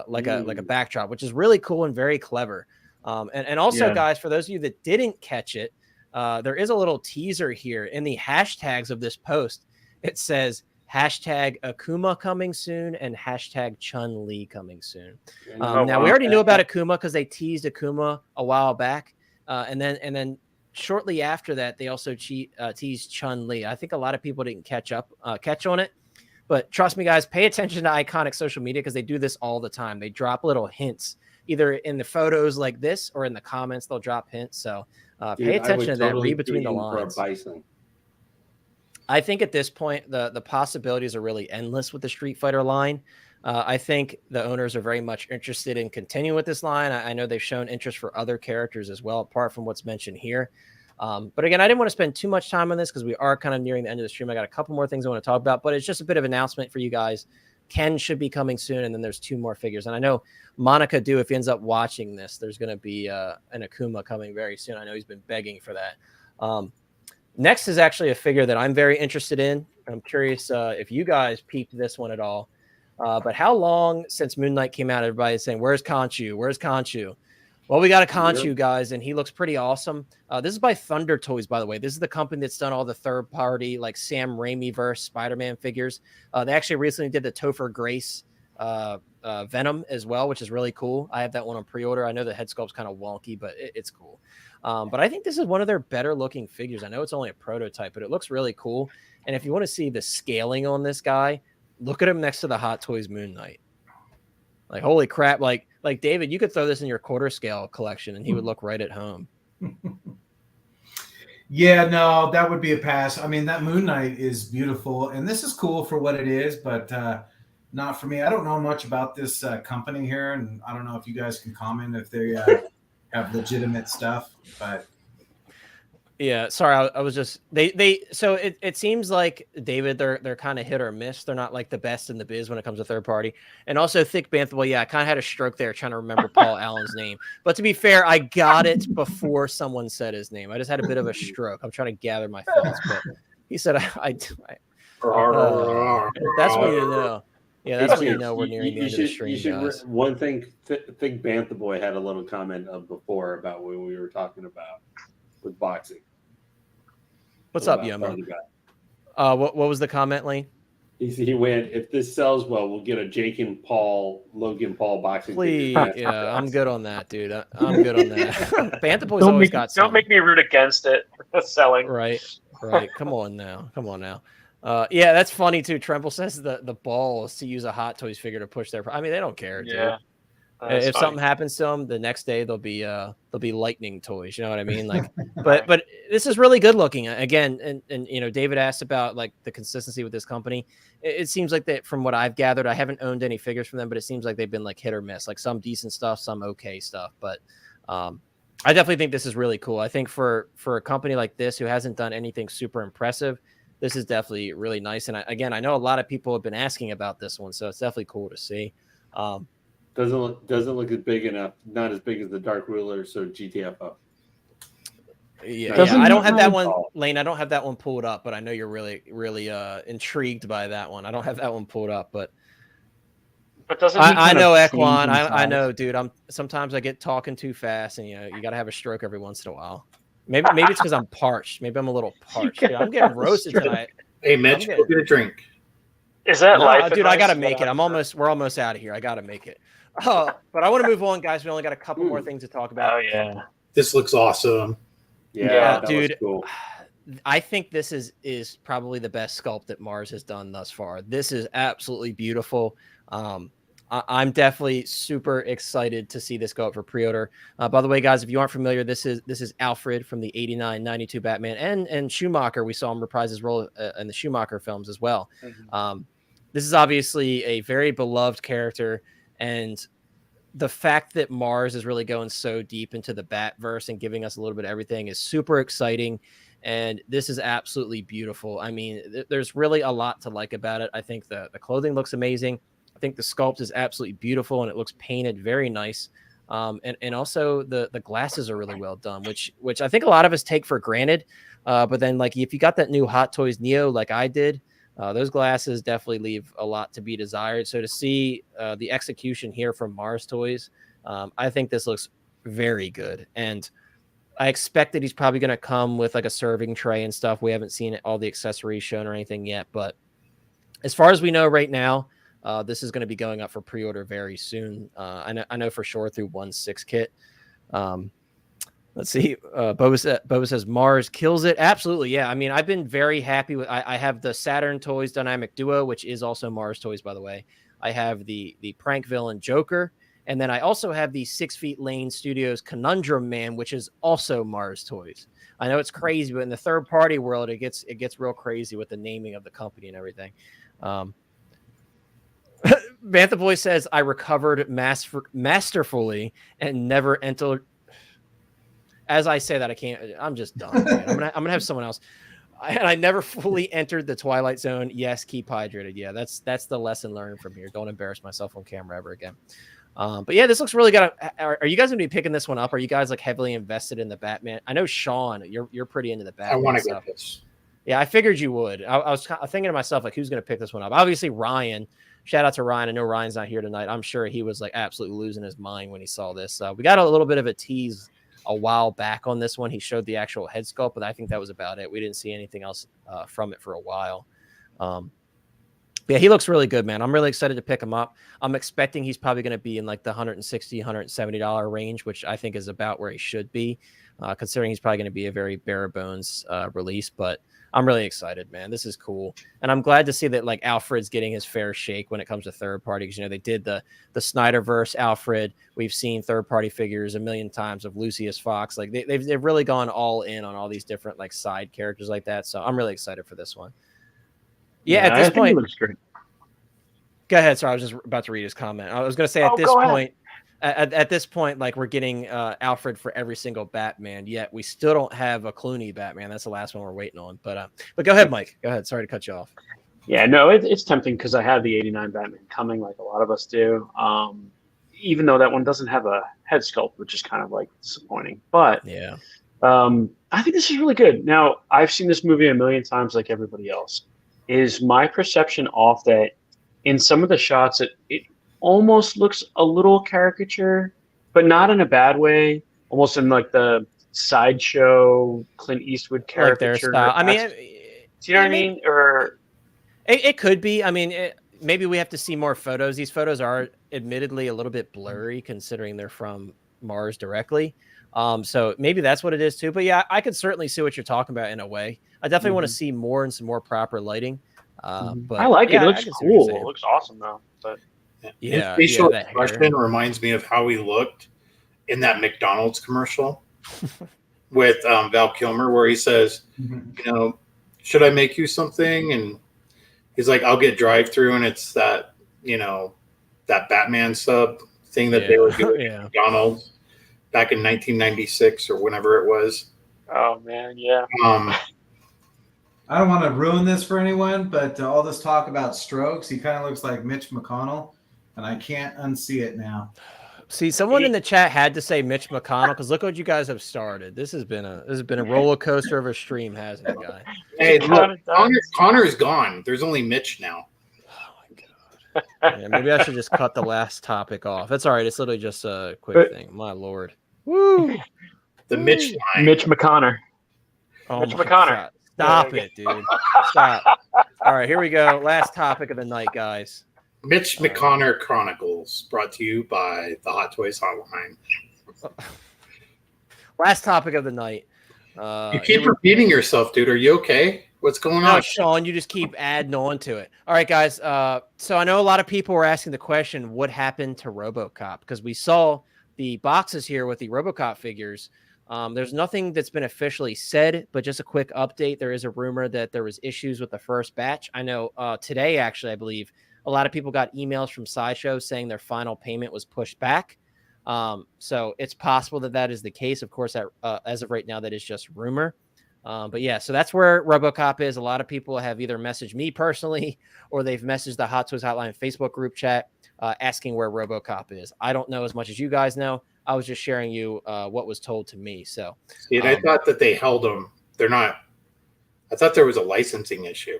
like a backdrop, which is really cool and very clever. And also, guys, for those of you that didn't catch it, there is a little teaser here in the hashtags of this post. It says hashtag Akuma coming soon and hashtag Chun-Li coming soon. Now, we already knew about Akuma because they teased Akuma a while back. And then shortly after that, they also teased Chun-Li. I think a lot of people didn't catch on it. But trust me, guys, pay attention to Iconic social media because they do this all the time. They drop little hints, either in the photos like this or in the comments. They'll drop hints. So pay attention to that. Read between the lines. I think at this point, the possibilities are really endless with the Street Fighter line. I think the owners are very much interested in continuing with this line. I know they've shown interest for other characters as well, apart from what's mentioned here. But again, I didn't want to spend too much time on this because we are kind of nearing the end of the stream. I got a couple more things I want to talk about, but it's just a bit of an announcement for you guys. Ken should be coming soon, and then there's 2 more figures. And I know Monica if he ends up watching this, there's going to be an Akuma coming very soon. I know he's been begging for that. Next is actually a figure that I'm very interested in. I'm curious if you guys peeped this one at all. But how long since Moon Knight came out, everybody's saying, where's Khonshu? Where's Khonshu? Well, we got a Khonshu, guys, and he looks pretty awesome. This is by Thunder Toys, by the way. This is the company that's done all the third-party, like Sam Raimi-verse Spider-Man figures. They actually recently did the Topher Grace Venom as well, which is really cool. I have that one on pre-order. I know the head sculpt's kind of wonky, but it's cool. But I think this is one of their better-looking figures. I know it's only a prototype, but it looks really cool. And if you want to see the scaling on this guy, look at him next to the Hot Toys Moon Knight. Like, holy crap. Like David, you could throw this in your quarter scale collection and he would look right at home. Yeah, no, that would be a pass. I mean, that Moon Knight is beautiful, and this is cool for what it is, but not for me. I don't know much about this company here, and I don't know if you guys can comment if they have legitimate stuff, but... Yeah, sorry, I was just so it seems like, David, they're kind of hit or miss. They're not like the best in the biz when it comes to third party. And also Thick Banth, well, yeah, I kind of had a stroke there trying to remember Paul Allen's name. But to be fair, I got it before someone said his name. I just had a bit of a stroke. I'm trying to gather my thoughts, but he said that's when you know. Yeah, that's when you know we're nearing the end of the stream, guys. One thing, Thick Bantha Boy had a little comment before about what we were talking about with boxing. What's up, Yuma? What was the comment, Lane? He went, if this sells well, we'll get a Logan Paul boxing. Please, yeah, I'm good on that, dude. I'm good on that. Bantha Boy's always got something. Don't make me root against it. Selling. Right. Come on now. Yeah, that's funny too. Tremble says the balls to use a Hot Toys figure to push their. I mean, they don't care, dude. Yeah. If something happens to them, the next day they'll be lightning toys. You know what I mean? Like, but this is really good looking. Again, and you know, David asked about like the consistency with this company. It seems like that from what I've gathered. I haven't owned any figures from them, but it seems like they've been like hit or miss. Like some decent stuff, some okay stuff. But I definitely think this is really cool. I think for a company like this who hasn't done anything super impressive, this is definitely really nice. And I know a lot of people have been asking about this one, so it's definitely cool to see. Doesn't look as big enough, not as big as the Dark Rulers or GTFO. Yeah, I don't have that one, Lane. I don't have that one pulled up, but I know you're really, really intrigued by that one. I don't have that one pulled up, but doesn't I know Ekwan. I know, dude. Sometimes I get talking too fast, and you got to have a stroke every once in a while. Maybe it's because I'm parched. Maybe I'm a little parched. Dude, I'm getting roasted tonight. Hey, Mitch, go get a drink. Is that life? Dude, I gotta make it. We're almost out of here. I gotta make it. But I want to move on, guys. We only got a couple more things to talk about. Oh yeah, this looks awesome. Yeah, dude. Cool. I think this is probably the best sculpt that Mars has done thus far. This is absolutely beautiful. I'm definitely super excited to see this go up for pre-order. By the way, guys, if you aren't familiar, this is Alfred from the 89-92 Batman and Schumacher. We saw him reprise his role in the Schumacher films as well. Mm-hmm. This is obviously a very beloved character, and the fact that Mars is really going so deep into the Batverse and giving us a little bit of everything is super exciting. And this is absolutely beautiful. I mean, there's really a lot to like about it. I think the clothing looks amazing. I think the sculpt is absolutely beautiful and it looks painted very nice. And also the glasses are really well done, which I think a lot of us take for granted. But then like if you got that new Hot Toys Neo like I did, those glasses definitely leave a lot to be desired. So to see the execution here from Mars Toys, I think this looks very good. And I expect that he's probably going to come with like a serving tray and stuff. We haven't seen all the accessories shown or anything yet, but as far as we know right now, this is going to be going up for pre-order very soon. I know for sure through 1/6 kit. Let's see. Boba says Mars kills it. Absolutely. Yeah. I mean, I've been very happy with, I have the Saturn Toys Dynamic Duo, which is also Mars Toys, by the way. I have the Prank Villain Joker. And then I also have the 6 Feet Lane Studios Conundrum Man, which is also Mars Toys. I know it's crazy, but in the third party world, it gets real crazy with the naming of the company and everything. Bantha Boy says, I recovered masterfully and never entered. As I say that, I can't. I'm just done. I'm gonna have someone else. I never fully entered the Twilight Zone. Yes, keep hydrated. Yeah, that's the lesson learned from here. Don't embarrass myself on camera ever again. But yeah, this looks really good. Are you guys gonna be picking this one up? Are you guys like heavily invested in the Batman? I know Sean, you're pretty into the Batman. I want to get this. Yeah, I figured you would. I was thinking to myself, like, who's gonna pick this one up? Obviously, Ryan. Shout out to Ryan. I know Ryan's not here tonight. I'm sure he was like absolutely losing his mind when he saw this. We got a little bit of a tease a while back on this one. He showed the actual head sculpt, but I think that was about it. We didn't see anything else from it for a while. Yeah, he looks really good, man. I'm really excited to pick him up. I'm expecting he's probably going to be in like the $160, $170 range, which I think is about where he should be, considering he's probably going to be a very bare bones release. But I'm really excited, man. This is cool. And I'm glad to see that like Alfred's getting his fair shake when it comes to third party, because, you know, they did the Snyderverse Alfred. We've seen third party figures a million times of Lucius Fox. Like they've really gone all in on all these different like side characters like that. So I'm really excited for this one. Yeah, at this point, looks great. Go ahead. Sorry, I was just about to read his comment. I was going to say at this point, like we're getting Alfred for every single Batman. Yet we still don't have a Clooney Batman. That's the last one we're waiting on. But go ahead, Mike. Go ahead. Sorry to cut you off. Yeah, no, it's tempting because I have the '89 Batman coming, like a lot of us do. Even though that one doesn't have a head sculpt, which is kind of like disappointing. But yeah, I think this is really good. Now, I've seen this movie a million times, like everybody else. Is my perception off that in some of the shots, it almost looks a little caricature, but not in a bad way. Almost in like the sideshow Clint Eastwood caricature. Like their style. I mean, do you know what I mean? Or it could be. I mean, maybe we have to see more photos. These photos are admittedly a little bit blurry, considering they're from Mars directly. So maybe that's what it is too. But yeah, I could certainly see what you're talking about in a way. I definitely want to see more and some more proper lighting. But I like it. It looks cool. It looks awesome though. But his facial expression reminds me of how he looked in that McDonald's commercial with Val Kilmer, where he says, you know, should I make you something? And he's like, I'll get drive-through, and it's that, you know, that Batman sub thing that they were doing at McDonald's back in 1996 or whenever it was. Oh man, yeah. I don't want to ruin this for anyone, but all this talk about strokes, he kind of looks like Mitch McConnell, and I can't unsee it now. See, someone in the chat had to say Mitch McConnell, because look what you guys have started. This has been a roller coaster of a stream, hasn't it, guy? Hey, look, Connor's gone. There's only Mitch now. Oh my god. Yeah, maybe I should just cut the last topic off. That's all right. It's literally just a quick thing. My lord. Woo! The Mitch line. Mitch McConnell. Oh Mitch McConnell. God. Stop it, dude. Stop. All right, here we go. Last topic of the night, guys. Mitch McConnell Chronicles, brought to you by the Hot Toys Hotline. Last topic of the night. You keep repeating yourself, dude. Are you okay? What's going on? Sean, you just keep adding on to it. All right, guys. So I know a lot of people were asking the question, what happened to RoboCop? Because we saw the boxes here with the RoboCop figures. There's nothing that's been officially said, but just a quick update. There is a rumor that there was issues with the first batch. I know today, actually, I believe a lot of people got emails from Sideshow saying their final payment was pushed back. So it's possible that is the case. Of course, as of right now, that is just rumor. But yeah, so that's where RoboCop is. A lot of people have either messaged me personally or they've messaged the Hot Toys Hotline Facebook group chat asking where RoboCop is. I don't know as much as you guys know. I was just sharing you what was told to me. So, and I thought that they held them. They're not. I thought there was a licensing issue.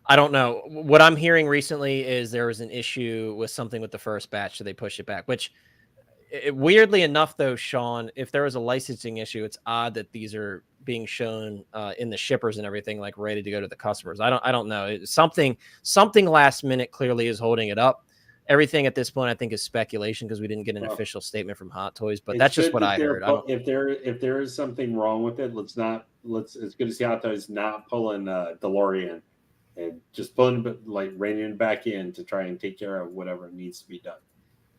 I don't know. What I'm hearing recently is there was an issue with something with the first batch, so they pushed it back. Which, weirdly enough, though, Sean, if there was a licensing issue, it's odd that these are being shown in the shippers and everything, like ready to go to the customers. I don't know. Something last minute clearly is holding it up. Everything at this point, I think, is speculation because we didn't get an official statement from Hot Toys. But that's just what I heard. If there is something wrong with it, it's good to see Hot Toys not pulling DeLorean and just pulling reining it back in to try and take care of whatever needs to be done.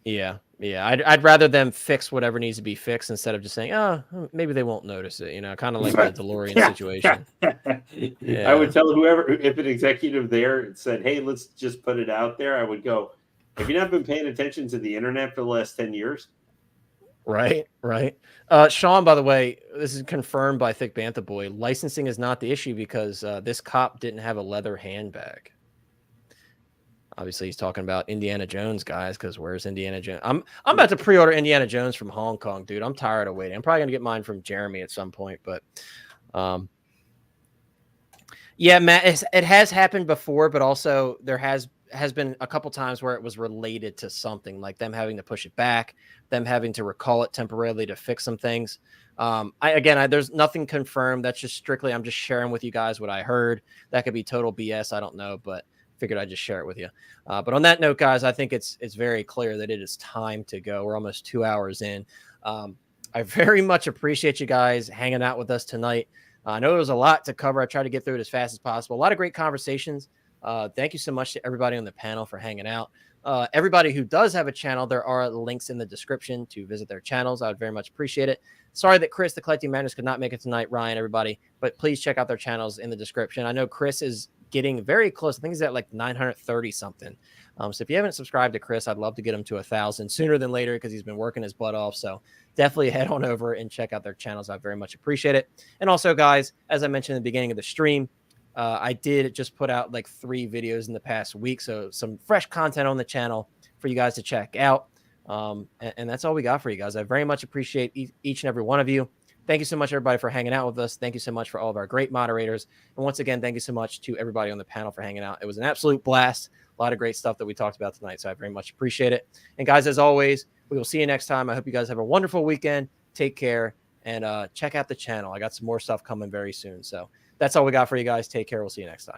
Yeah. I'd rather them fix whatever needs to be fixed instead of just saying, "Oh, maybe they won't notice it." Kind of like the DeLorean situation. Yeah. I would tell whoever, if an executive there said, "Hey, let's just put it out there," I would go, "Have you not been paying attention to the internet for the last 10 years?" Right. Sean, by the way, this is confirmed by Thick Bantha Boy. Licensing is not the issue because this cop didn't have a leather handbag. Obviously, he's talking about Indiana Jones, guys, because where's Indiana Jones? I'm about to pre-order Indiana Jones from Hong Kong, dude. I'm tired of waiting. I'm probably going to get mine from Jeremy at some point. But, yeah, Matt, it has happened before, but also there has been a couple times where it was related to something, like them having to push it back, them having to recall it temporarily to fix some things. There's nothing confirmed. That's just strictly, I'm just sharing with you guys what I heard. That could be total BS. I don't know, but figured I'd just share it with you. But on that note, guys, I think it's very clear that it is time to go. We're almost 2 hours in. I very much appreciate you guys hanging out with us tonight. I know there was a lot to cover. I tried to get through it as fast as possible. A lot of great conversations. Thank you so much to everybody on the panel for hanging out. Everybody who does have a channel, there are links in the description to visit their channels. I would very much appreciate it. Sorry that Chris, the Collecting Madness, could not make it tonight. Ryan, everybody, but please check out their channels in the description. I know Chris is getting very close. I think he's at like 930 something. So if you haven't subscribed to Chris, I'd love to get him to 1,000 sooner than later because he's been working his butt off. So definitely head on over and check out their channels. I very much appreciate it. And also, guys, as I mentioned in the beginning of the stream, I did just put out like 3 videos in the past week. So some fresh content on the channel for you guys to check out. And that's all we got for you guys. I very much appreciate each and every one of you. Thank you so much, everybody, for hanging out with us. Thank you so much for all of our great moderators. And once again, thank you so much to everybody on the panel for hanging out. It was an absolute blast. A lot of great stuff that we talked about tonight. So I very much appreciate it. And guys, as always, we will see you next time. I hope you guys have a wonderful weekend. Take care and check out the channel. I got some more stuff coming very soon. So that's all we got for you guys. Take care. We'll see you next time.